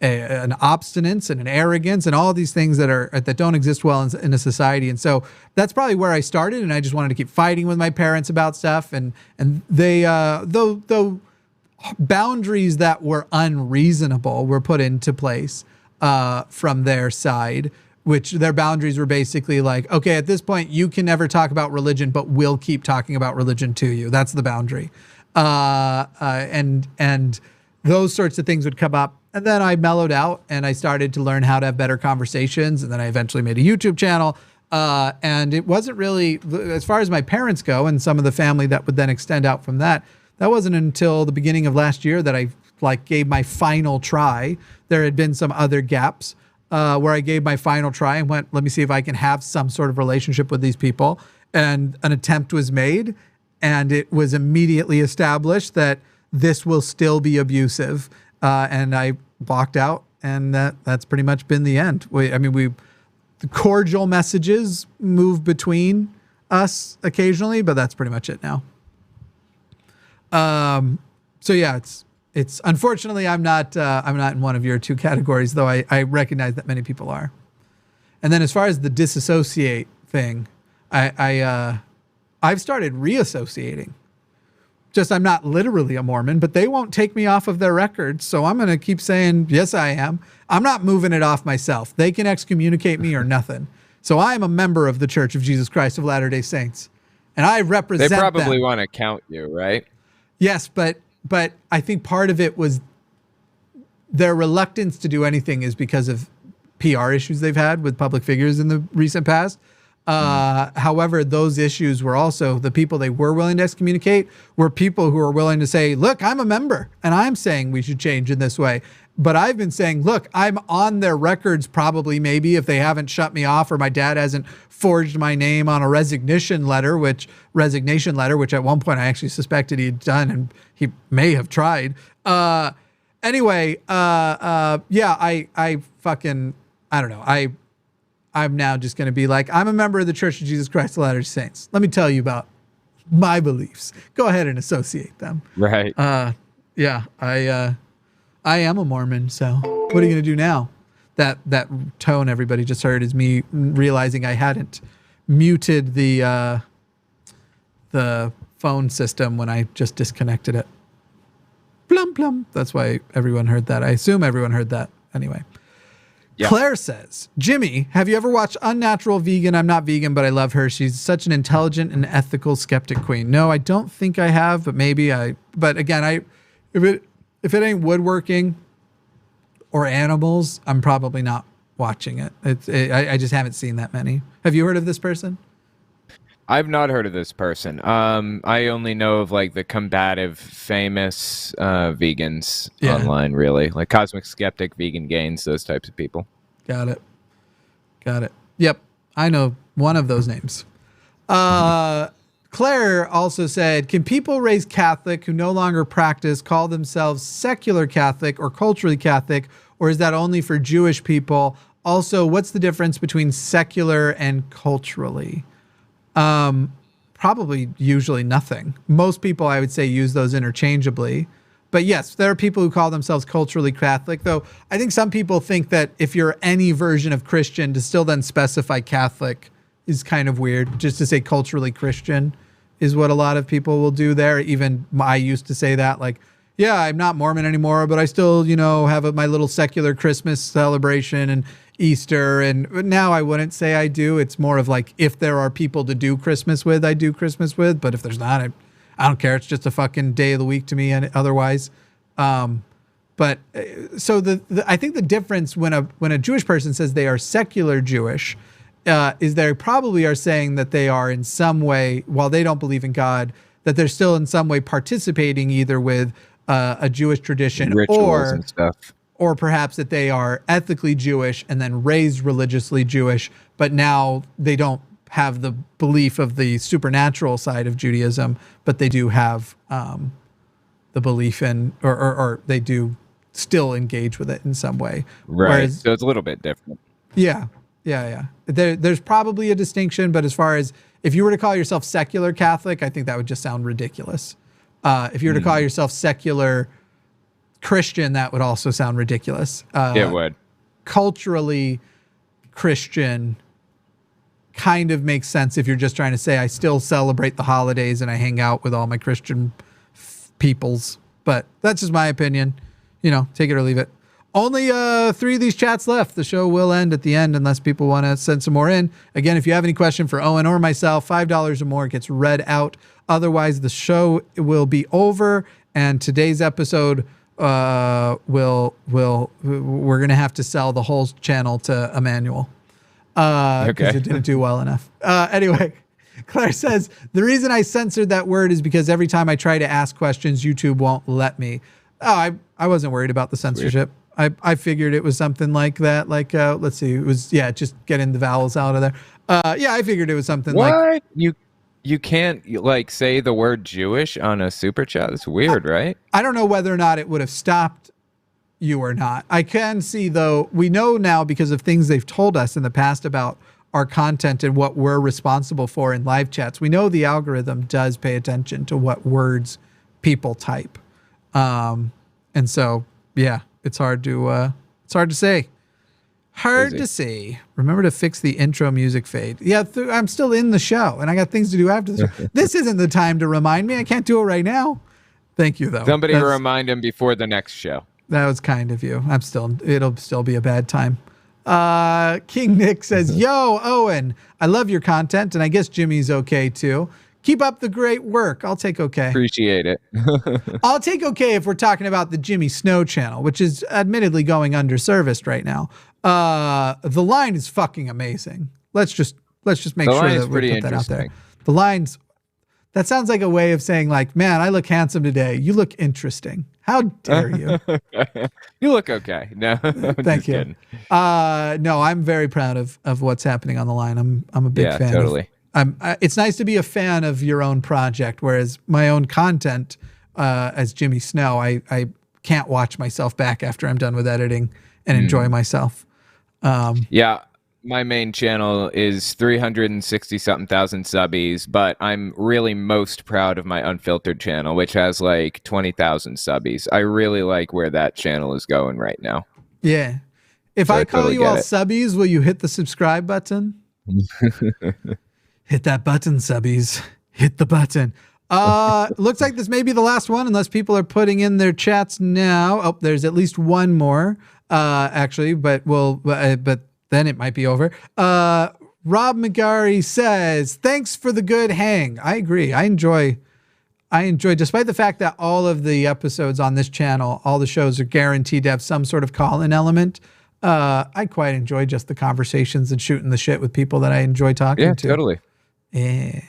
an obstinance and an arrogance and all these things that don't exist well in a society. And so that's probably where I started, and I just wanted to keep fighting with my parents about stuff. And they, though boundaries that were unreasonable were put into place from their side, which their boundaries were basically like, okay, at this point you can never talk about religion, but we'll keep talking about religion to you. That's the boundary. And those sorts of things would come up. And then I mellowed out and I started to learn how to have better conversations. And then I eventually made a YouTube channel. And it wasn't really, as far as my parents go and some of the family that would then extend out from that, that wasn't until the beginning of last year that I gave my final try. There had been some other gaps where I gave my final try and went, let me see if I can have some sort of relationship with these people. And an attempt was made, and it was immediately established that this will still be abusive. And I walked out, and that's pretty much been the end. The cordial messages move between us occasionally, but that's pretty much it now. So yeah, it's unfortunately I'm not in one of your two categories, though I recognize that many people are. And then as far as the disassociate thing, I've started reassociating. Just I'm not literally a Mormon, but they won't take me off of their records. So I'm going to keep saying, yes, I am. I'm not moving it off myself. They can excommunicate me or nothing. So I am a member of the Church of Jesus Christ of Latter-day Saints. And I represent them. They probably want to count you, right? Yes, but I think part of it was their reluctance to do anything is because of PR issues they've had with public figures in the recent past. However, those issues were also the people they were willing to excommunicate were people who were willing to say, look, I'm a member and I'm saying we should change in this way. But I've been saying, look, I'm on their records probably maybe if they haven't shut me off or my dad hasn't forged my name on a resignation letter, which at one point I actually suspected he'd done and he may have tried. Anyway, I fucking, I don't know. I'm now just going to be like, I'm a member of the Church of Jesus Christ of Latter-day Saints. Let me tell you about my beliefs. Go ahead and associate them. Right. I am a Mormon, so what are you going to do now? That tone everybody just heard is me realizing I hadn't muted the phone system when I just disconnected it. Plum, plum. That's why everyone heard that. I assume everyone heard that. Anyway. Yeah. Claire says, Jimmy, have you ever watched Unnatural Vegan? I'm not vegan, but I love her. She's such an intelligent and ethical skeptic queen. No, I don't think I have, but maybe but again, if it ain't woodworking or animals, I'm probably not watching it. I just haven't seen that many. Have you heard of this person? I've not heard of this person. I only know of like the combative, famous vegans online, really. Like Cosmic Skeptic, Vegan Gains, those types of people. Got it. Yep. I know one of those names. Claire also said, can people raised Catholic who no longer practice call themselves secular Catholic or culturally Catholic, or is that only for Jewish people? Also, what's the difference between secular and culturally? Probably usually nothing. Most people, I would say, use those interchangeably. But yes, there are people who call themselves culturally Catholic, though I think some people think that if you're any version of Christian, to still then specify Catholic is kind of weird. Just to say culturally Christian is what a lot of people will do there. Even I used to say that, like, yeah, I'm not Mormon anymore, but I still, you know, have my little secular Christmas celebration and Easter. And now I wouldn't say I do. It's more of like, if there are people to do Christmas with, I do Christmas with. But if there's not, I don't care. It's just a fucking day of the week to me and otherwise. But so I think the difference when a Jewish person says they are secular Jewish is they probably are saying that they are in some way, while they don't believe in God, that they're still in some way participating either with a Jewish tradition rituals and stuff, or perhaps that they are ethically Jewish and then raised religiously Jewish, but now they don't have the belief of the supernatural side of Judaism, but they do have the belief in, or they do still engage with it in some way. Right. Whereas, so it's a little bit different. Yeah. There's probably a distinction, but as far as if you were to call yourself secular Catholic, I think that would just sound ridiculous. If you were to call yourself secular Christian, that would also sound ridiculous. It would. Culturally, Christian kind of makes sense if you're just trying to say, I still celebrate the holidays and I hang out with all my Christian peoples. But that's just my opinion. You know, take it or leave it. Only 3 of these chats left. The show will end at the end unless people want to send some more in. Again, if you have any question for Owen or myself, $5 or more gets read out. Otherwise, the show will be over, and today's episode we're going to have to sell the whole channel to Emmanuel because it didn't do well enough. Anyway, Claire says, the reason I censored that word is because every time I try to ask questions, YouTube won't let me. Oh, I wasn't worried about the censorship. I figured it was something like that. Like, let's see, it was, just getting the vowels out of there. I figured it was something like. What? You can't like say the word Jewish on a super chat. It's weird, right? I don't know whether or not it would have stopped you or not. I can see, though, we know now because of things they've told us in the past about our content and what we're responsible for in live chats. We know the algorithm does pay attention to what words people type. And so, it's hard to say. Hard to see. Remember to fix the intro music fade. Yeah, I'm still in the show, and I got things to do after this. This isn't the time to remind me. I can't do it right now. Thank you, though. Somebody remind him before the next show. That was kind of you. It'll still be a bad time. King Nick says, yo, Owen, I love your content, and I guess Jimmy's okay, too. Keep up the great work. I'll take okay. Appreciate it. I'll take okay if we're talking about the Jimmy Snow channel, which is admittedly going underserviced right now. The line is fucking amazing. Let's just make sure that we put that out there. The lines, that sounds like a way of saying like, man, I look handsome today. You look interesting. How dare you? You look okay. No, thank you. No, I'm very proud of what's happening on the line. I'm a big fan. Totally. It's nice to be a fan of your own project, whereas my own content as Jimmy Snow, I can't watch myself back after I'm done with editing and enjoy myself. My main channel is 360-something thousand subbies, but I'm really most proud of my unfiltered channel, which has like 20,000 subbies. I really like where that channel is going right now. Yeah. If I call you all subbies, will you hit the subscribe button? Hit that button, subbies. Hit the button. Looks like this may be the last one, unless people are putting in their chats now. Oh, there's at least one more, actually, but then it might be over. Rob McGarry says, thanks for the good hang. I agree. I enjoy, despite the fact that all of the episodes on this channel, all the shows are guaranteed to have some sort of call-in element. I quite enjoy just the conversations and shooting the shit with people that I enjoy talking to. Yeah, totally. Yeah,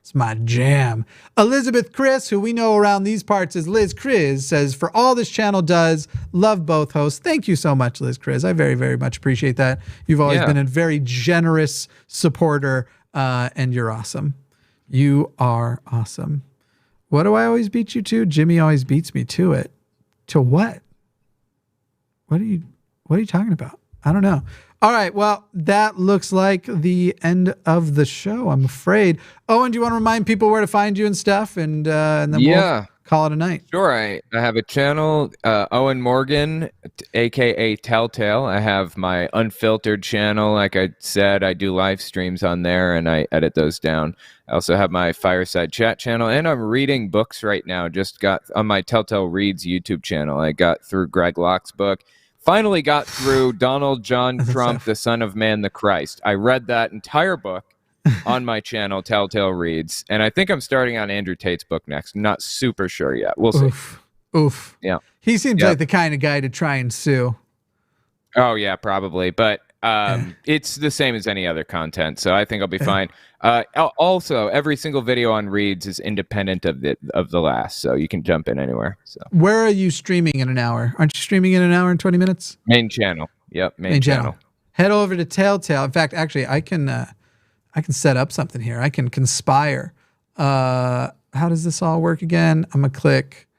it's my jam. Elizabeth Chris, who we know around these parts as Liz Chris, says, for all this channel does, love both hosts. Thank you so much, Liz Chris. I very, very much appreciate that. You've always been a very generous supporter, and you're awesome. You are awesome. What do I always beat you to? Jimmy always beats me to it. To what? What are you talking about? I don't know. All right. Well, that looks like the end of the show, I'm afraid. Owen, do you want to remind people where to find you and stuff? And then we'll call it a night. Sure. I have a channel, Owen Morgan, aka Telltale. I have my unfiltered channel. Like I said, I do live streams on there and I edit those down. I also have my Fireside Chat channel, and I'm reading books right now. Just got on my Telltale Reads YouTube channel. I got through Greg Locke's book. Finally got through Donald John Trump, the Son of Man, the Christ. I read that entire book on my channel, Telltale Reads, and I think I'm starting on Andrew Tate's book next. I'm not super sure yet. We'll see. Oof. Yeah. He seems like the kind of guy to try and sue. Oh, yeah, probably. But it's the same as any other content, so I think I'll be fine. Also, every single video on Reads is independent of the last, so you can jump in anywhere. So where are you streaming in an hour? Aren't you streaming in an hour and 20 minutes? Main channel. Yep, main channel. Head over to Telltale. In fact, actually, I can set up something here. I can conspire. How does this all work again? I'm gonna click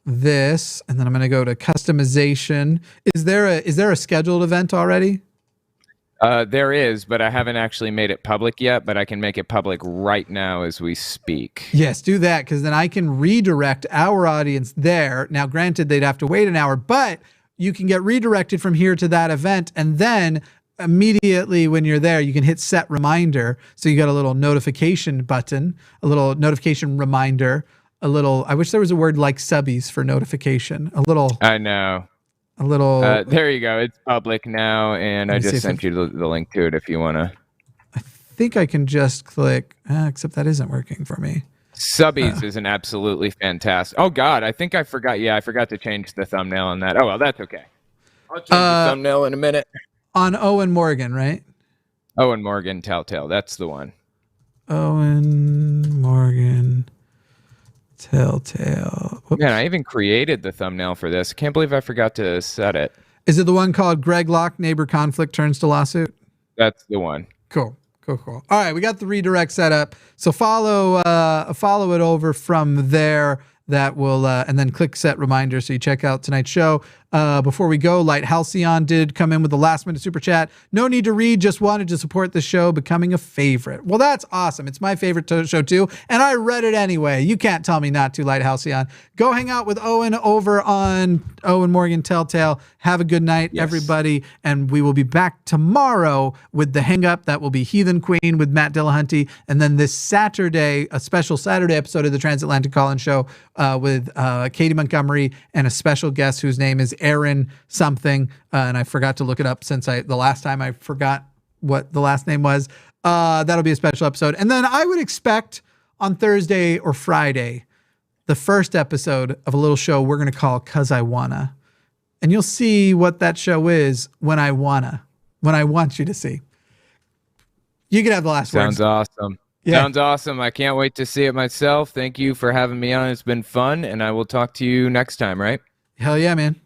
this, and then I'm gonna go to customization. Is there a scheduled event already? There is, but I haven't actually made it public yet, but I can make it public right now as we speak. Yes, do that, because then I can redirect our audience there. Now, granted, they'd have to wait an hour, but you can get redirected from here to that event, and then immediately when you're there, you can hit set reminder. So you got a little notification button, a little notification reminder, a little, I wish there was a word like subbies for notification, a little. I know. A little. There you go. It's public now, and I just sent you the link to it if you want to. I think I can just click, except that isn't working for me. Subbies is an absolutely fantastic. Oh, God, I think I forgot. Yeah, I forgot to change the thumbnail on that. Oh, well, that's okay. I'll change the thumbnail in a minute. On Owen Morgan, right? Owen Morgan Telltale. That's the one. Owen Morgan Telltale. Whoops. Man, I even created the thumbnail for this. Can't believe I forgot to set it. Is it the one called Greg Locke, Neighbor Conflict Turns to Lawsuit? That's the one. Cool. All right, we got the redirect set up. So follow it over from there. That will, and then click set reminder so you check out tonight's show. Before we go, Light Halcyon did come in with the last minute super chat. No need to read, just wanted to support the show, becoming a favorite. Well, that's awesome. It's my favorite show too, and I read it anyway. You can't tell me not to, Light Halcyon. Go hang out with Owen over on Owen Morgan Telltale. Have a good night, everybody, and we will be back tomorrow with the Hang Up. That will be Heathen Queen with Matt Dillahunty, and then this Saturday, a special Saturday episode of the Transatlantic Call-In Show with Katy Montgomerie and a special guest whose name is Aron something, and I forgot to look it up since the last time I forgot what the last name was. That'll be a special episode. And then I would expect on Thursday or Friday, the first episode of a little show we're going to call Cus I Wanna. And you'll see what that show is when I want you to see. You can have the last words. Sounds awesome. Yeah. Sounds awesome. I can't wait to see it myself. Thank you for having me on. It's been fun, and I will talk to you next time, right? Hell yeah, man.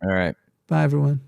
All right. Bye, everyone.